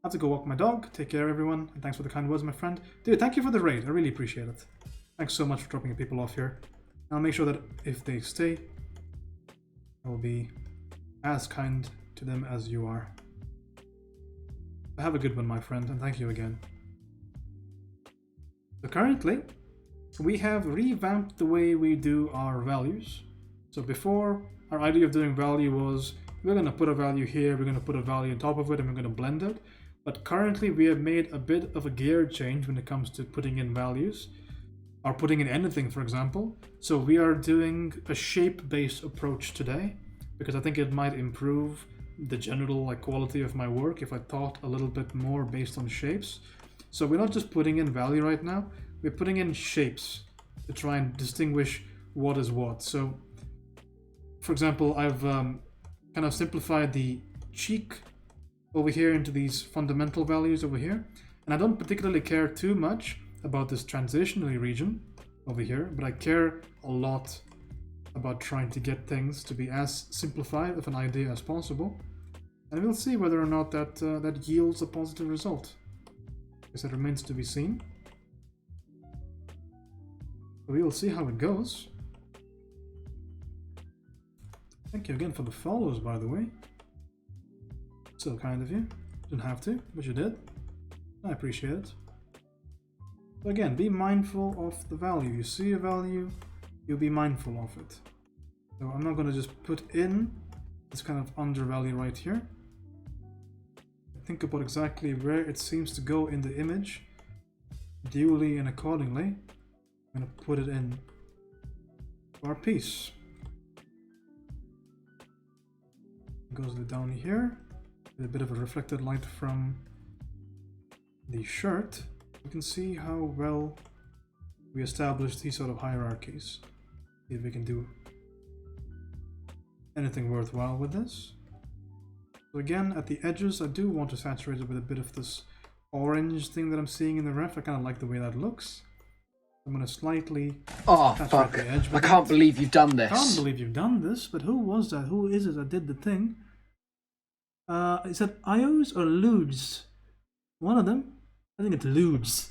I have to go walk my dog. Take care, everyone. And thanks for the kind words, my friend. Dude, thank you for the raid. I really appreciate it. Thanks so much for dropping your people off here. I'll make sure that if they stay, I will be as kind to them as you are. Have a good one, my friend, and thank you again. So currently, we have revamped the way we do our values. So before, our idea of doing value was, we're going to put a value here, we're going to put a value on top of it, and we're going to blend it. But currently, we have made a bit of a gear change when it comes to putting in values, or putting in anything, for example. So we are doing a shape-based approach today, because I think it might improve the general quality of my work if I thought a little bit more based on shapes. So we're not just putting in value right now, we're putting in shapes to try and distinguish what is what. So for example, I've kind of simplified the cheek over here into these fundamental values over here, and I don't particularly care too much about this transitionally region over here, but I care a lot about trying to get things to be as simplified of an idea as possible, and we'll see whether or not that that yields a positive result. I guess that remains to be seen. But we will see how it goes. Thank you again for the follows, by the way. So kind of you. Didn't have to, but you did. I appreciate it. So again, be mindful of the value. You see a value, you'll be mindful of it. So I'm not going to just put in this kind of undervalue right here. Think about exactly where it seems to go in the image, duly and accordingly. I'm going to put it in our piece. It goes down here with a bit of a reflected light from the shirt. You can see how well we establish these sort of hierarchies. See if we can do anything worthwhile with this. So again, at the edges, I do want to saturate it with a bit of this orange thing that I'm seeing in the ref. I kind of like the way that looks. I'm going to slightly saturate fuck. the edge I with can't it. believe you've done this. I can't believe you've done this, but who was that? Who is it that did the thing? Is that Ios or Ludes? One of them? I think it's Ludes.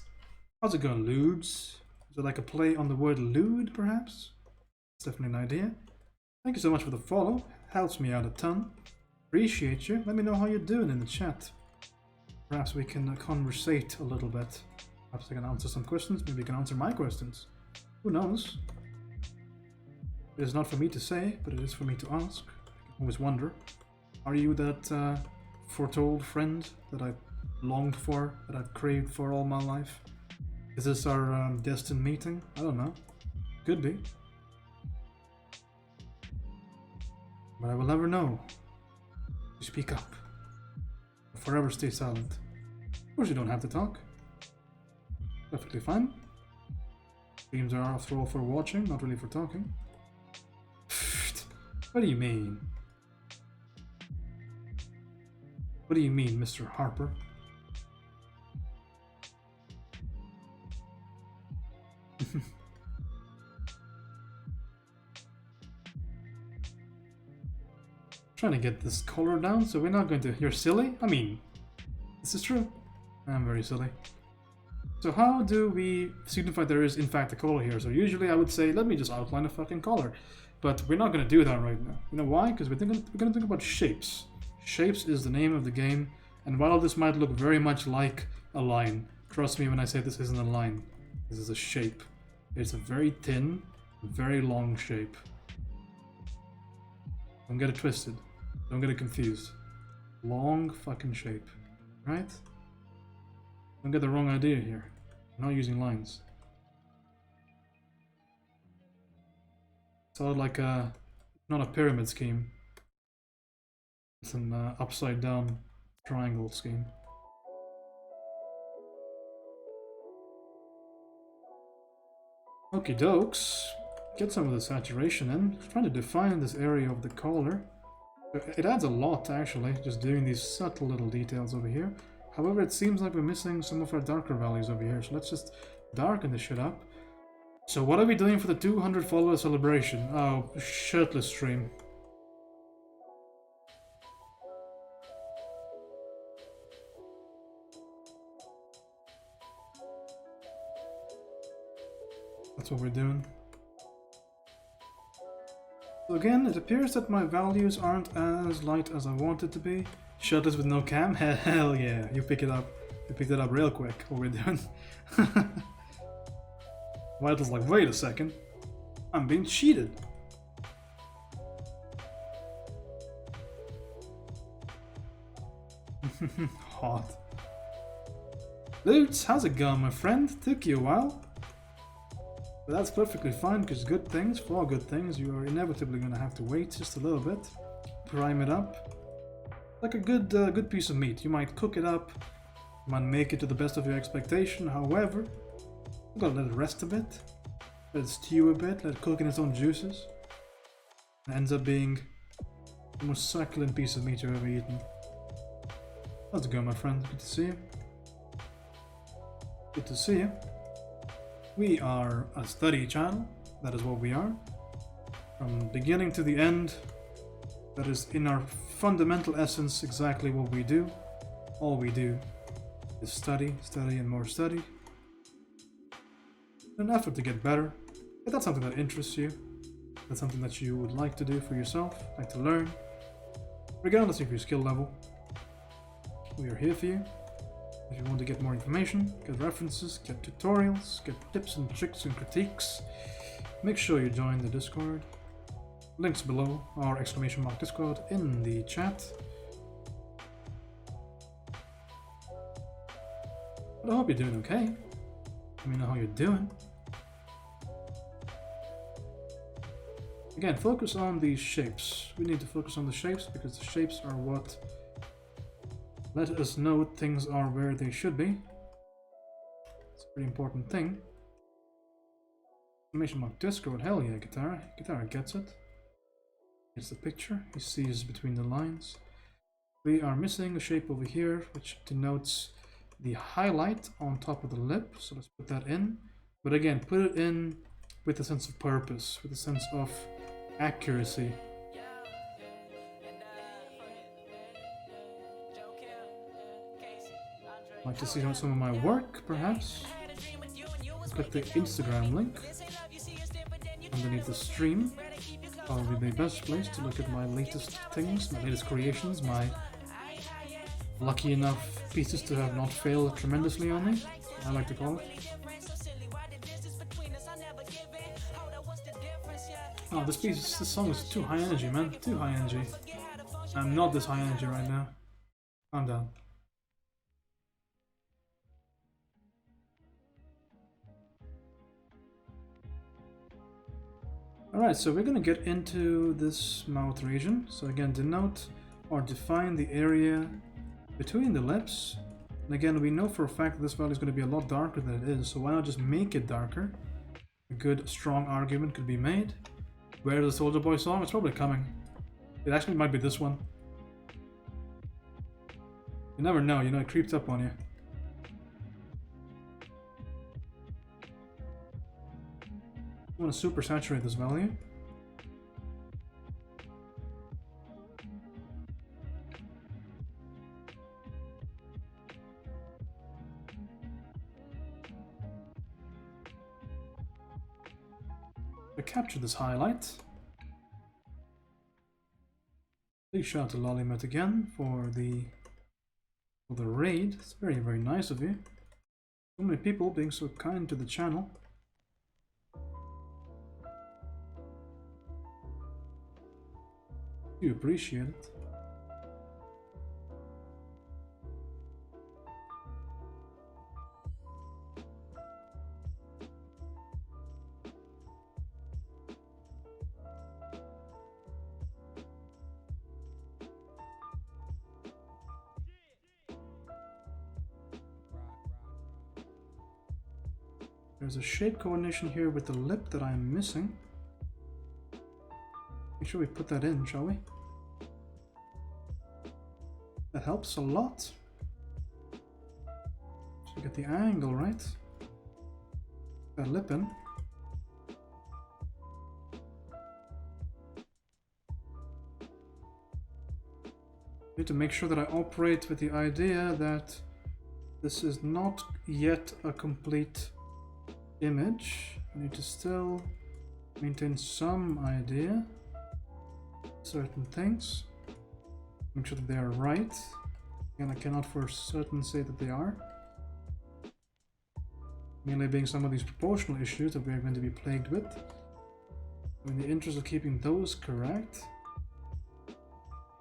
How's it going, Ludes? Is it like a play on the word lewd, perhaps? It's definitely an idea. Thank you so much for the follow. Helps me out a ton. Appreciate you. Let me know how you're doing in the chat. Perhaps we can conversate a little bit. Perhaps I can answer some questions. Maybe you can answer my questions. Who knows? It is not for me to say, but it is for me to ask. I can always wonder. Are you that foretold friend that I've longed for, that I've craved for all my life? Is this our destined meeting? I don't know. Could be. But I will never know. You speak up. Forever stay silent. Of course you don't have to talk. Perfectly fine. Streams are after all for watching, not really for talking. What do you mean? What do you mean, Mr. Harper? Trying to get this color down, so we're not going to... You're silly? I mean, this is true. I'm very silly. So how do we signify there is in fact a color here? So usually I would say, let me just outline a fucking color. But we're not going to do that right now. You know why? Because we're going to think about shapes. Shapes is the name of the game. And while this might look very much like a line, trust me when I say this isn't a line. This is a shape. It's a very thin, very long shape. Don't get it twisted. Don't get it confused. Long fucking shape. Right? Don't get the wrong idea here. I'm not using lines. It's all like a, not a pyramid scheme. It's an upside down triangle scheme. Okie dokes. Get some of the saturation in. Trying to define this area of the color. It adds a lot actually, just doing these subtle little details over here. However, it seems like we're missing some of our darker values over here, so let's just darken this shit up. So what are we doing for the 200 follower celebration? Oh, shirtless stream. That's what we're doing. So again, it appears that my values aren't as light as I want it to be. Shirtless with no cam? Hell yeah, you pick it up. You picked it up real quick, what we're doing. Vital's like, wait a second. I'm being cheated. Hot. Lutz, how's it going, my friend? Took you a while. But that's perfectly fine, because good things, for all good things, you are inevitably going to have to wait just a little bit. Prime it up. Like a good piece of meat. You might cook it up, you might make it to the best of your expectation, however, you gotta let it rest a bit, let it stew a bit, let it cook in its own juices. It ends up being the most succulent piece of meat you've ever eaten. How's it going, my friend? Good to see you. Good to see you. We are a study channel, that is what we are. From beginning to the end, that is in our fundamental essence exactly what we do. All we do is study, study and more study. In an effort to get better. If that's something that interests you, that's something that you would like to do for yourself, like to learn, regardless of your skill level, we are here for you. If you want to get more information, get references, get tutorials, get tips and tricks and critiques, make sure you join the Discord. Links below, our exclamation mark Discord in the chat. But I hope you're doing okay. Let me know how you're doing. Again, focus on these shapes. We need to focus on the shapes because the shapes are what let us know things are where they should be. It's a pretty important thing. Exclamation mark Discord, hell yeah, Guitar. Guitar gets it. Here's the picture, he sees between the lines. We are missing a shape over here, which denotes the highlight on top of the lip, so let's put that in. But again, put it in with a sense of purpose, with a sense of accuracy. Like to see some of my work, perhaps? Click the Instagram link underneath the stream. Probably the best place to look at my latest things, my latest creations, my lucky enough pieces to have not failed tremendously on me, I like to call it. Oh, this song is too high energy, man. Too high energy. I'm not this high energy right now. Calm down. Alright, so we're gonna get into this mouth region. So again, denote or define the area between the lips. And again, we know for a fact that this value is going to be a lot darker than it is, so why not just make it darker? A good, strong argument could be made. Where's the Soldier Boy song? It's probably coming. It actually might be this one. You never know, you know, it creeps up on you. I want to super saturate this value. I captured this highlight. Big shout out to Lollymet again for the raid. It's very, very nice of you. So many people being so kind to the channel. Do appreciate it. There's a shape coordination here with the lip that I'm missing. Make sure we put that in, shall we? That helps a lot. So get the angle right. That lip in. Need to make sure that I operate with the idea that this is not yet a complete image. I need to still maintain some idea, certain things, make sure that they are right. Again, I cannot for certain say that they are. Mainly being some of these proportional issues that we are going to be plagued with. In the interest of keeping those correct,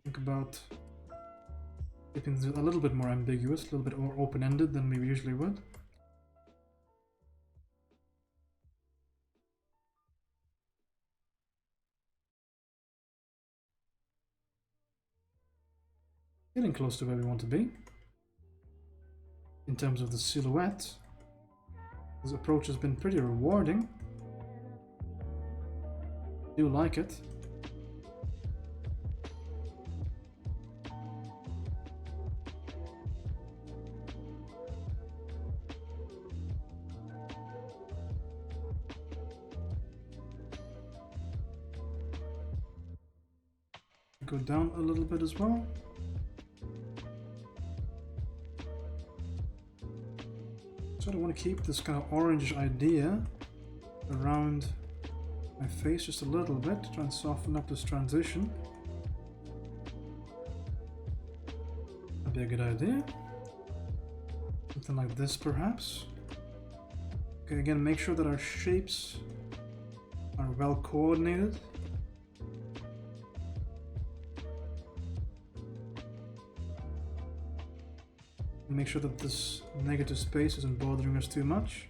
think about keeping it a little bit more ambiguous, a little bit more open-ended than we usually would. Getting close to where we want to be. In terms of the silhouette, this approach has been pretty rewarding. I do like it. Go down a little bit as well. So I want to keep this kind of orange idea around my face just a little bit, try and soften up this transition. That'd be a good idea. Something like this perhaps. Okay, again, make sure that our shapes are well coordinated. Make sure that this negative space isn't bothering us too much.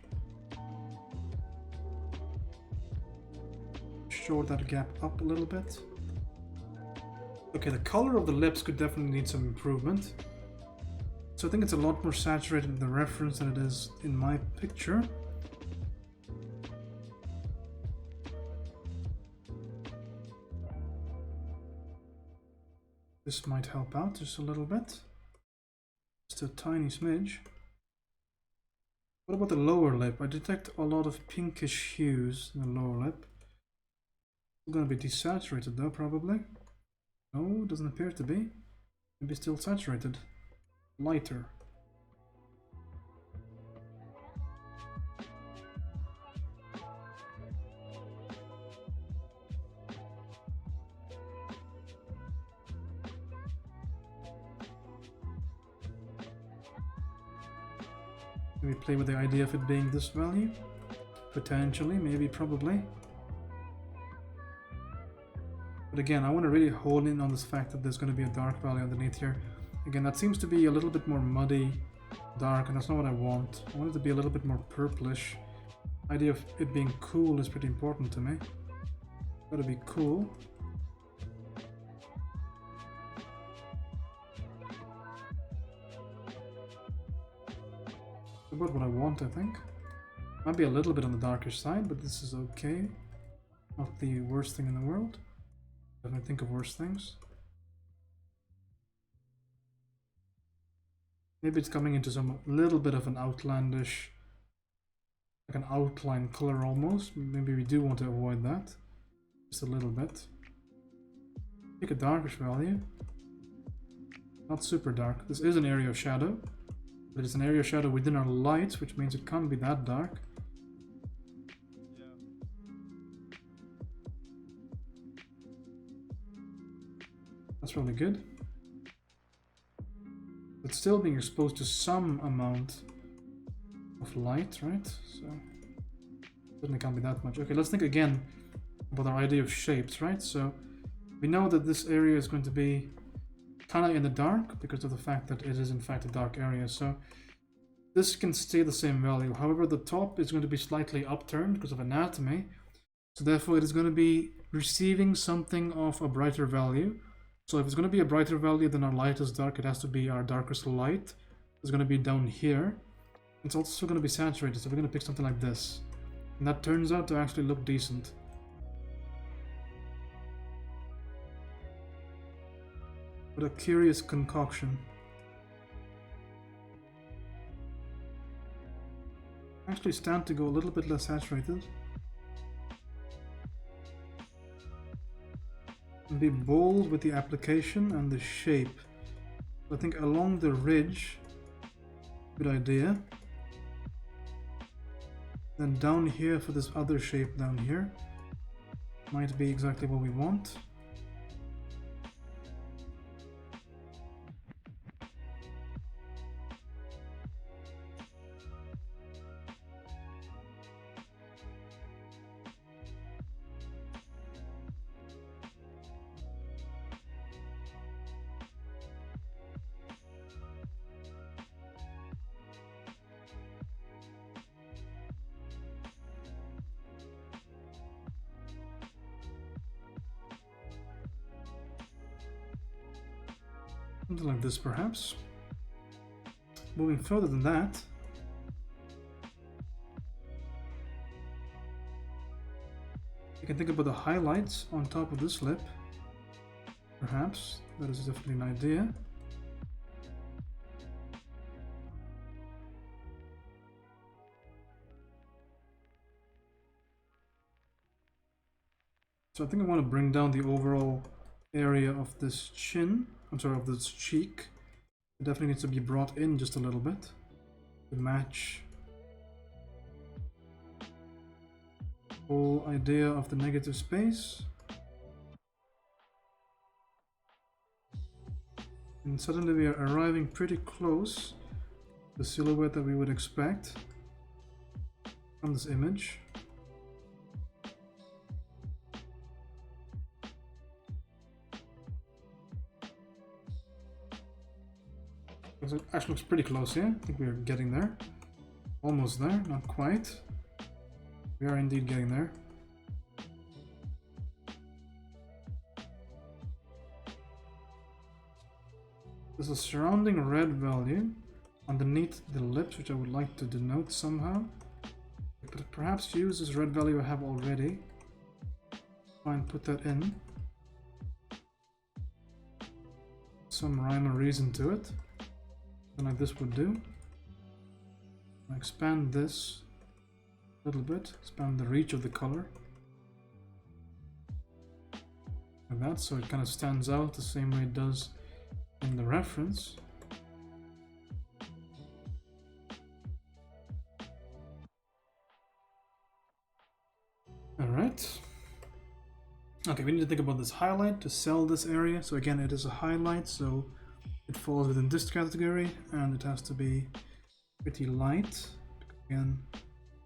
Short that gap up a little bit. Okay, the color of the lips could definitely need some improvement. So I think it's a lot more saturated in the reference than it is in my picture. This might help out just a little bit. Just a tiny smidge. What about the lower lip? I detect a lot of pinkish hues in the lower lip. It's going to be desaturated though, probably. No, doesn't appear to be. Maybe still saturated. Lighter. Maybe play with the idea of it being this value. Potentially, maybe, probably. But again, I want to really hone in on this fact that there's going to be a dark value underneath here. Again, that seems to be a little bit more muddy, dark, and that's not what I want. I want it to be a little bit more purplish. The idea of it being cool is pretty important to me. It's got to be cool. About what I want, I think. Might be a little bit on the darker side, but this is okay. Not the worst thing in the world. Let me think of worse things. Maybe it's coming into some little bit of an outlandish, like an outline color almost. Maybe we do want to avoid that. Just a little bit. Pick a darkish value. Not super dark. This is an area of shadow. But it's an area of shadow within our light, which means it can't be that dark. That's really good. It's still being exposed to some amount of light, right? So certainly can't be that much. Okay, let's think again about our idea of shapes, right? So we know that this area is going to be kind of in the dark because of the fact that it is in fact a dark area. So this can stay the same value. However, the top is going to be slightly upturned because of anatomy. So therefore it is going to be receiving something of a brighter value. So if it's going to be a brighter value than our lightest dark, it has to be our darkest light. It's going to be down here. It's also going to be saturated, so we're going to pick something like this. And that turns out to actually look decent. What a curious concoction. Actually stand to go a little bit less saturated. And be bold with the application and the shape. I think along the ridge, good idea. Then down here for this other shape down here, might be exactly what we want. Something like this, perhaps. Moving further than that, you can think about the highlights on top of this lip. Perhaps that is definitely an idea. So I think I want to bring down the overall area of this chin. I'm sorry, of this cheek. It definitely needs to be brought in just a little bit to match the whole idea of the negative space. And suddenly we are arriving pretty close to the silhouette that we would expect from this image. It actually looks pretty close here. I think we are getting there. Almost there, not quite. We are indeed getting there. There's a surrounding red value underneath the lips, which I would like to denote somehow. But perhaps use this red value I have already. Try and put that in. Some rhyme or reason to it. Like this would do. I'll expand this a little bit, expand the reach of the color. Like that, so it kind of stands out the same way it does in the reference. Alright. Okay, we need to think about this highlight to sell this area. So again, it is a highlight, so it falls within this category, and it has to be pretty light. Again,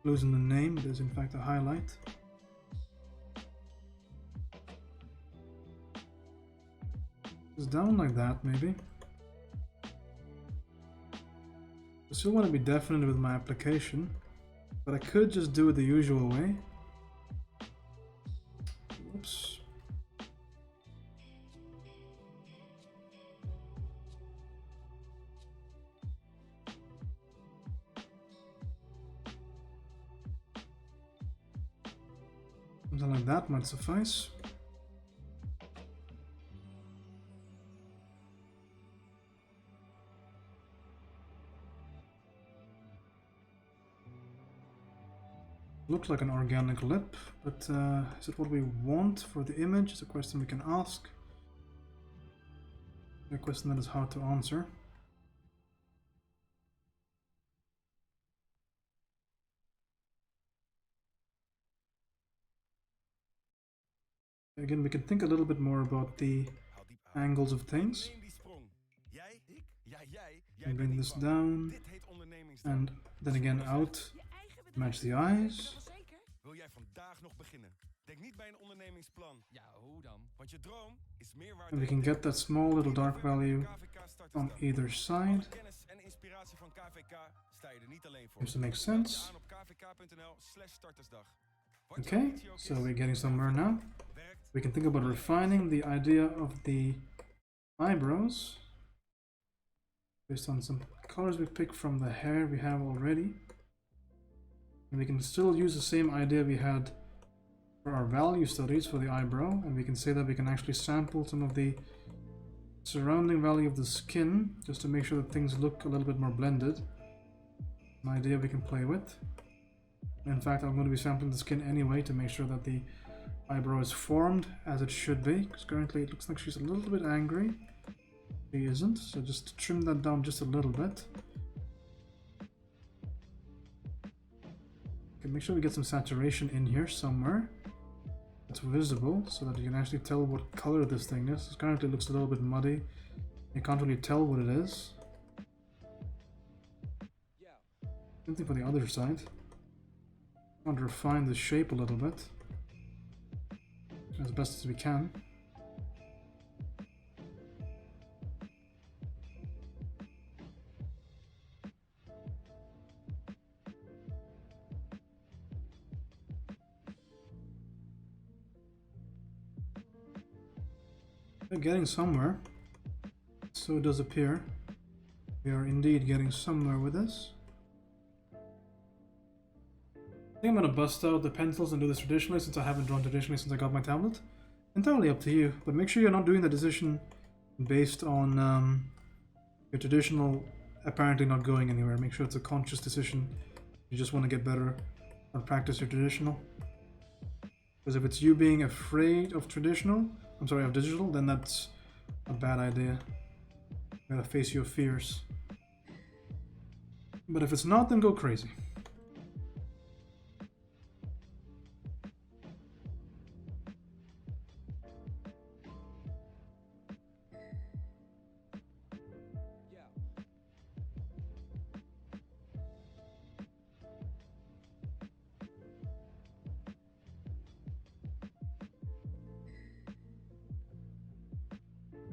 losing the name, it is in fact a highlight. Just down like that, maybe. I still want to be definite with my application, but I could just do it the usual way. Whoops. Something like that might suffice. Looks like an organic lip, but is it what we want for the image? It's a question we can ask. A question that is hard to answer. Again, we can think a little bit more about the angles of things. Neem die sprong. Jij, ik, ja jij, jij And bent bring niet this bang. down. Dit heet ondernemingsdrang. And then again out. Je eigen bedrijf. Match the Weet je eyes. dat wel zeker? Wil jij vandaag nog beginnen? Denk niet bij een ondernemingsplan. Ja, hoe dan? Want je droom is meer waard And we dan can je get that small little dark value KVK startersdag. on either side. Alle kennis en inspiratie van KVK sta je er niet alleen voor. Seems to make Meld je sense. aan op kvk.nl/startersdag. Wat je Okay, ambitie ook so is, we're getting somewhere now. werkt. We can think about refining the idea of the eyebrows based on some colors we picked from the hair we have already. And we can still use the same idea we had for our value studies for the eyebrow, and we can say that we can actually sample some of the surrounding value of the skin just to make sure that things look a little bit more blended. An idea we can play with. In fact, I'm going to be sampling the skin anyway to make sure that the eyebrow is formed as it should be, because currently it looks like she's a little bit angry. She isn't, so just trim that down just a little bit. Okay, make sure we get some saturation in here somewhere. It's visible so that you can actually tell what color this thing is. It currently looks a little bit muddy. You can't really tell what it is. Same thing for the other side. I want to refine the shape a little bit as best as we can. We're getting somewhere. So it does appear. We are indeed getting somewhere with this. I think I'm gonna bust out the pencils and do this traditionally, since I haven't drawn traditionally since I got my tablet. Entirely up to you, but make sure you're not doing the decision based on your traditional apparently not going anywhere. Make sure it's a conscious decision. You just want to get better or practice your traditional. Because if it's you being afraid of of digital, then that's a bad idea. You gotta face your fears. But if it's not, then go crazy.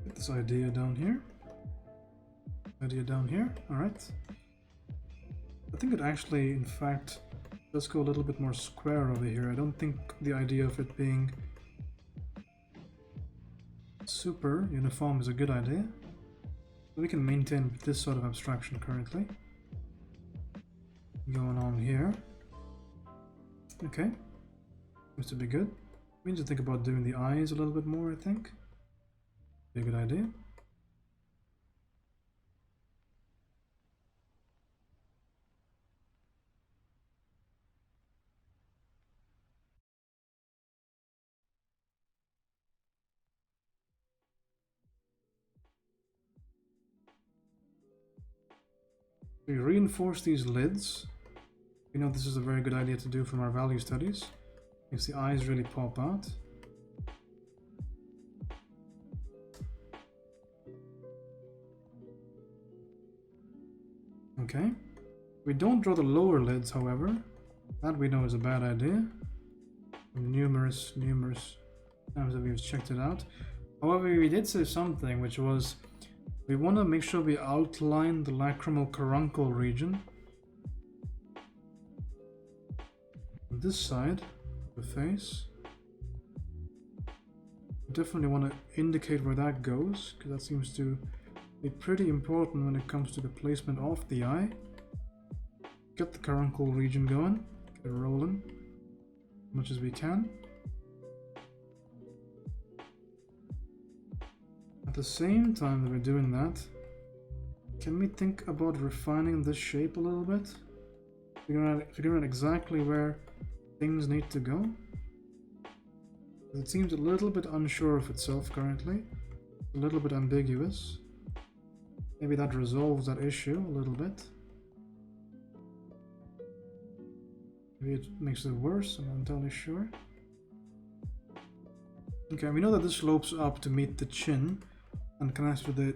Get this idea down here. Alright. I think it actually, in fact, does go a little bit more square over here. I don't think the idea of it being super uniform is a good idea. We can maintain this sort of abstraction currently. Going on here. Okay. Seems to be good. We need to think about doing the eyes a little bit more, I think. Be a good idea. We reinforce these lids. We know this is a very good idea to do from our value studies. Makes the eyes really pop out. Okay. We don't draw the lower lids, however. That we know is a bad idea. Numerous times that we've checked it out. However, we did say something, which was we want to make sure we outline the lacrimal caruncle region. On this side of the face. Definitely want to indicate where that goes, because that seems to be pretty important when it comes to the placement of the eye. Get the caruncle region going, get it rolling as much as we can. At the same time that we're doing that, can we think about refining this shape a little bit? Figuring out exactly where things need to go? It seems a little bit unsure of itself currently, a little bit ambiguous. Maybe that resolves that issue a little bit. Maybe it makes it worse, I'm not entirely sure. Okay, we know that this slopes up to meet the chin. and connects to the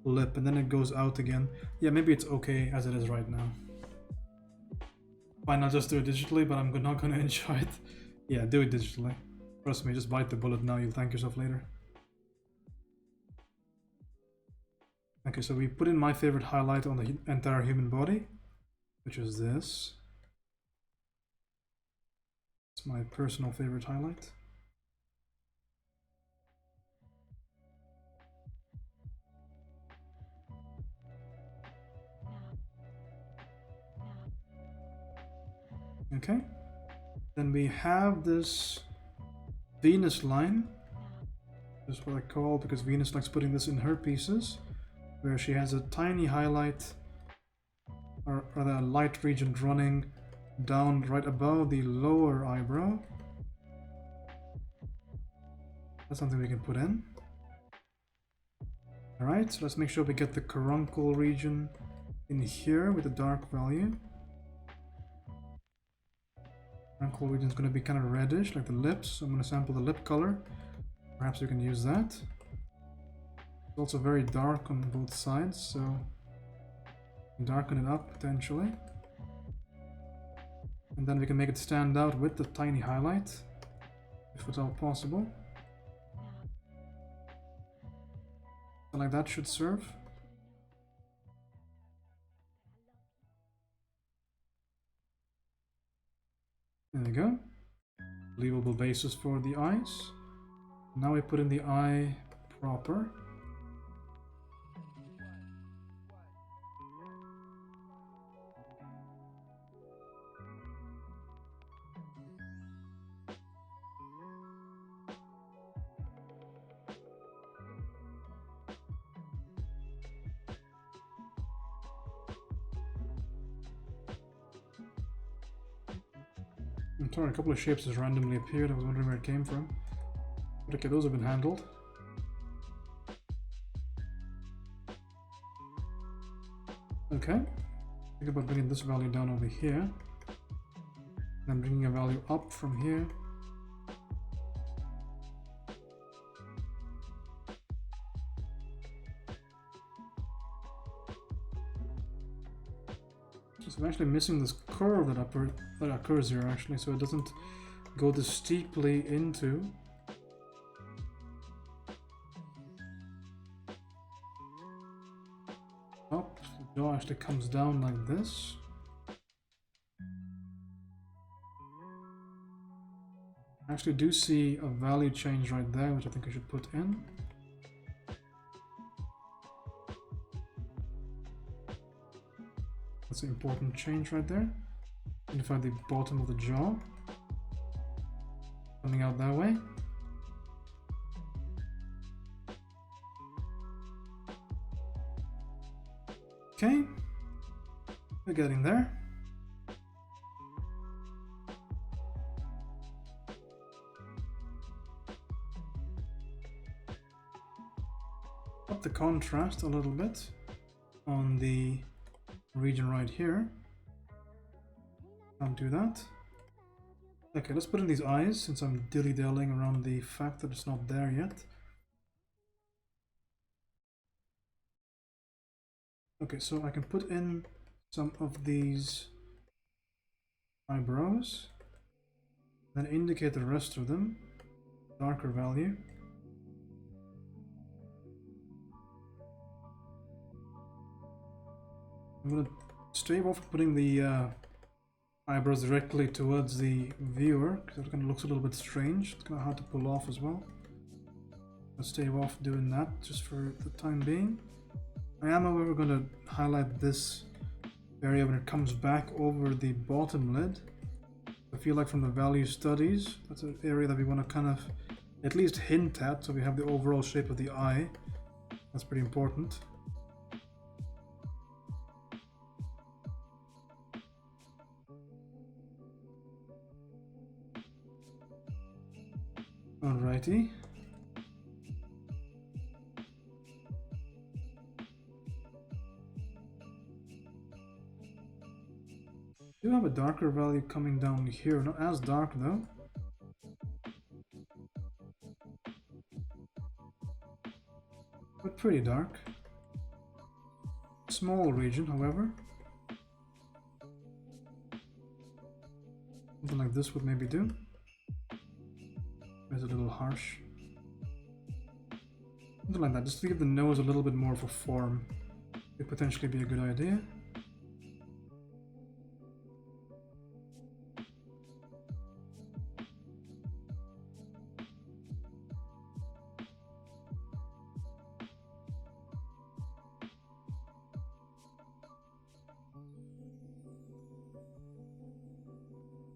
lip, and then it goes out again. Yeah, maybe it's okay as it is right now. Why not just do it digitally? But I'm not gonna enjoy it. Yeah, do it digitally. Trust me, just bite the bullet now. You'll thank yourself later. Okay, so we put in my favorite highlight on the entire human body, which is this. It's my personal favorite highlight. Okay, then we have this Venus line. This is what I call, because Venus likes putting this in her pieces, where she has a tiny highlight, or rather a light region running down right above the lower eyebrow. That's something we can put in. Alright, so let's make sure we get the caruncle region in here with the dark value. Caruncle region is going to be kind of reddish, like the lips, so I'm going to sample the lip color. Perhaps we can use that. It's also very dark on both sides, so darken it up potentially. And then we can make it stand out with the tiny highlight, if at all possible. So like that should serve. There we go. Believable basis for the eyes. Now we put in the eye proper. I'm sorry, a couple of shapes just randomly appeared. I was wondering where it came from. But okay, those have been handled. Okay. Think about bringing this value down over here. And bringing a value up from here. So I'm actually missing this curve that occurs here actually, so it doesn't go this steeply into. Up, the jaw actually comes down like this. I actually do see a value change right there, which I think I should put in. That's an important change right there. Identify the bottom of the jaw. Coming out that way. Okay. We're getting there. Up the contrast a little bit on the region right here. Can't do that. Okay, let's put in these eyes since I'm dilly-dallying around the fact that it's not there yet. Okay, so I can put in some of these eyebrows, then indicate the rest of them, darker value. I'm going to stay off putting the eyebrows directly towards the viewer, because it kind of looks a little bit strange. It's kind of hard to pull off as well. I'll stay off doing that just for the time being. I am, however, going to highlight this area when it comes back over the bottom lid. I feel like from the value studies, that's an area that we want to kind of at least hint at, so we have the overall shape of the eye. That's pretty important. Alrighty. Do have a darker value coming down here, not as dark though. But pretty dark. Small region, however. Something like this would maybe do. It's a little harsh. Something like that, just to give the nose a little bit more of a form. Could potentially be a good idea.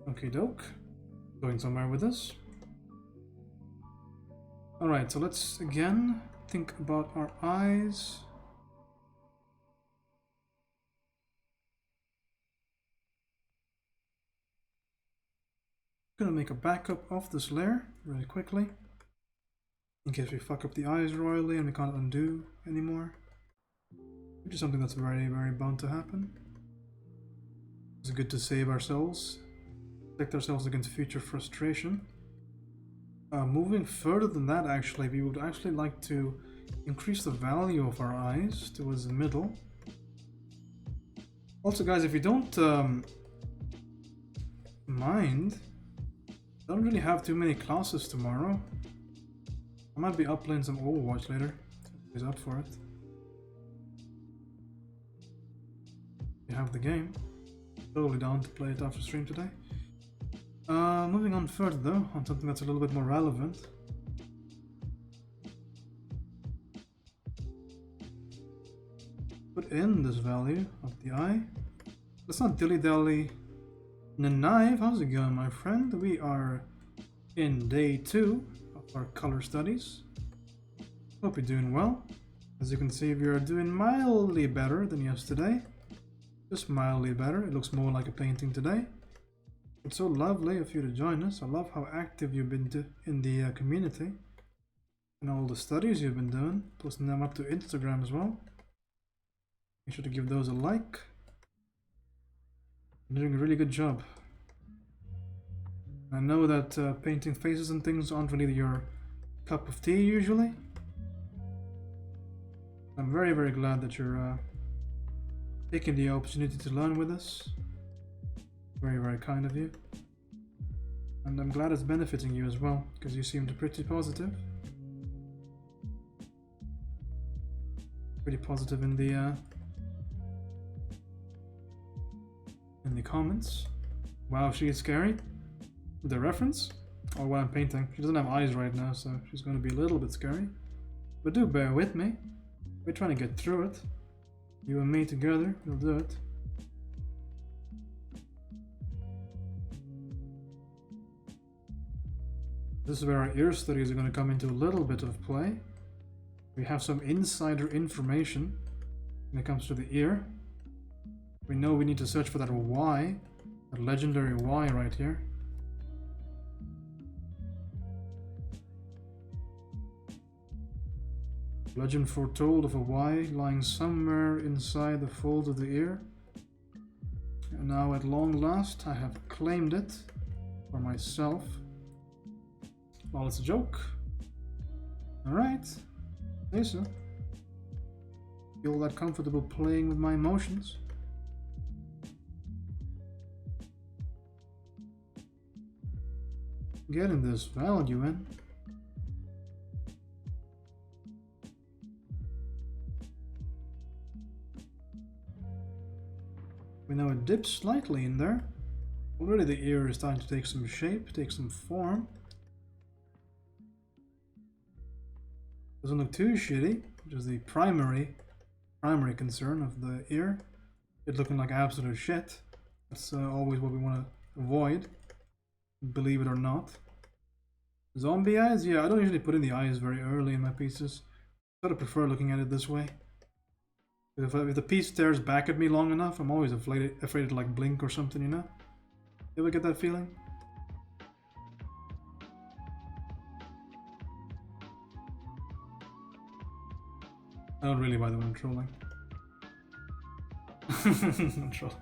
Okie doke. Going somewhere with this. Alright, so let's again think about our eyes. Gonna make a backup of this layer really quickly. In case we fuck up the eyes royally and we can't undo anymore. Which is something that's very, very bound to happen. It's good to save ourselves. Protect ourselves against future frustration. Moving further than that, actually, we would actually like to increase the value of our eyes towards the middle. Also, guys, if you don't mind, I don't really have too many classes tomorrow. I might be up playing some Overwatch later. If he's up for it. You have the game. Totally down to play it after stream today. Moving on further though, on something that's a little bit more relevant. Put in this value of the eye. Let's not dilly-dally. Nanive, how's it going, my friend? We are in day 2 of our color studies. Hope you're doing well. As you can see, we are doing mildly better than yesterday. Just mildly better. It looks more like a painting today. It's so lovely of you to join us. I love how active you've been in the community and all the studies you've been doing, posting them up to Instagram as well. Make sure to give those a like. You're doing a really good job. I know that painting faces and things aren't really your cup of tea usually. I'm very, very glad that you're taking the opportunity to learn with us. Very, very kind of you. And I'm glad it's benefiting you as well, because you seemed pretty positive. Pretty positive in the comments. Wow, she is scary. The reference? Or what I'm painting. She doesn't have eyes right now, so she's going to be a little bit scary. But do bear with me. We're trying to get through it. You and me together, we'll do it. This is where our ear studies are going to come into a little bit of play. We have some insider information when it comes to the ear. We know we need to search for that Y, that legendary Y right here. Legend foretold of a Y lying somewhere inside the fold of the ear. And now at long last I have claimed it for myself. Well, it's a joke. Alright. Say so. Feel that comfortable playing with my emotions. Getting this value in. We know it dips slightly in there. Already the ear is starting to take some shape, take some form. Doesn't look too shitty, which is the primary concern of the ear. It looking like absolute shit. That's always what we want to avoid, believe it or not. Zombie eyes? Yeah, I don't usually put in the eyes very early in my pieces. I sort of prefer looking at it this way. If the piece stares back at me long enough, I'm always afraid to like blink or something, you know? You ever get that feeling? I don't really, by the way, I'm trolling. I'm trolling.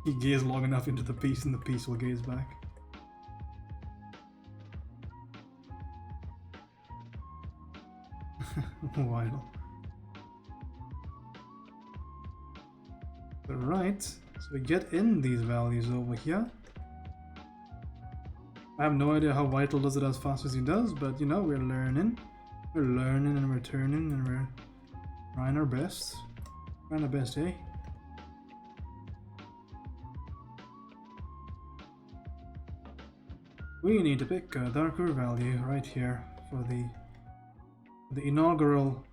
You gaze long enough into the piece and the piece will gaze back. Vital. Right, so we get in these values over here. I have no idea how Vital does it as fast as he does, but you know, we're learning. We're learning and we're turning and we're trying our best. Trying our best, eh? We need to pick a darker value right here for the inaugural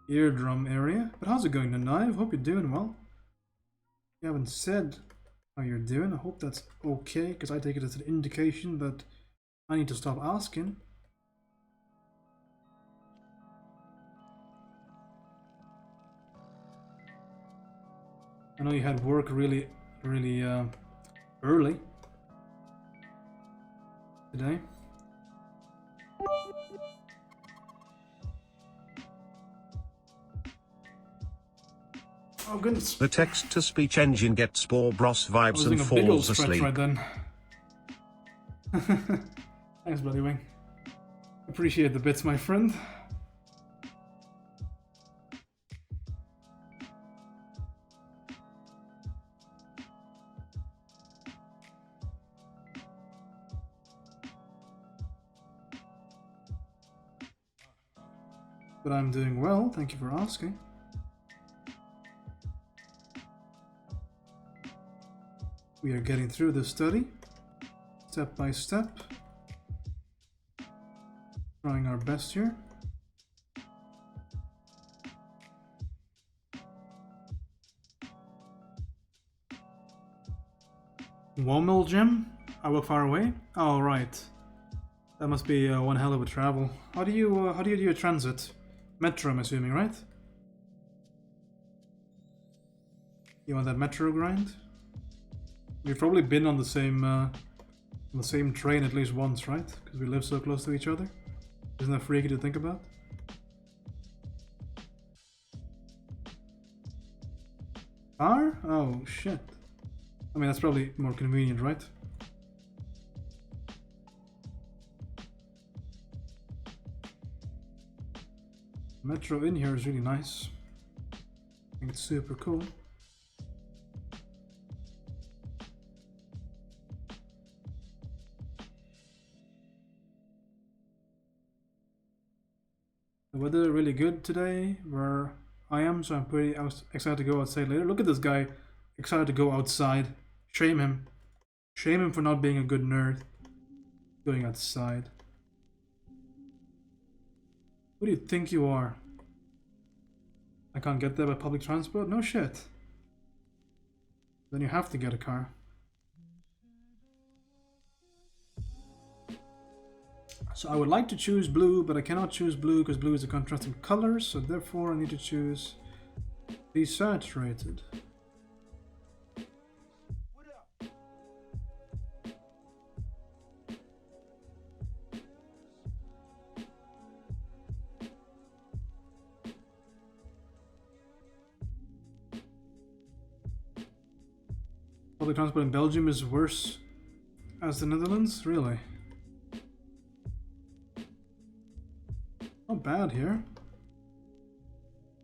eardrum area. But how's it going, Nanive? Hope you're doing well. You haven't said how you're doing. I hope that's okay, because I take it as an indication that I need to stop asking. I know you had work really early today. Oh goodness. The text-to-speech engine gets Spore Bros vibes and falls asleep. Right then. Thanks, Bloody Wing. Appreciate the bits, my friend. But I'm doing well, thank you for asking. We are getting through the study, step by step, trying our best here. Womel Gym? I work far away? Oh, right. That must be one hell of a travel. How do you do your transit? Metro, I'm assuming, right? You want that metro grind? We've probably been on the same train at least once, right? Because we live so close to each other. Isn't that freaky to think about? Car? Oh shit. I mean, that's probably more convenient, right? Metro in here is really nice. I think it's super cool. The weather really good today where I am, so I'm pretty excited to go outside later. Look at this guy, excited to go outside. Shame him. Shame him for not being a good nerd. Going outside. Who do you think you are? I can't get there by public transport? No shit. Then you have to get a car. So I would like to choose blue, but I cannot choose blue because blue is a contrasting color, so therefore I need to choose desaturated. Public transport in Belgium is worse as the Netherlands? Really? Not bad here.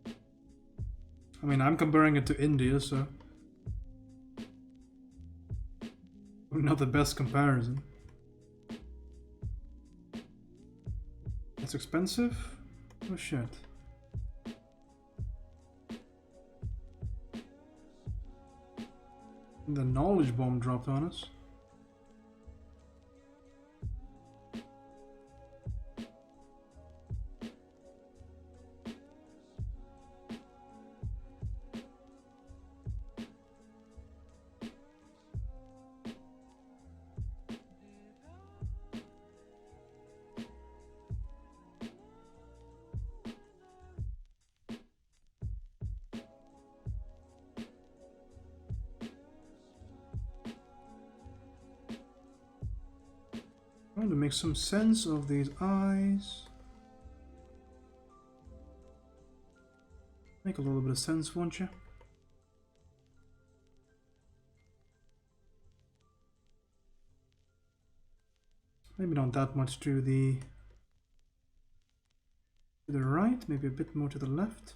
I mean, I'm comparing it to India, so not the best comparison. It's expensive? Oh shit. The knowledge bomb dropped on us. Trying to make some sense of these eyes. Make a little bit of sense, won't you? Maybe not that much to the To the right, maybe a bit more to the left.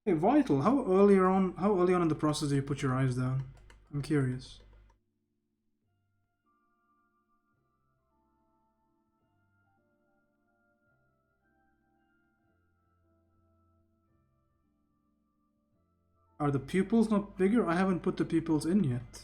Hey, Vital, how early on in the process do you put your eyes down? I'm curious. Are the pupils not bigger? I haven't put the pupils in yet.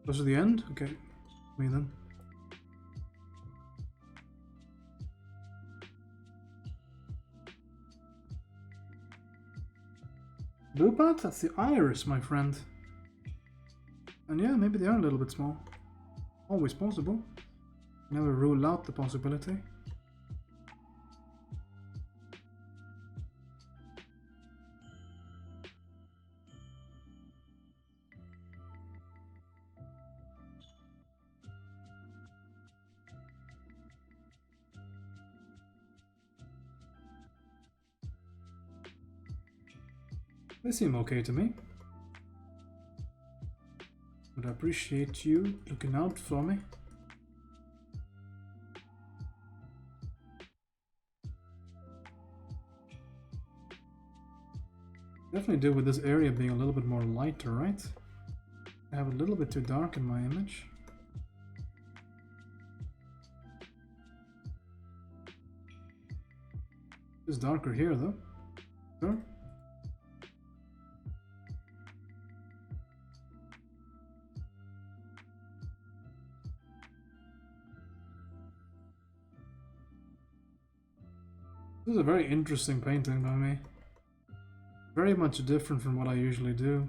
Close to the end? Okay. Me then. Blue part? That's the iris, my friend. And yeah, maybe they are a little bit small. Always possible. Never rule out the possibility. They seem okay to me. But I appreciate you looking out for me. Definitely do with this area being a little bit more lighter, right? I have a little bit too dark in my image. It's darker here though. Sure. This is a very interesting painting by me. Very much different from what I usually do.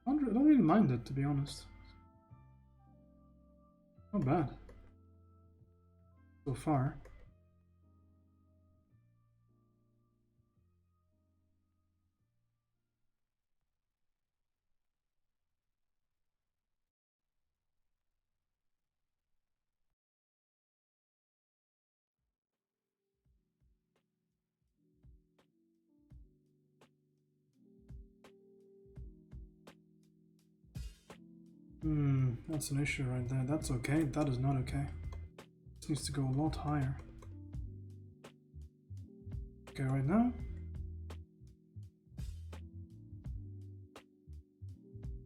I don't really mind it, to be honest. Not bad. So far. That's an issue right there. That's okay. That is not okay. This needs to go a lot higher. Okay, right now.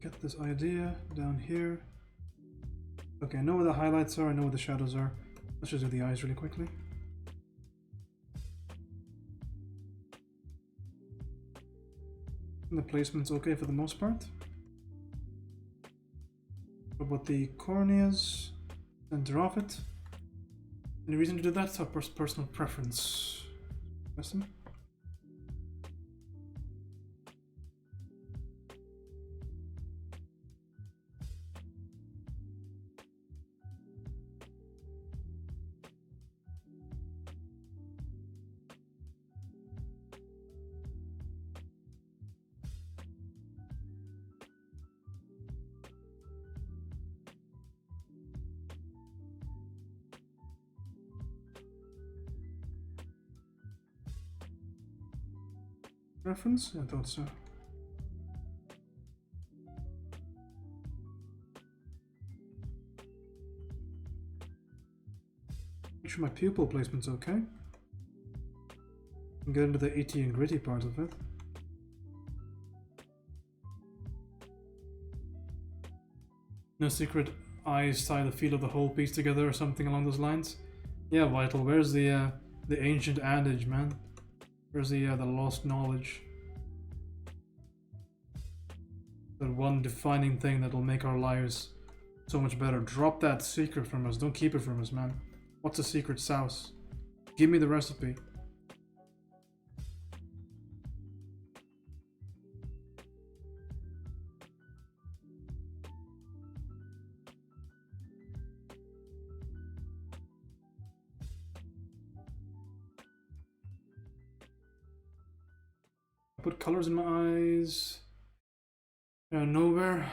Get this idea down here. Okay, I know where the highlights are. I know where the shadows are. Let's just do the eyes really quickly. And the placement's okay for the most part. What about the corneas? Center of it. Any reason to do that? It's our personal preference. Listen. Reference? I thought so. Make sure my pupil placement's okay. And get into the itty and gritty part of it. No secret eyes tie the feel of the whole piece together or something along those lines. Yeah, Vital, where's the ancient adage, man? Where's the lost knowledge? That one defining thing that'll make our lives so much better. Drop that secret from us. Don't keep it from us, man. What's the secret sauce? Give me the recipe. Put colors in my eyes. Nowhere.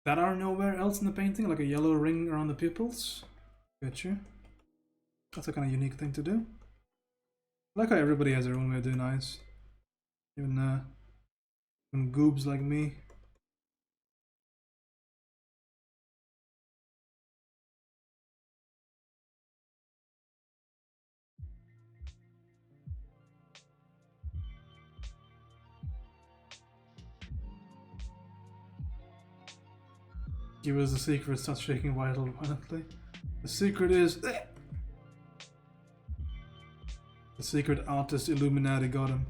That are nowhere else in the painting, like a yellow ring around the pupils. Gotcha. That's a kind of unique thing to do. I like how everybody has their own way of doing eyes. Even goobs like me. Give us the secret, start shaking violently. The secret is... The secret artist Illuminati got him.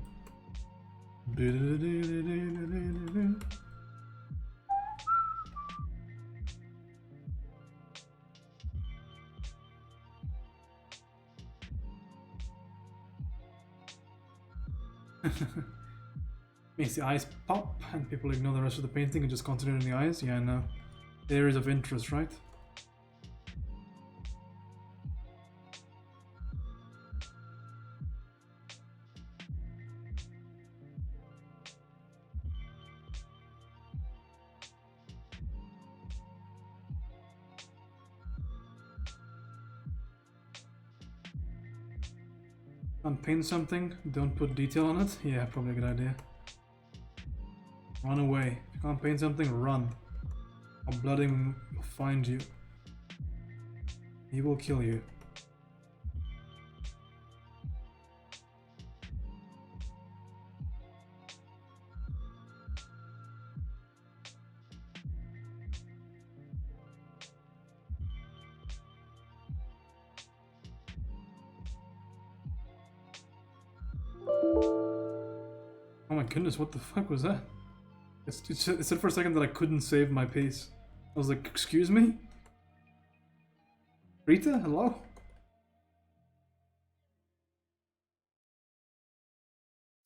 Makes the eyes pop and people ignore the rest of the painting and just concentrate on the eyes. Yeah, I know. Areas of interest, right? Can't paint something, don't put detail on it? Yeah, probably a good idea. Run away. If you can't paint something, run. Or blooding will find you. He will kill you. Oh my goodness, what the fuck was that? It said for a second that I couldn't save my piece. I was like, excuse me? Krita, hello?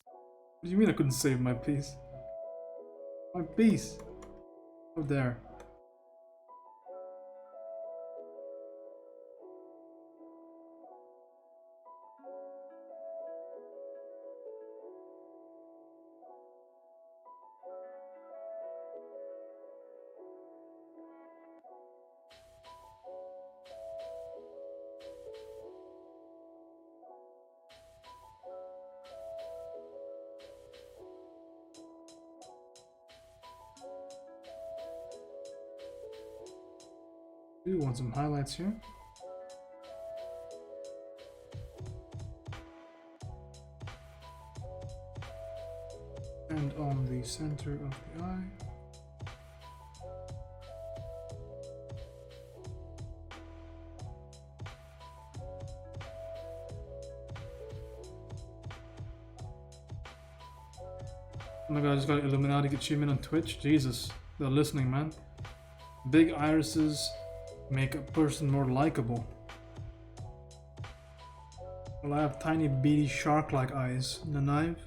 What do you mean I couldn't save my piece? My piece! Oh, there. Do want some highlights here. And on the center of the eye. Oh my god, I just got Illuminati achievement on Twitch. Jesus, they're listening, man. Big irises make a person more likable. Well, I have tiny beady shark-like eyes and a knife.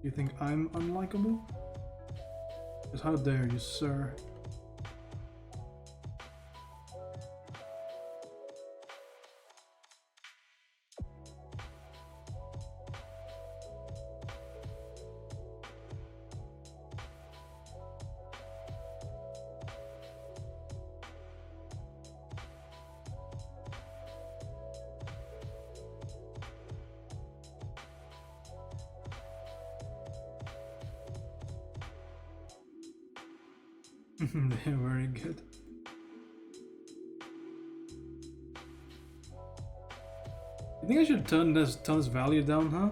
You think I'm unlikable? Just how dare you, sir? They're very good. You think I should turn this value down, huh?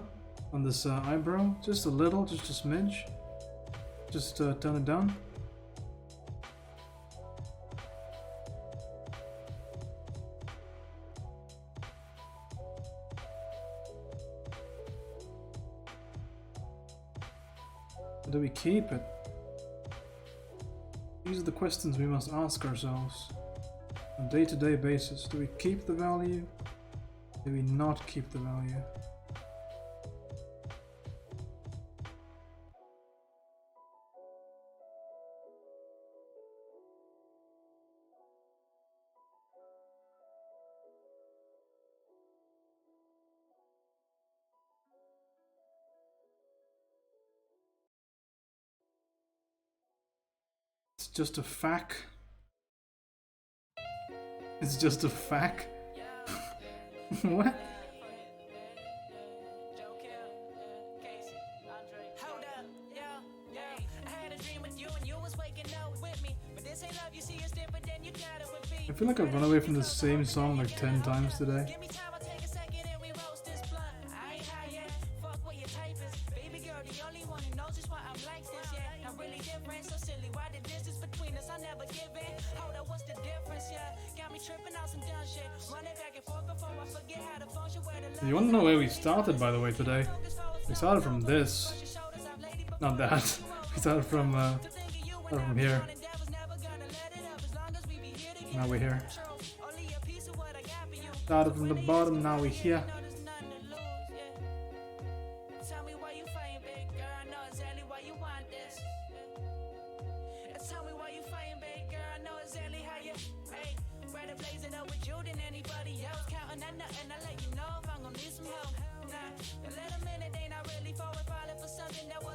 On this eyebrow? Just a little, just a smidge. Just turn it down. Or do we keep it? These are the questions we must ask ourselves on a day-to-day basis. Do we keep the value? Do we not keep the value? just a fact. It's just a fact. What? I feel like I've run away from the same song like 10 times today. You want to know where we started, by the way, today? We started from this. Not that. We started from here. Now we're here. Started from the bottom, now we're here.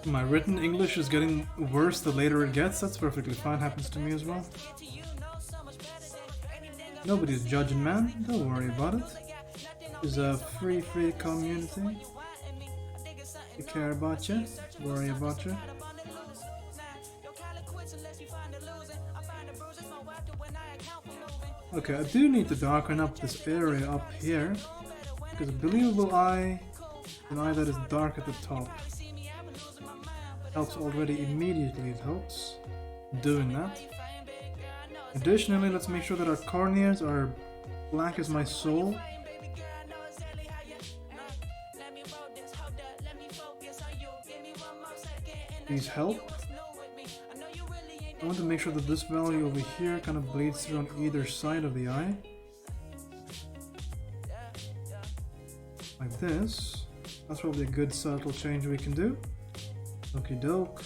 My written English is getting worse the later it gets. That's perfectly fine. Happens to me as well. Nobody's judging, man. Don't worry about it. It's a free community. We care about you. Worry about you. Okay, I do need to darken up this area up here. Because a believable eye, an eye that is dark at the top. Helps already immediately, it helps. Doing that. Additionally, let's make sure that our corneas are black as my soul. These help. I want to make sure that this value over here kind of bleeds through on either side of the eye. Like this. That's probably a good subtle change we can do. Okie doke.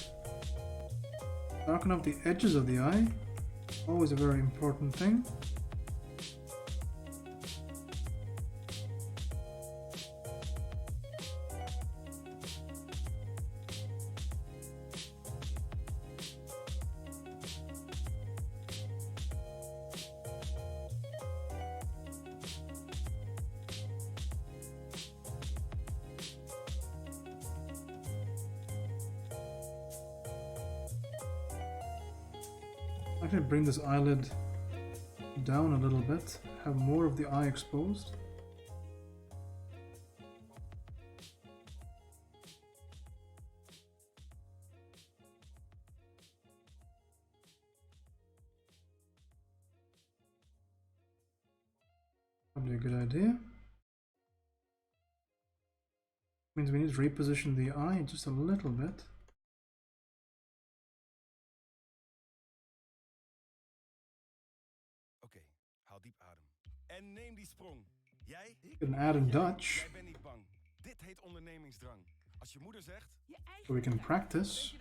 Darken up the edges of the eye. Always a very important thing. I'm going to bring this eyelid down a little bit, have more of the eye exposed. Probably a good idea. Means we need to reposition the eye just a little bit. En neem die sprong. Jij? You can add in Dutch. Jij bent niet bang. Dit heet ondernemingsdrang. Als je moeder zegt, So we can practice.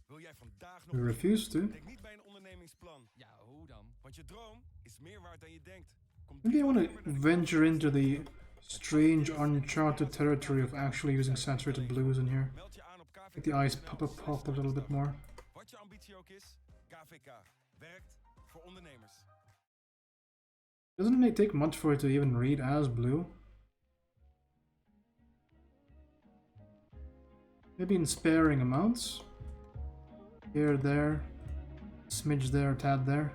wil jij vandaag nog We refuse to. denk niet bij een ondernemingsplan. Ja, hoe dan? Want je droom is meer waard dan je denkt. Maybe I want to venture into the strange uncharted territory of actually using saturated blues in here. Meld je aan op KVK. Make the eyes pop a little bit more. Wat je ambitie ook is, KVK werkt voor ondernemers. Doesn't it take much for it to even read as blue? Maybe in sparing amounts. Here, there, smidge there, tad there.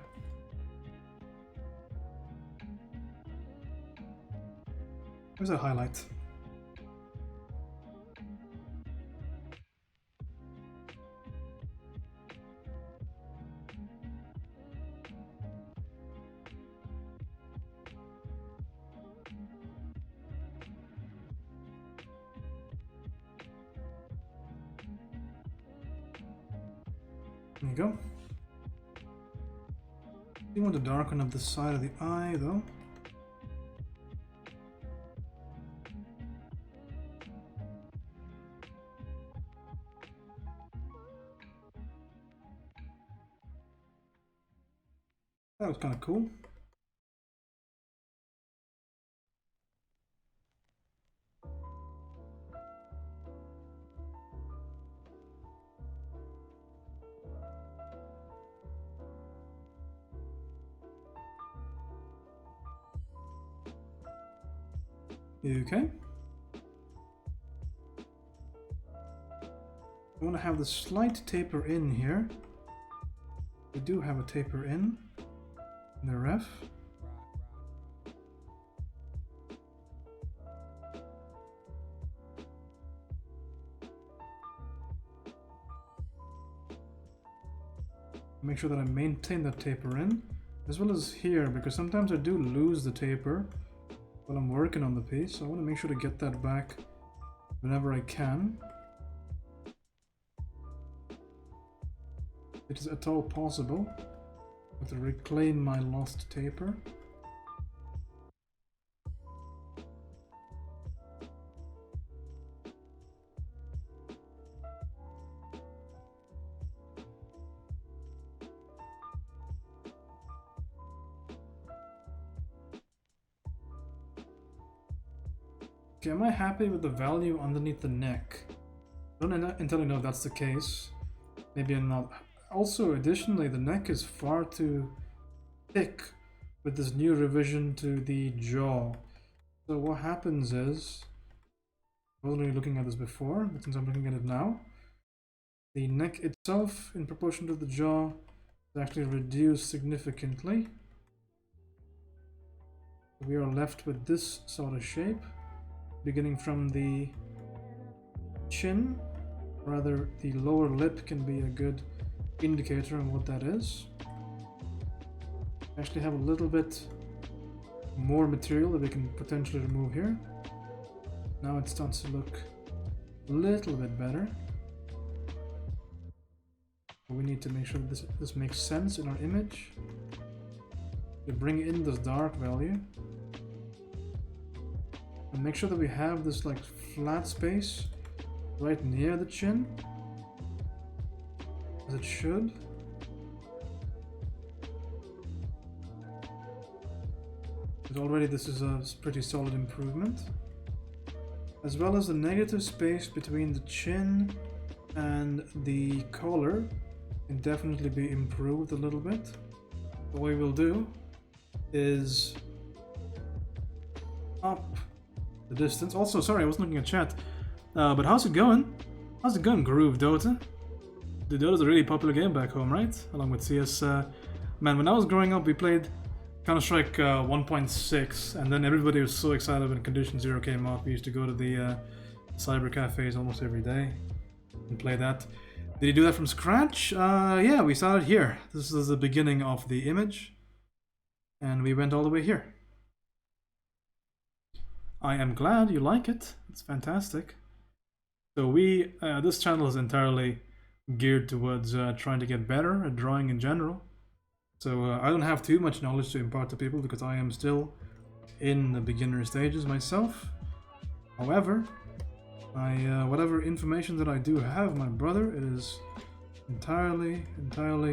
Where's a highlight? There you go. You want to darken up the side of the eye though. That was kind of cool. Okay. I want to have the slight taper in here. We do have a taper in the ref. Make sure that I maintain that taper in, as well as here, because sometimes I do lose the taper while I'm working on the piece, so I want to make sure to get that back whenever I can. It is at all possible. I have to reclaim my lost taper. Okay, am I happy with the value underneath the neck? I don't entirely know if that's the case. Maybe I'm not. Also, additionally, the neck is far too thick with this new revision to the jaw. So what happens is, I wasn't really looking at this before, but since I'm looking at it now, the neck itself, in proportion to the jaw, is actually reduced significantly. We are left with this sort of shape, beginning from the chin. Rather, the lower lip can be a good indicator of what that is. Actually have a little bit more material that we can potentially remove here. Now it starts to look a little bit better. We need to make sure that this makes sense in our image. We bring in this dark value. And make sure that we have this like flat space right near the chin, as it should. But already this is a pretty solid improvement. As well as the negative space between the chin and the collar can definitely be improved a little bit. What we will do is up the distance. Also, sorry, I wasn't looking at chat. But how's it going? How's it going, Groove Dota? The Dota's a really popular game back home, right? Along with CS. Man, when I was growing up, we played Counter-Strike 1.6, and then everybody was so excited when Condition Zero came out. We used to go to the cyber cafes almost every day and play that. Did you do that from scratch? Yeah, we started here. This is the beginning of the image, and we went all the way here. I am glad you like it. It's fantastic. So this channel is entirely geared towards trying to get better at drawing in general. So I don't have too much knowledge to impart to people because I am still in the beginner stages myself. However, whatever information that I do have, my brother, it is entirely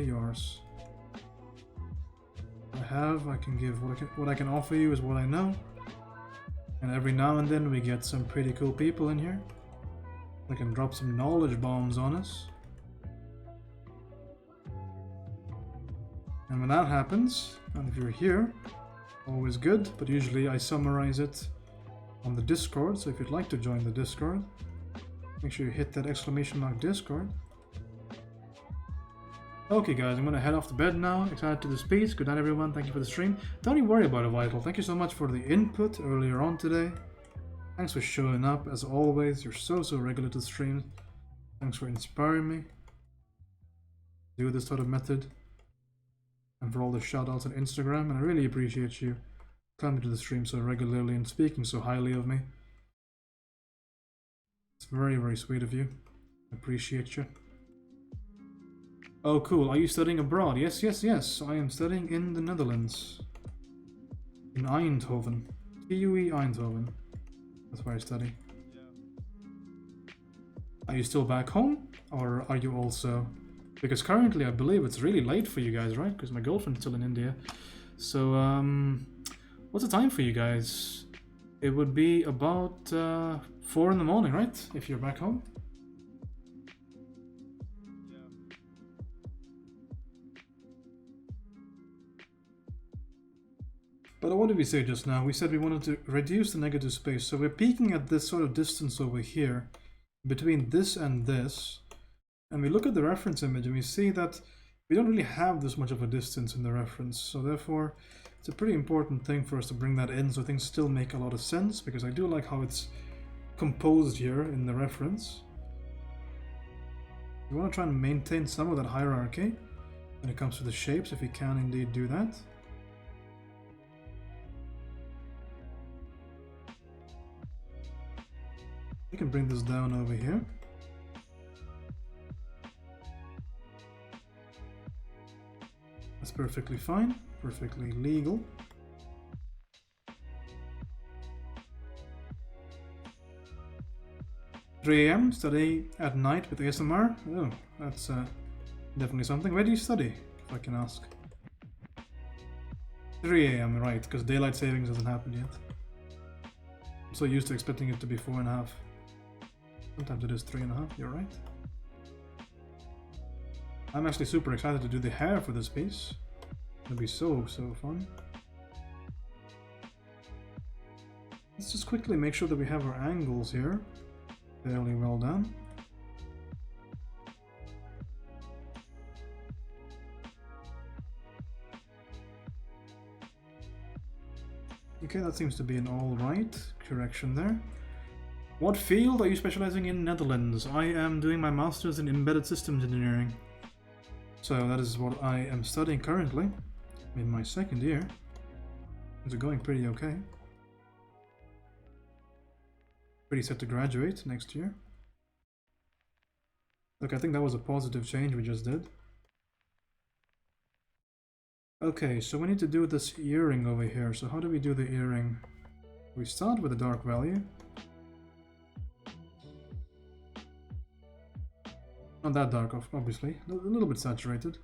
yours. I can give what I can offer you is what I know. And every now and then we get some pretty cool people in here that can drop some knowledge bombs on us. And when that happens, and if you're here, always good, but usually I summarize it on the Discord, so if you'd like to join the Discord, make sure you hit that ! Discord. Okay guys, I'm gonna head off to bed now, excited to this piece. Good night everyone, thank you for the stream. Don't even worry about it, Vital. Thank you so much for the input earlier on today. Thanks for showing up, as always. You're so regular to the stream. Thanks for inspiring me to do this sort of method. And for all the shoutouts on Instagram, and I really appreciate you coming to the stream so regularly and speaking so highly of me. It's very sweet of you. I appreciate you. Oh cool, are you studying abroad? Yes, I am studying in the Netherlands. In Eindhoven. TUE Eindhoven. That's where I study. Are you still back home? Or are you also... Because currently I believe it's really late for you guys, right? Because my girlfriend's still in India. So, what's the time for you guys? It would be about 4 in the morning, right? If you're back home. But what did we say just now? We said we wanted to reduce the negative space. So we're peaking at this sort of distance over here, between this and this. And we look at the reference image and we see that we don't really have this much of a distance in the reference. So therefore, it's a pretty important thing for us to bring that in so things still make a lot of sense, because I do like how it's composed here in the reference. We want to try and maintain some of that hierarchy when it comes to the shapes, if we can indeed do that. We can bring this down over here. That's perfectly fine, perfectly legal. "3 AM, study at night with ASMR." Oh, that's definitely something. Where do you study, if I can ask? 3 AM, right, because daylight savings hasn't happened yet. I'm so used to expecting it to be 4.5. Sometimes it is 3.5, you're right. I'm actually super excited to do the hair for this piece. It'll be so fun. Let's just quickly make sure that we have our angles here fairly well done. Okay, that seems to be an alright correction there. What field are you specializing in, Netherlands? I am doing my master's in embedded systems engineering. So that is what I am studying currently, in my second year. It's going pretty okay. Pretty set to graduate next year. Look, I think that was a positive change we just did. Okay, so we need to do this earring over here. So how do we do the earring? We start with a dark value. Not that dark, obviously. A little bit saturated.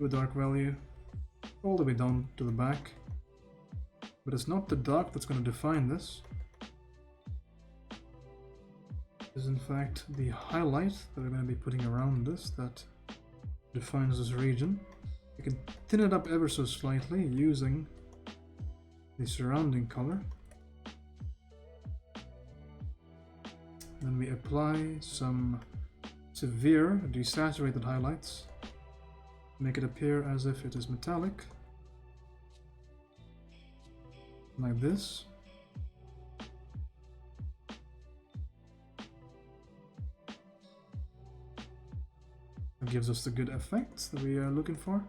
Do a dark value all the way down to the back. But it's not the dark that's going to define this. It is in fact the highlight that we're going to be putting around this that defines this region. We can thin it up ever so slightly using the surrounding color. Then we apply some severe desaturated highlights, make it appear as if it is metallic, like this. It gives us the good effects that we are looking for.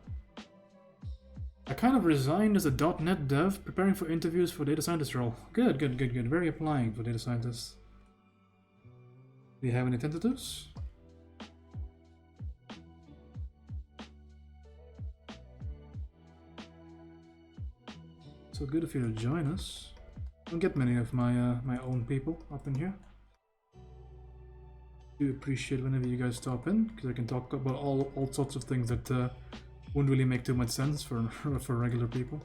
I kind of resigned as a .NET dev, preparing for interviews for data scientist role. Good. Very applying for data scientists. Do you have any tentatives? So good of you to join us. I don't get many of my my own people up in here. Do appreciate whenever you guys stop in, because I can talk about all sorts of things that wouldn't really make too much sense for for regular people.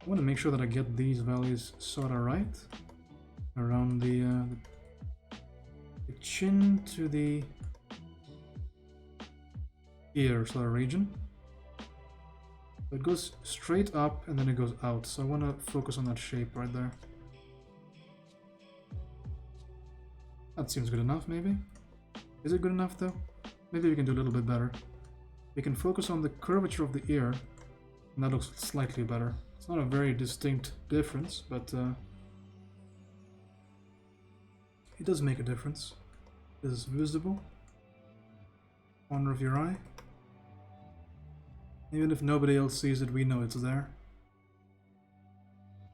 I want to make sure that I get these values sort of right around the chin to the ear sort of region. It goes straight up and then it goes out, so I want to focus on that shape right there. That seems good enough, maybe? Is it good enough though? Maybe we can do a little bit better. We can focus on the curvature of the ear, and that looks slightly better. It's not a very distinct difference, but it does make a difference. This is visible. Corner of your eye. Even if nobody else sees it, we know it's there.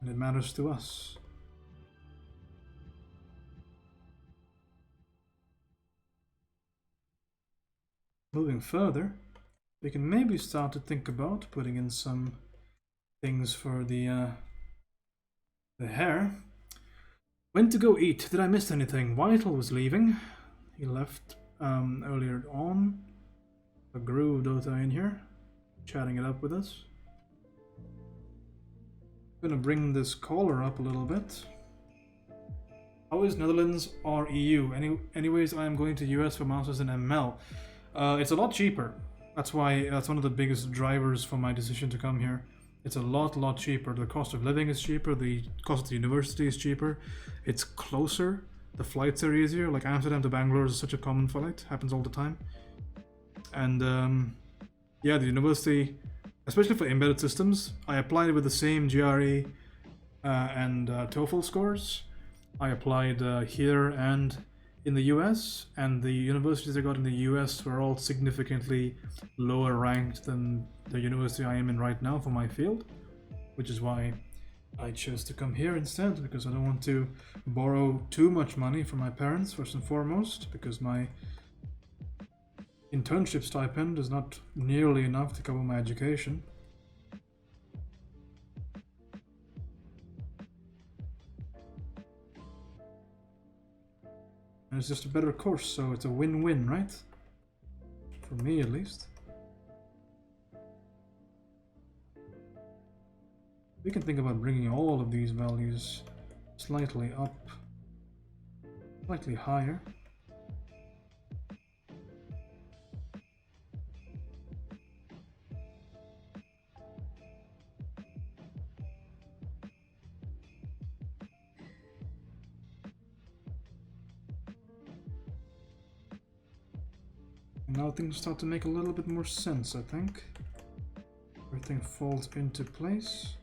And it matters to us. Moving further, we can maybe start to think about putting in some things for the hair. When to go eat? Did I miss anything? Vital was leaving. He left earlier on. A Groove Dota in here, chatting it up with us. I'm gonna bring this collar up a little bit. How is Netherlands or EU? Anyways, I am going to US for masters in ML. It's a lot cheaper. That's why that's one of the biggest drivers for my decision to come here. It's a lot cheaper. The cost of living is cheaper. The cost of the university is cheaper. It's closer. The flights are easier. Like Amsterdam to Bangalore is such a common flight. Happens all the time. And yeah, the university, especially for embedded systems, I applied with the same GRE and TOEFL scores. I applied here and in the US, and the universities I got in the US were all significantly lower ranked than the university I am in right now for my field, which is why I chose to come here instead, because I don't want to borrow too much money from my parents, first and foremost, because my internship stipend is not nearly enough to cover my education. And it's just a better course, so it's a win-win, right? For me, at least. We can think about bringing all of these values slightly up, slightly higher. Now things start to make a little bit more sense, I think. Everything falls into place.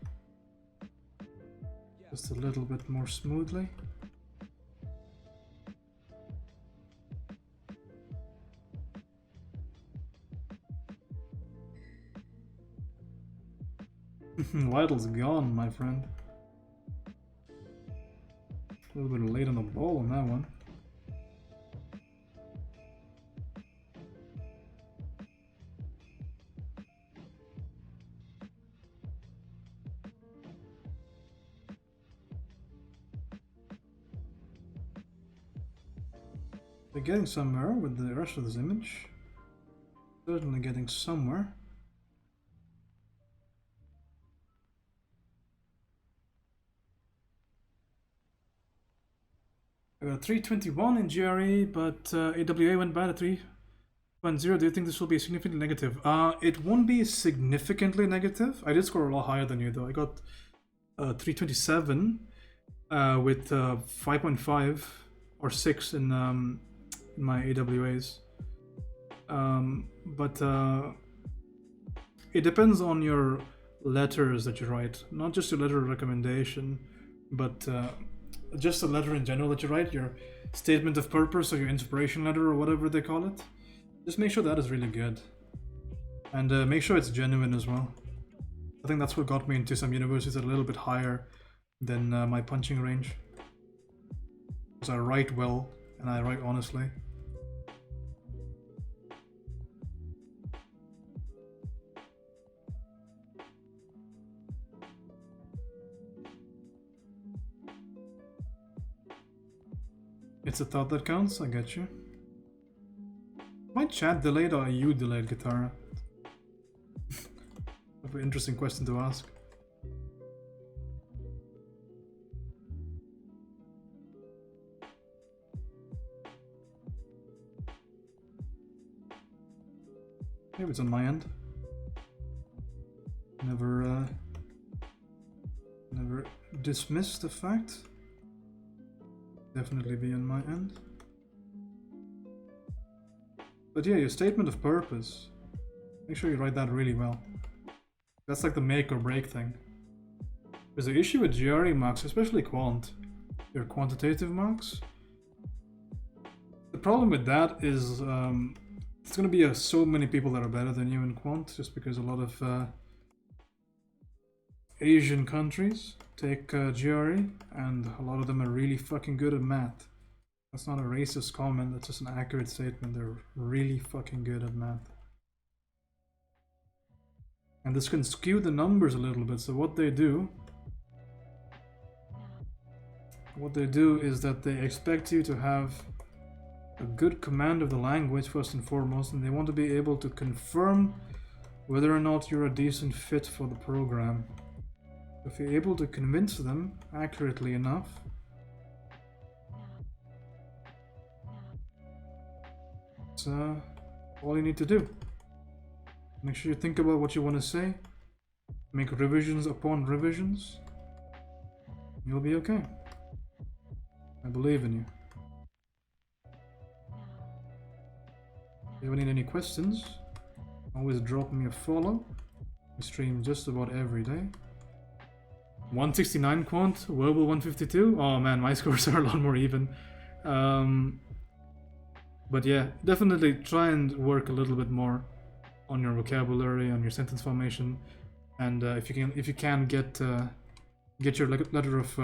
Just a little bit more smoothly. Lytle's gone, my friend. A little bit late on the ball on that one. We're getting somewhere with the rest of this image. Certainly getting somewhere. I got a 321 in GRE, but AWA went bad at 3.0. Do you think this will be significantly negative? It won't be significantly negative. I did score a lot higher than you though. I got 327 with 5.5 or 6 in my AWAs. But it depends on your letters that you write. Not just your letter of recommendation, but just a letter in general that you write, your statement of purpose or your inspiration letter or whatever they call it. Just make sure that is really good. And make sure it's genuine as well. I think that's what got me into some universities that are a little bit higher than my punching range. Because I write well and I write honestly. It's a thought that counts, I get you. My chat delayed or you delayed, Guitarra? An interesting question to ask. Maybe it's on my end. Never dismiss the fact. Definitely be on my end. But yeah, your statement of purpose, make sure you write that really well. That's like the make or break thing. There's an issue with GRE marks, especially quant, your quantitative marks. The problem with that is it's going to be so many people that are better than you in quant, just because a lot of Asian countries take GRE, and a lot of them are really fucking good at math. That's not a racist comment, that's just an accurate statement. They're really fucking good at math. And this can skew the numbers a little bit, so what they do is that they expect you to have a good command of the language first and foremost, and they want to be able to confirm whether or not you're a decent fit for the program. If you're able to convince them accurately enough, That's all you need to do. Make sure you think about what you want to say. Make revisions upon revisions. You'll be okay. I believe in you. If you need any questions, always drop me a follow. We stream just about every day. 169 quant, verbal 152. Oh man, my scores are a lot more even. But yeah, definitely try and work a little bit more on your vocabulary, on your sentence formation, and if you can get your letter of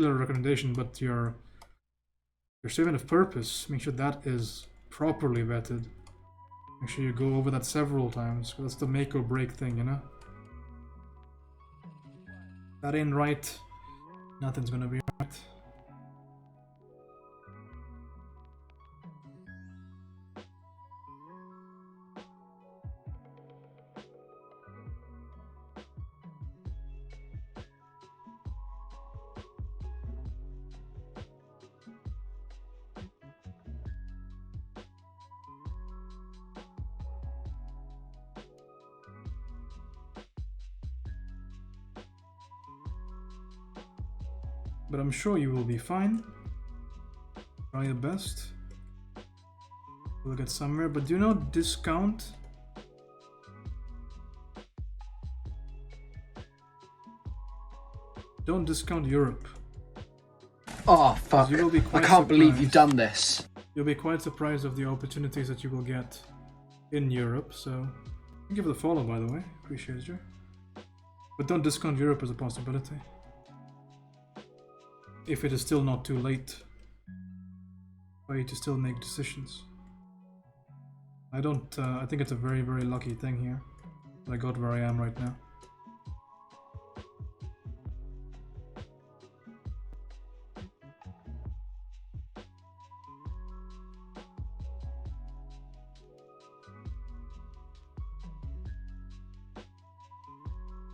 recommendation, but your statement of purpose, make sure that is properly vetted. Make sure you go over that several times, because that's the make or break thing, you know? That ain't right, nothing's gonna be right. But I'm sure you will be fine. Try your best. We'll get somewhere, but do not discount Don't discount Europe. Oh fuck, You will be I quite can't believe surprised. you've done this. You'll be quite surprised of the opportunities that you will get in Europe, so thank you for the follow, by the way. Appreciate you. But don't discount Europe as a possibility. If it is still not too late for you to still make decisions. I think it's a very, very lucky thing here that I got where I am right now.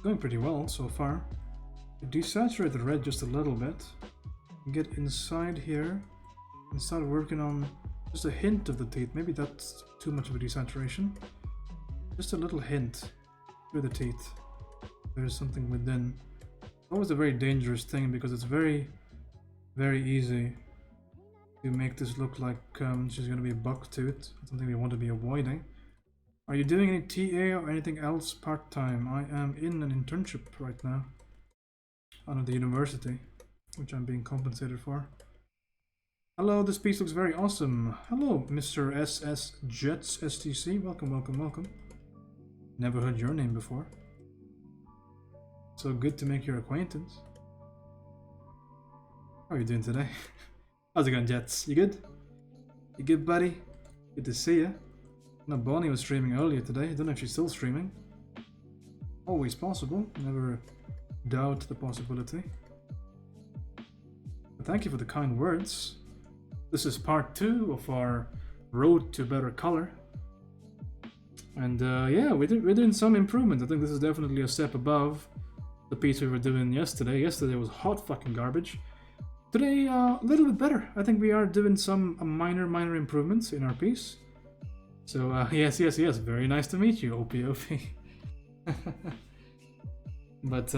Going pretty well so far. Desaturate the red just a little bit. Get inside here and start working on just a hint of the teeth. Maybe that's too much of a desaturation. Just a little hint through the teeth. There's something within. Always a very dangerous thing because it's very, very easy to make this look like she's going to be a buck tooth. Something we want to be avoiding. Are you doing any TA or anything else part-time? I am in an internship right now out of the university, which I'm being compensated for. Hello, this piece looks very awesome. Hello, Mr. SS Jets STC. Welcome, welcome, welcome. Never heard your name before. So good to make your acquaintance. How are you doing today? How's it going, Jets? You good? You good, buddy? Good to see you. No, Bonnie was streaming earlier today. I don't know if she's still streaming. Always possible. Never doubt the possibility. But thank you for the kind words. This is part 2 of our road to better color. And yeah, we're doing some improvements. I think this is definitely a step above the piece we were doing yesterday. Yesterday was hot fucking garbage. Today, a little bit better. I think we are doing some minor improvements in our piece. So yes, very nice to meet you, OP. But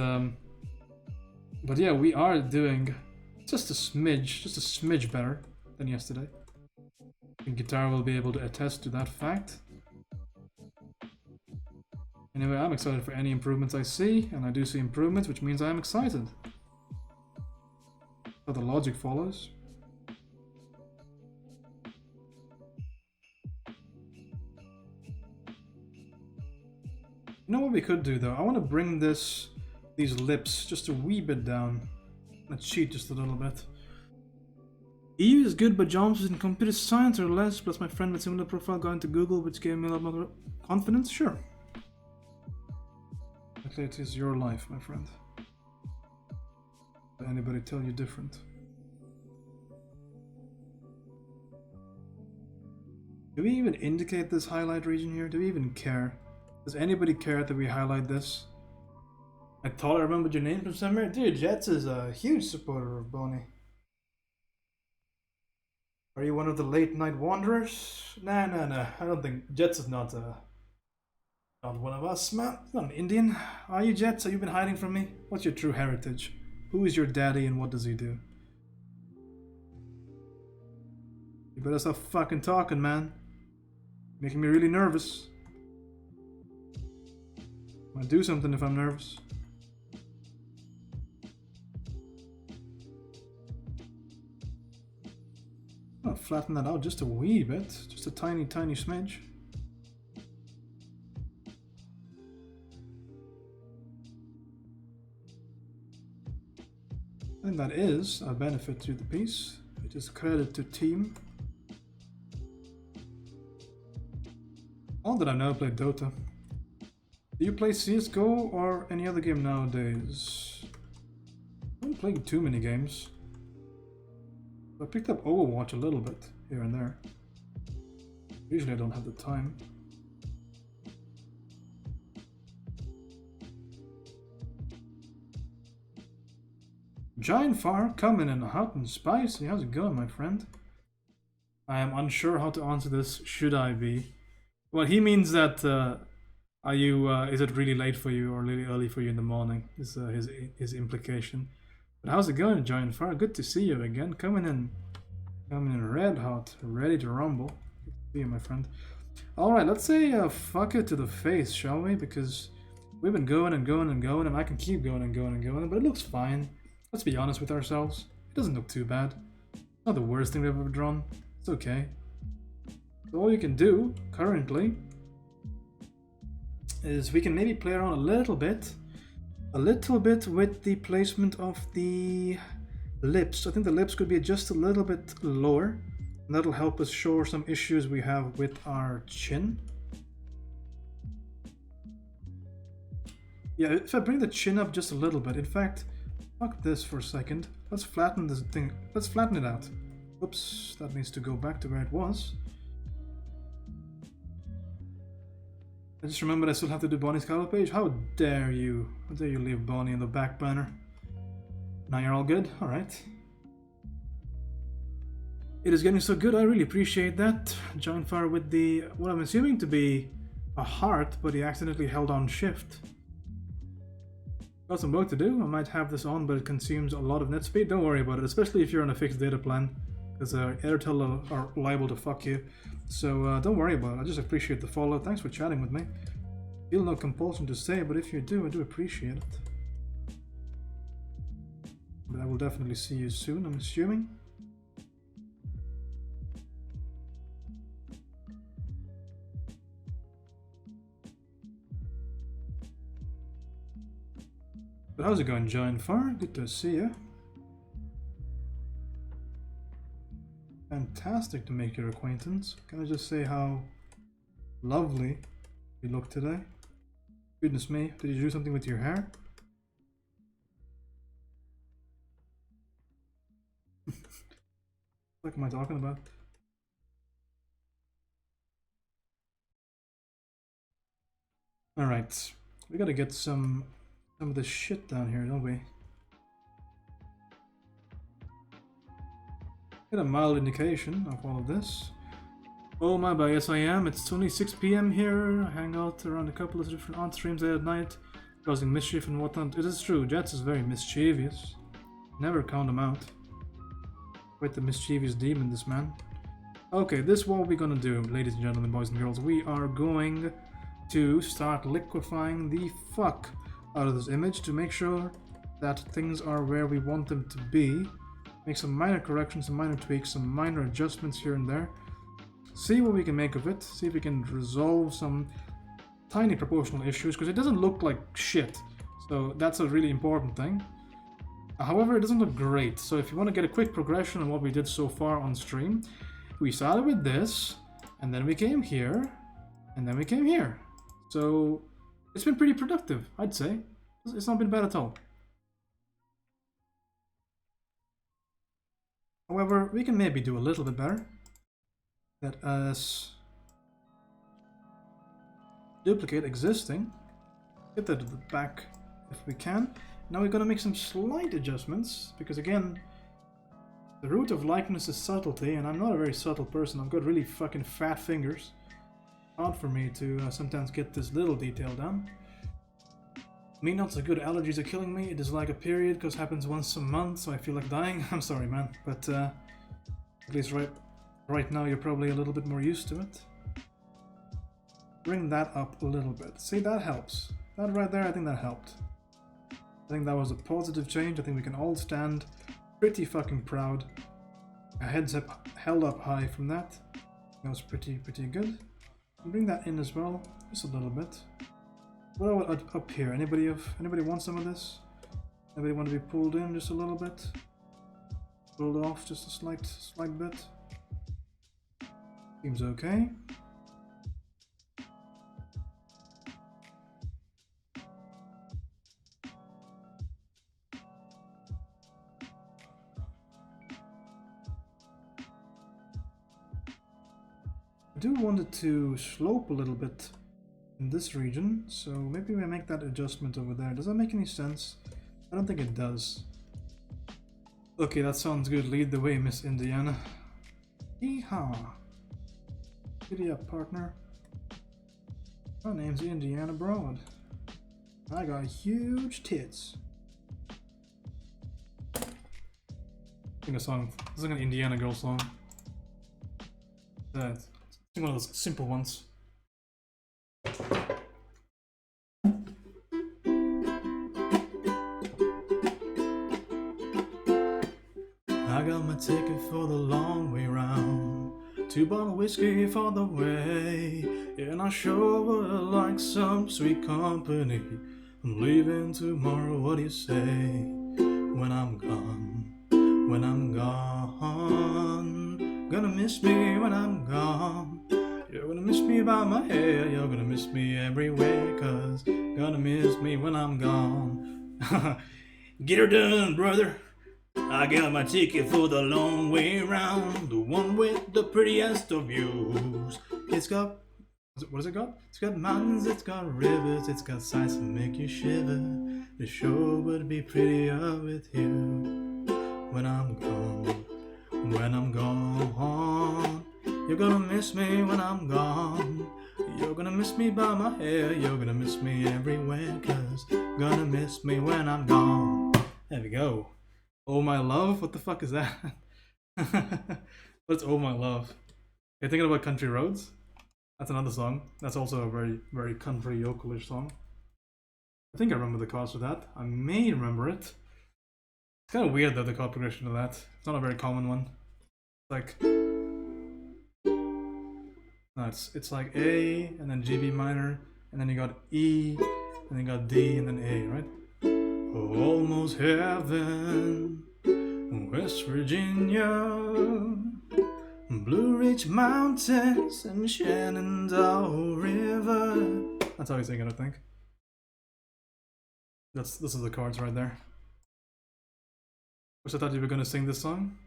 yeah, we are doing just a smidge better than yesterday. I think Guitar will be able to attest to that fact. Anyway, I'm excited for any improvements I see, and I do see improvements, which means I'm excited. But the logic follows. You know what we could do though? I want to bring these lips just a wee bit down. Let's cheat just a little bit. EU is good, but jobs in computer science are less. Plus my friend with similar profile got into Google, which gave me a lot more confidence. Sure. Actually, it is your life, my friend. Let anybody tell you different? Do we even indicate this highlight region here? Do we even care? Does anybody care that we highlight this? I thought I remembered your name from somewhere. Dude, Jets is a huge supporter of Bonnie. Are you one of the late night wanderers? Nah. I don't think Jets is not one of us, man. He's not an Indian. Are you, Jets? Have you been hiding from me? What's your true heritage? Who is your daddy and what does he do? You better stop fucking talking, man. Making me really nervous. I'll do something if I'm nervous. I'll flatten that out just a wee bit. Just a tiny smidge. I think that is a benefit to the piece. It is credit to team. All that I know, I play Dota. Do you play CSGO or any other game nowadays? I don't play too many games. I picked up Overwatch a little bit, here and there. Usually I don't have the time. Giant Fire coming in hot and spicy. How's it going, my friend? I am unsure how to answer this. Should I be? Well, he means that are you? Is it really late for you or really early for you in the morning? Is his implication. But how's it going, Giant Fire? Good to see you again. Coming in red hot, ready to rumble. Good to see you, my friend. All right, let's say fuck it to the face, shall we? Because we've been going and going and going, and I can keep going and going and going, but it looks fine. Let's be honest with ourselves. It doesn't look too bad. It's not the worst thing we've ever drawn. It's okay. So all you can do currently is we can maybe play around a little bit with the placement of the lips. I think the lips could be just a little bit lower, and that'll help us show some issues we have with our chin. Yeah, if I bring the chin up just a little bit, in fact, fuck this for a second. Let's flatten this thing. Let's flatten it out. Oops, that needs to go back to where it was. I just remembered I still have to do Bonnie's cover page. How dare you? How dare you leave Bonnie in the back banner? Now you're all good? Alright. It is getting so good, I really appreciate that. Giant Fire with the, what I'm assuming to be a heart, but he accidentally held on shift. Got some work to do. I might have this on, but it consumes a lot of net speed. Don't worry about it, especially if you're on a fixed data plan, because Airtel are liable to fuck you. So don't worry about it. I just appreciate the follow. Thanks for chatting with me. Feel no compulsion to say, but if you do, I do appreciate it. But I will definitely see you soon, I'm assuming. But how's it going, Giant Fire? Good to see you. Fantastic to make your acquaintance. Can I just say how lovely you look today? Goodness me, did you do something with your hair? What am I talking about? Alright, we gotta get some of this shit down here, don't we? Get a mild indication of all of this. Oh my bad, yes I am. It's 26 PM here. I hang out around a couple of different art streams late at night, causing mischief and whatnot. It is true, Jets is very mischievous. Never count him out. Quite the mischievous demon, this man. Okay, this is what we're gonna do, ladies and gentlemen, boys and girls. We are going to start liquefying the fuck out of this image to make sure that things are where we want them to be. Make some minor corrections, some minor tweaks, some minor adjustments here and there. See what we can make of it. See if we can resolve some tiny proportional issues, because it doesn't look like shit. So that's a really important thing. However, it doesn't look great. So if you want to get a quick progression on what we did so far on stream, we started with this, and then we came here, and then we came here. So it's been pretty productive, I'd say. It's not been bad at all. However, we can maybe do a little bit better. Let us duplicate existing. Get that to the back if we can. Now we're gonna make some slight adjustments, because again, The root of likeness is subtlety, and I'm not a very subtle person. I've got really fucking fat fingers. Hard for me to sometimes get this little detail down. Me not so good, allergies are killing me. It is like a period, because it happens once a month, so I feel like dying. I'm sorry, man, but at least right now you're probably a little bit more used to it. Bring that up a little bit. See, that helps. That right there, I think that helped. I think that was a positive change. I think we can all stand pretty fucking proud. Our heads up, held up high from that. That was pretty good. Bring that in as well, just a little bit. What about up here? Anybody want some of this? Anybody want to be pulled in just a little bit? Pulled off just a slight bit. Seems okay. I do want it to slope a little bit in this region, so maybe we make that adjustment over there. Does that make any sense? I don't think it does. Okay, that sounds good. Lead the way, Miss Indiana. Yeehaw! Giddy up, partner. My name's Indiana Broad. I got huge tits. Sing a song. This is like an Indiana girl song. That. One of those simple ones. I got my ticket for the long way round. 2 bottle whiskey for the way. And I sure would like some sweet company. I'm leaving tomorrow, what do you say? When I'm gone, when I'm gone. Gonna miss me when I'm gone. You're gonna miss me by my hair. You're gonna miss me everywhere. Cause gonna miss me when I'm gone. Get her done, brother. I got my ticket for the long way round. The one with the prettiest of views. It's got... what has it got? It's got mountains, it's got rivers, it's got sights to make you shiver. The show would be prettier with you. When I'm gone, when I'm gone. You're gonna miss me when I'm gone. You're gonna miss me by my hair. You're gonna miss me everywhere. Cause gonna miss me when I'm gone. There we go. Oh my love? What the fuck is that? What's Oh My Love? You're thinking about Country Roads? That's another song. That's also a very, very country yokelish song. I think I remember the chords for that. I may remember it. It's kind of weird though, the chord progression of that. It's not a very common one. It's like... no, it's like A, and then G, B minor, and then you got E, and then you got D, and then A, right? Almost heaven, West Virginia, Blue Ridge Mountains, and Shenandoah River. That's how he's singing, I think. This is the chords right there. Wish I thought you were gonna sing this song.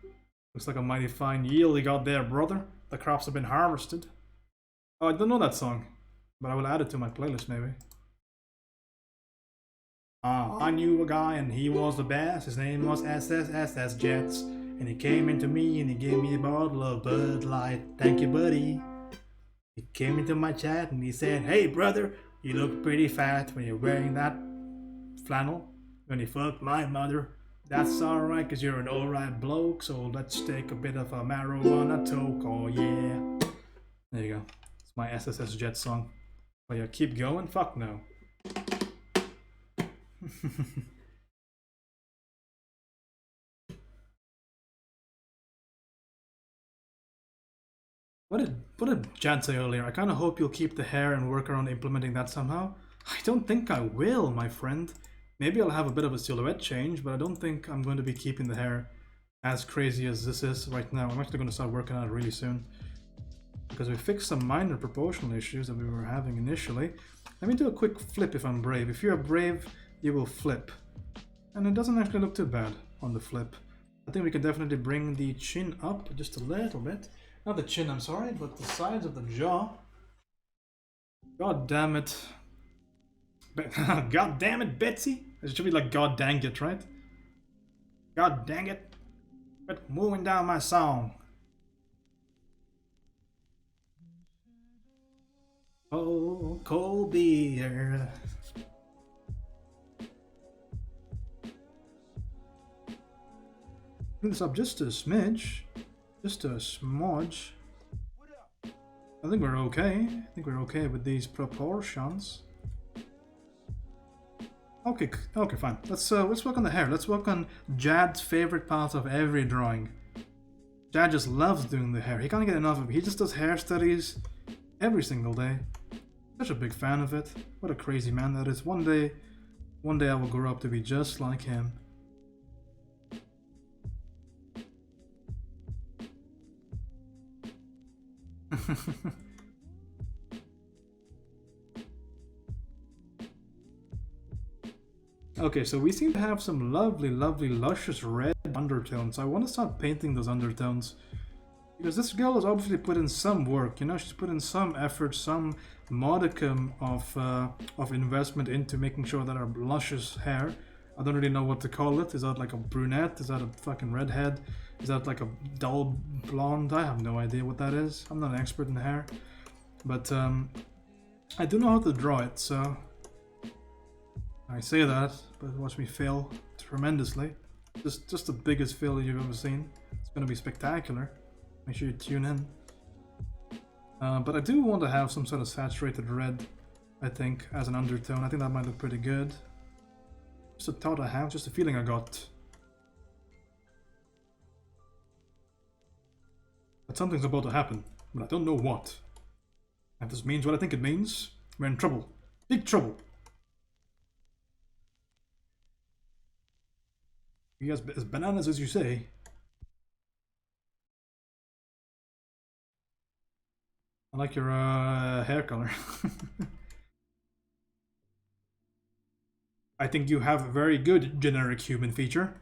Looks like a mighty fine yield you got there, brother. The crops have been harvested. Oh, I don't know that song, but I will add it to my playlist maybe. I knew a guy and he was the best. His name was SSSS Jets. And he came into me and he gave me a bottle of Bud Light. Thank you, buddy. He came into my chat and he said, hey, brother, you look pretty fat when you're wearing that flannel. When you fucked my mother. That's alright, cause you're an alright bloke. So let's take a bit of a marijuana toke. Oh, yeah. There you go. It's my SSS Jet song. Oh, yeah, keep going? Fuck no. What did Jad say earlier? I kind of hope you'll keep the hair and work around implementing that somehow. I don't think I will, my friend. Maybe I'll have a bit of a silhouette change, but I don't think I'm going to be keeping the hair as crazy as this is right now. I'm actually going to start working on it really soon. Because we fixed some minor proportional issues that we were having initially. Let me do a quick flip if I'm brave. If you're brave, you will flip. And it doesn't actually look too bad on the flip. I think we can definitely bring the chin up just a little bit. Not the chin, I'm sorry, but the sides of the jaw. God damn it. God damn it, Betsy. It should be like God dang it, right? God dang it. Quit moving down my song. Oh, cold beer. Bring this up just a smidge. Just a smudge. I think we're okay. I think we're okay with these proportions. Okay, okay, fine. Let's work on the hair. Let's work on Jad's favorite part of every drawing. Jad just loves doing the hair. He can't get enough of it. He just does hair studies every single day. Such a big fan of it. What a crazy man that is. One day I will grow up to be just like him. Okay, so we seem to have some lovely, lovely, luscious red undertones. I want to start painting those undertones. Because this girl has obviously put in some work, you know, she's put in some effort, some modicum of investment into making sure that her luscious hair, I don't really know what to call it. Is that like a brunette? Is that a fucking redhead? Is that like a dull blonde? I have no idea what that is. I'm not an expert in hair. But I do know how to draw it, so I say that, but watch me fail tremendously. Just the biggest failure you've ever seen. It's gonna be spectacular. Make sure you tune in. But I do want to have some sort of saturated red, I think, as an undertone. I think that might look pretty good. Just a thought I have, just a feeling I got. That something's about to happen, but I don't know what. If this means what I think it means, we're in trouble. Big trouble. You guys as bananas as you say. I like your hair color. I think you have a very good generic human feature.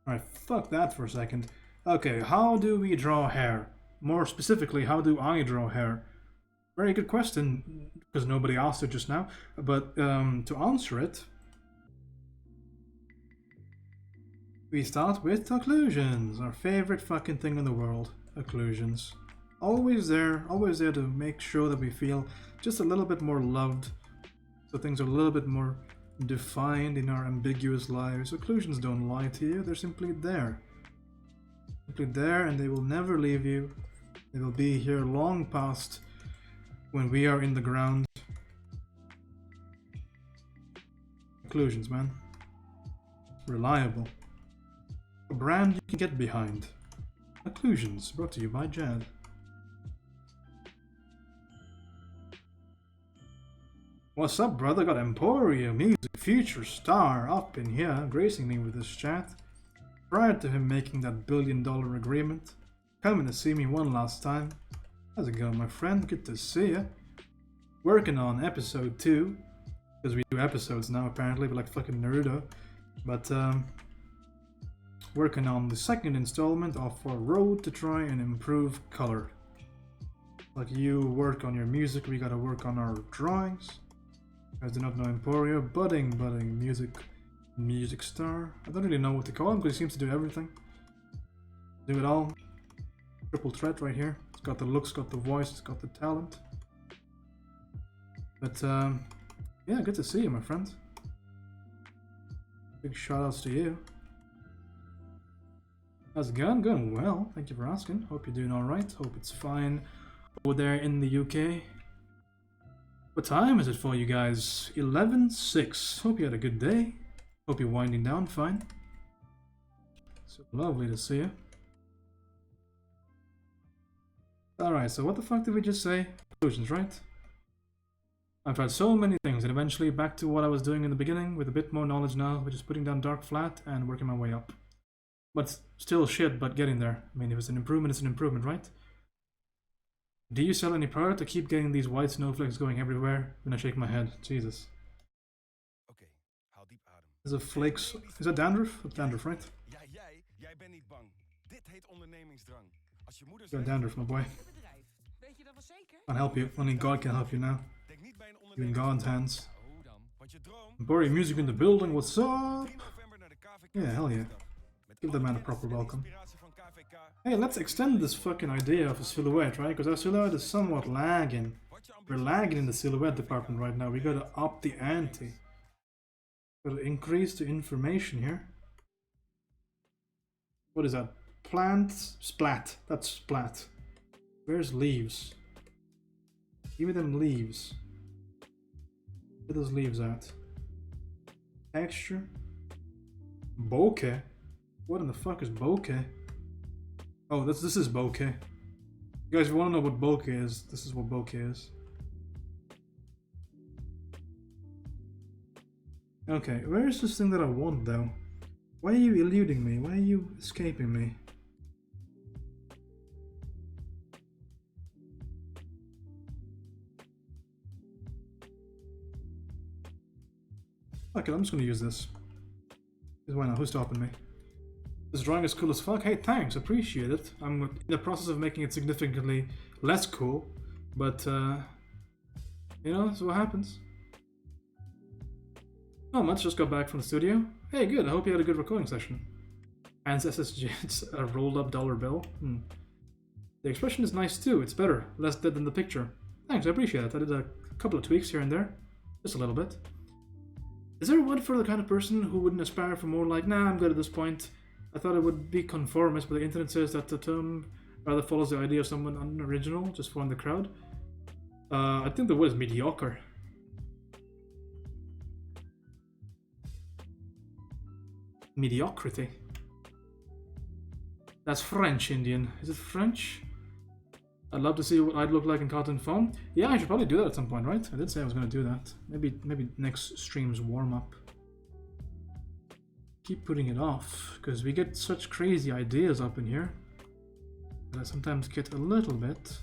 Alright, fuck that for a second. Okay, how do we draw hair? More specifically, how do I draw hair? Very good question, because nobody asked it just now. But to answer it, we start with occlusions, our favorite fucking thing in the world. Occlusions. Always there to make sure that we feel just a little bit more loved, so things are a little bit more defined in our ambiguous lives. Occlusions don't lie to you, they're simply there. Simply there, and they will never leave you. They will be here long past when we are in the ground. Occlusions, man. Reliable. A brand you can get behind. Occlusions, brought to you by Jad. What's up, brother? Got Emporia Music Future Star up in here, gracing me with this chat. Prior to him making that $1 billion agreement, coming to see me one last time. How's it going, my friend? Good to see you. Working on episode 2, because we do episodes now apparently, but like fucking Naruto. But working on the second installment of our road to try and improve color. Like you work on your music, we gotta work on our drawings. You guys do not know Emporio, budding music star. I don't really know what to call him because he seems to do everything. Do it all. Triple threat right here. It's got the looks, got the voice, it's got the talent. But yeah, good to see you, my friend. Big shout outs to you. How's it going? Going well, thank you for asking. Hope you're doing alright. Hope it's fine over there in the UK. What time is it for you guys? 11:06. Hope you had a good day. Hope you're winding down fine. So lovely to see you. Alright, so what the fuck did we just say? Conclusions, right? I've tried so many things and eventually back to what I was doing in the beginning with a bit more knowledge now, which is putting down dark flat and working my way up. But still shit, but getting there. I mean, if it's an improvement, it's an improvement, right? Do you sell any product to keep getting these white snowflakes going everywhere? Then I shake my head. Jesus. Oké, haal diep adem. Is it flakes? Is that dandruff? That's dandruff, right? Ja, jij bent niet bang. Dit heet ondernemingsdrang. Als je moeder You're zegt, dandruff, my boy. Eigen bedrijf. Weet je dat wel zeker? Can't help you. Only God can help you now. denk niet bij een You're in God's hands. Hoe dan? Want Want je droom? Temporary music in the building, what's up? 3 november naar de KVK. Yeah, hell yeah. Met Give the alle man a kennis proper en welcome. inspiratie van KVK. Hey, let's extend this fucking idea of a silhouette, right? Because our silhouette is somewhat lagging. Wat je We're ambitie lagging in the silhouette department right now. We gotta up the ante. Gotta increase the information here. What is that? Plant splat. That's splat. Where's leaves? Give me them leaves. Get those leaves out. Texture. Bokeh. What in the fuck is bokeh? Oh, this is bokeh. You guys want to know what bokeh is? This is what bokeh is. Okay, where is this thing that I want though? Why are you eluding me? Why are you escaping me? Okay, I'm just gonna use this. Because why not? Who's stopping me? This drawing is cool as fuck. Hey, thanks, appreciate it. I'm in the process of making it significantly less cool, but you know, that's what happens. Not much, just got back from the studio. Hey, good, I hope you had a good recording session. Hans SSG, it's a rolled up dollar bill. The expression is nice too, it's better, less dead than the picture. Thanks, I appreciate it. I did a couple of tweaks here and there, just a little bit. Is there a word for the kind of person who wouldn't aspire for more like, nah, I'm good at this point? I thought it would be conformist, but the internet says that the term rather follows the idea of someone unoriginal, just for in the crowd. I think the word is mediocre. Mediocrity. That's French, Indian. Is it French? I'd love to see what I'd look like in cotton foam. Yeah, I should probably do that at some point, right? I did say I was going to do that. Maybe next stream's warm-up. Keep putting it off, because we get such crazy ideas up in here that I sometimes get a little bit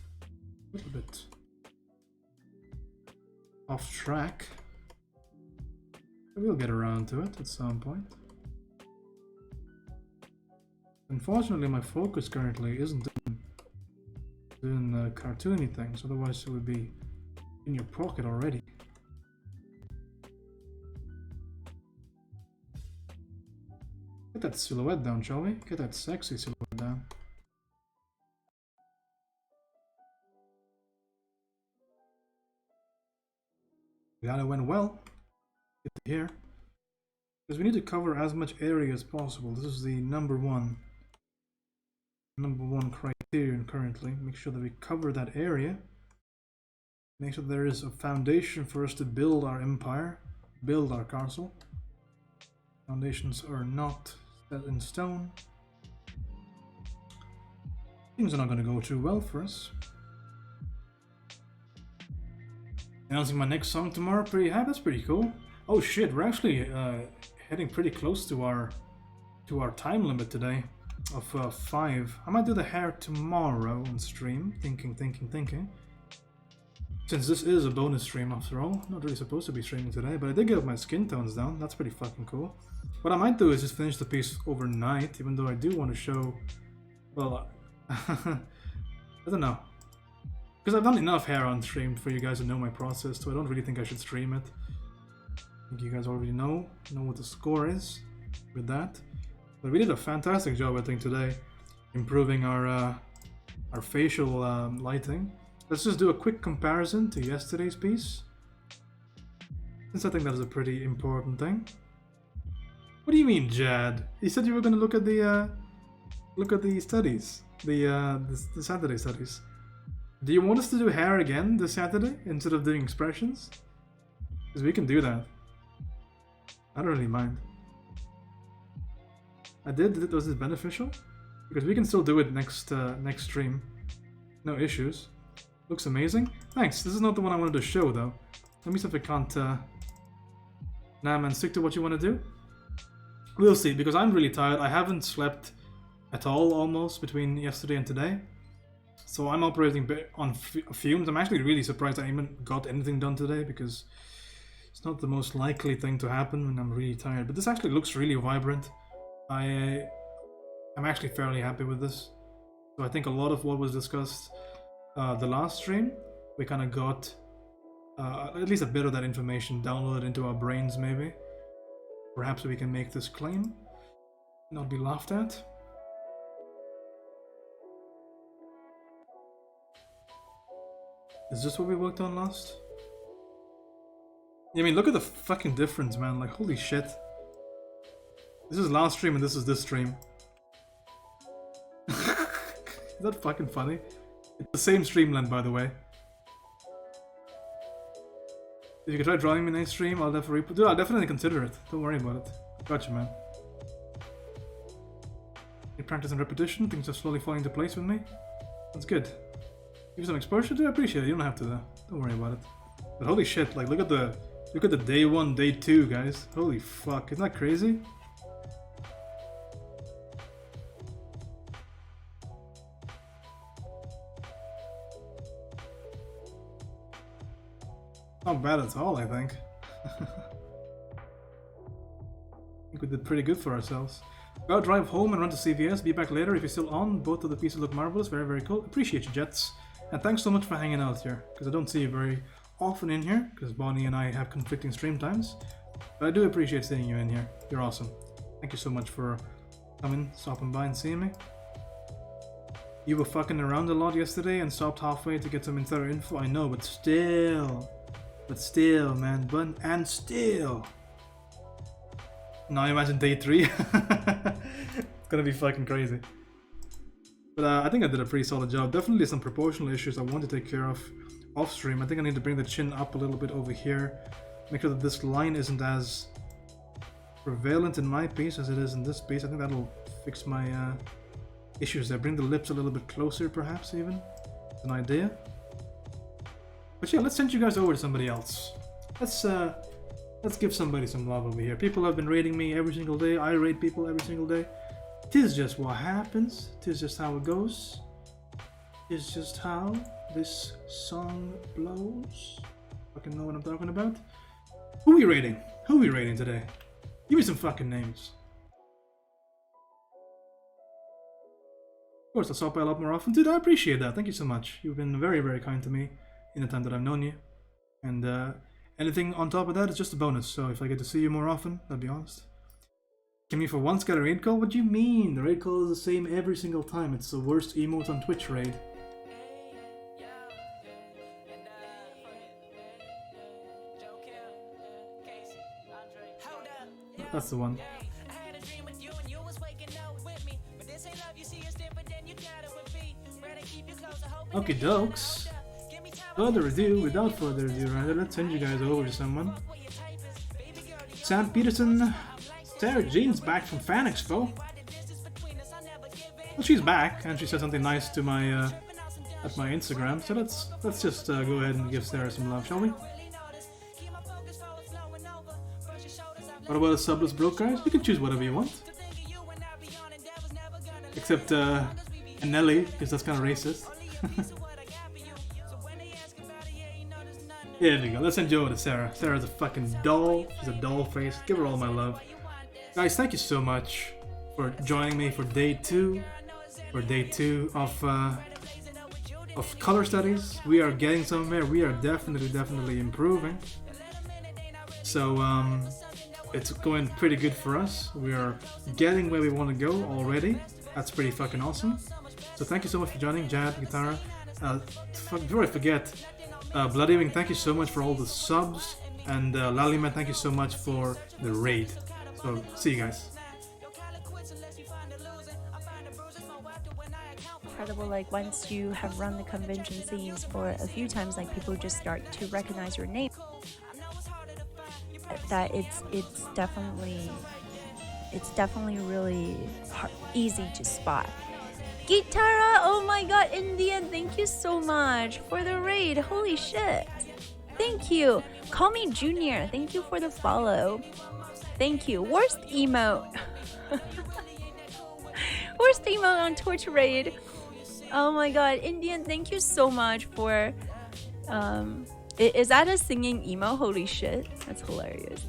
off track. But we'll get around to it at some point. Unfortunately, my focus currently isn't doing cartoony things, otherwise it would be in your pocket already. Get that silhouette down, shall we? Get that sexy silhouette down. Glad it went well. Good to hear. Because we need to cover as much area as possible. This is the number one criterion currently. Make sure that we cover that area. Make sure there is a foundation for us to build our empire, build our castle. Foundations are not set in stone. Things are not going to go too well for us. Announcing my next song tomorrow. That's pretty cool. Oh shit, we're actually heading pretty close to our time limit today of 5. I might do the hair tomorrow on stream. Thinking. Since this is a bonus stream after all, not really supposed to be streaming today, but I did get my skin tones down. That's pretty fucking cool. What I might do is just finish the piece overnight, even though I do want to show, well, I don't know. Because I've done enough hair on stream for you guys to know my process, so I don't really think I should stream it. I think you guys already know what the score is with that. But we did a fantastic job, I think, today, improving our facial lighting. Let's just do a quick comparison to yesterday's piece, since I think that is a pretty important thing. What do you mean, Jad? You said you were going to look at the studies, the Saturday studies. Do you want us to do hair again this Saturday instead of doing expressions? Because we can do that. I don't really mind. Was this beneficial? Because we can still do it next stream. No issues. Looks amazing. Thanks. This is not the one I wanted to show though. Let me see if I can't. Nah, man, stick to what you want to do. We'll see, because I'm really tired. I haven't slept at all almost between yesterday and today. So I'm operating on fumes. I'm actually really surprised I even got anything done today, because it's not the most likely thing to happen when I'm really tired. But this actually looks really vibrant. I'm actually fairly happy with this. So I think a lot of what was discussed the last stream, we kind of got at least a bit of that information downloaded into our brains, maybe. Perhaps we can make this claim, not be laughed at. Is this what we worked on last? Yeah, I mean, look at the fucking difference, man. Like, holy shit. This is last stream and this is this stream. Is that fucking funny? It's the same stream length, by the way. If you could try drawing me next stream, I'll definitely... Dude, I'll definitely consider it. Don't worry about it. Gotcha, man. You practice and repetition, things are slowly falling into place with me. That's good. Give you some exposure to it, I appreciate it. You don't have to though. Don't worry about it. But holy shit, like look at the day 1, day 2, guys. Holy fuck, isn't that crazy? Not bad at all, I think. I think we did pretty good for ourselves. Go drive home and run to CVS, be back later if you're still on. Both of the pieces look marvelous, very, very cool. Appreciate you, Jets. And thanks so much for hanging out here, because I don't see you very often in here, because Bonnie and I have conflicting stream times. But I do appreciate seeing you in here. You're awesome. Thank you so much for coming, stopping by and seeing me. You were fucking around a lot yesterday and stopped halfway to get some insider info. I know, but still, man, and still. Now imagine day 3. It's gonna be fucking crazy. But I think I did a pretty solid job. Definitely some proportional issues I want to take care of off stream. I think I need to bring the chin up a little bit over here. Make sure that this line isn't as prevalent in my piece as it is in this piece. I think that'll fix my issues there. Bring the lips a little bit closer, perhaps, even. It's an idea. But yeah, let's send you guys over to somebody else. Let's give somebody some love over here. People have been rating me every single day. I rate people every single day. Tis just what happens. Tis just how it goes. Tis just how this song blows. Fucking know what I'm talking about. Who we rating? Who we rating today? Give me some fucking names. Of course, I'll stop by a lot more often. Dude, I appreciate that. Thank you so much. You've been very, very kind to me in the time that I've known you. And anything on top of that is just a bonus. So if I get to see you more often, I'll be honest. Can me for once get a raid call? What do you mean? The raid call is the same every single time. It's the worst emote on Twitch raid. That's the one. Okay, dokes. Without further ado, rather, let's send you guys over to someone. Sam Peterson. Sarah Jean's back from Fan Expo. Well, she's back, and she said something nice to my at my Instagram. So let's just go ahead and give Sarah some love, shall we? What about a subless broke, guys? You can choose whatever you want, except Nelly, because that's kind of racist. Yeah, there we go. Let's send you over to Sarah. Sarah's a fucking doll. She's a doll face. Give her all my love. Guys, thank you so much for joining me for day 2. For day 2 of color studies. We are getting somewhere. We are definitely improving. So it's going pretty good for us. We are getting where we want to go already. That's pretty fucking awesome. So thank you so much for joining, Jad, Guitarra. Before I forget, Bloody Wing, thank you so much for all the subs, and Laliman, thank you so much for the raid. So, see you guys. Incredible, like once you have run the convention scenes for a few times, like people just start to recognize your name. That it's definitely really easy to spot. Guitarra, oh my god, Indian, thank you so much for the raid. Holy shit. Thank you. Call me Junior. Thank you for the follow. Thank you. Worst emote. Worst emote on Twitch raid. Oh my god, Indian, thank you so much for is that a singing emo? Holy shit. That's hilarious.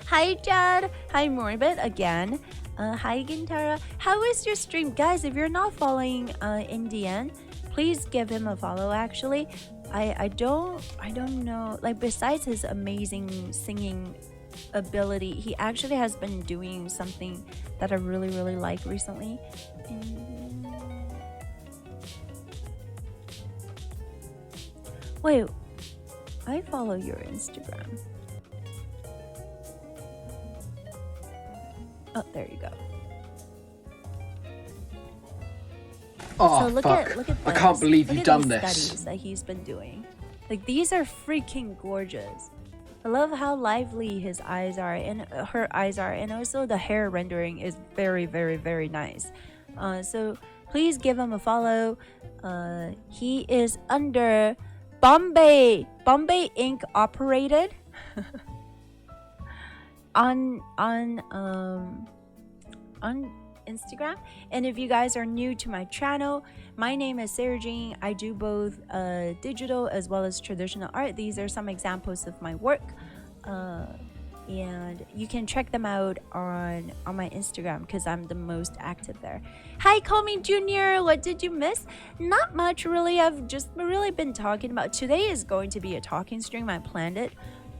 Hi Jad. Hi Morbid again. Hi Gintara. How is your stream? Guys, if you're not following Indian, please give him a follow actually. I don't know, like besides his amazing singing ability, he actually has been doing something that I really like recently. Wait, I follow your Instagram. Oh, there you go. Oh, So look fuck. at this. I can't believe Look you've at done these this. studies that he's been doing. Like these are freaking gorgeous. I love how lively his eyes are and her eyes are, and also the hair rendering is very nice. So please give him a follow. He is under Bombay Inc. operated on Instagram. And if you guys are new to my channel, my name is Sarah Jean. I do both digital as well as traditional art. These are some examples of my work, and you can check them out on my Instagram because I'm the most active there. Hi, Call Me Junior. What did you miss? Not much really. I've just really been talking about, today is going to be a talking stream. I planned it.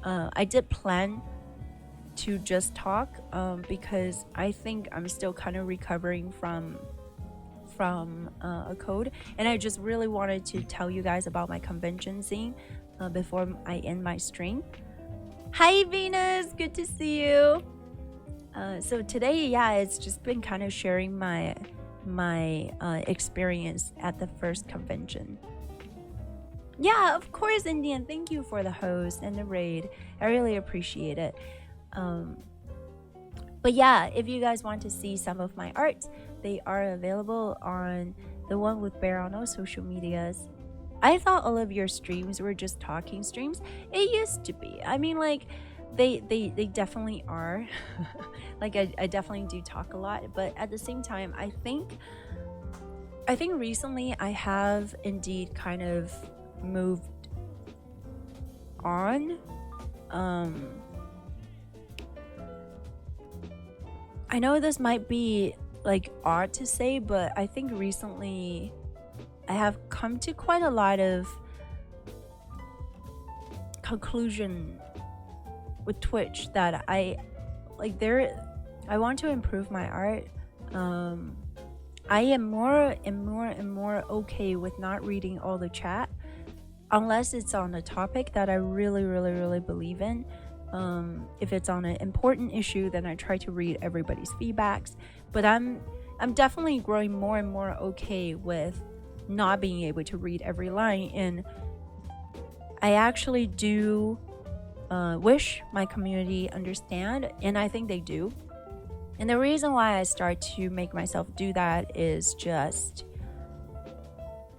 I did plan to just talk because I think I'm still kind of recovering from a cold, and I just really wanted to tell you guys about my convention scene before I end my stream. Hi Venus, good to see you. So today, yeah, it's just been kind of sharing my experience at the first convention. Yeah, of course, Indian. Thank you for the host and the raid. I really appreciate it. But yeah, if you guys want to see some of my art, they are available on the one with Bear on all social medias. I thought all of your streams were just talking streams. It used to be. I mean, like, they definitely are. Like, I definitely do talk a lot, but at the same time, I think recently I have indeed kind of moved on. I know this might be like odd to say, but I think recently I have come to quite a lot of conclusion with Twitch that I want to improve my art. I am more and more okay with not reading all the chat unless it's on a topic that I really believe in. If it's on an important issue, then I try to read everybody's feedbacks. But I'm definitely growing more and more okay with not being able to read every line, and I actually do wish my community understand, and I think they do. And the reason why I start to make myself do that is just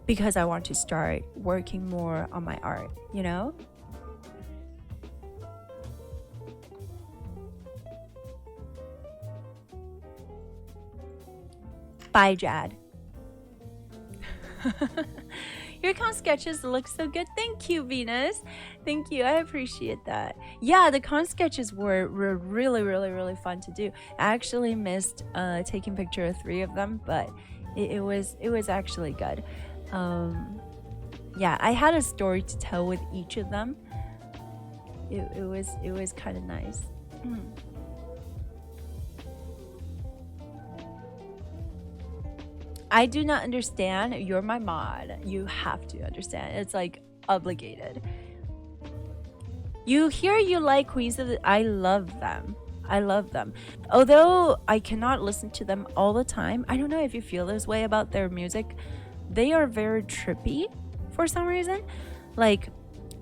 because I want to start working more on my art, you know? Bye, Jad. Your con sketches look so good. Thank you, Venus. Thank you. I appreciate that. Yeah, the con sketches were really fun to do. I actually missed taking picture of 3 of them, but it was actually good. Yeah, I had a story to tell with each of them. It was kind of nice. I do not understand. You're my mod. You have to understand. It's like obligated. You like Queens of the... I love them. Although I cannot listen to them all the time. I don't know if you feel this way about their music. They are very trippy for some reason. Like,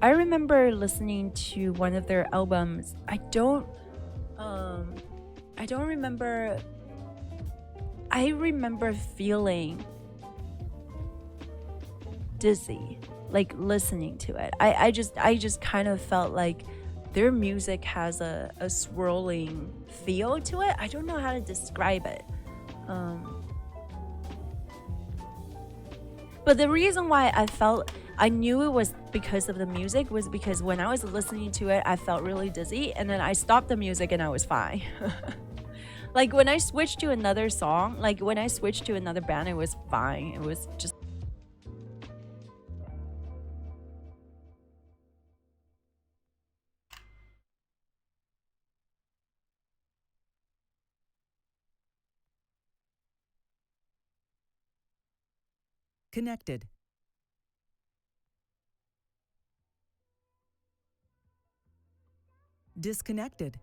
I remember listening to one of their albums. I don't remember. I remember feeling dizzy, like listening to it. I just kind of felt like their music has a swirling feel to it. I don't know how to describe it. But the reason why I knew it was because of the music was because when I was listening to it, I felt really dizzy, and then I stopped the music and I was fine. Like when I switched to another song, like when I switched to another band, it was fine. It was just... Connected. Disconnected.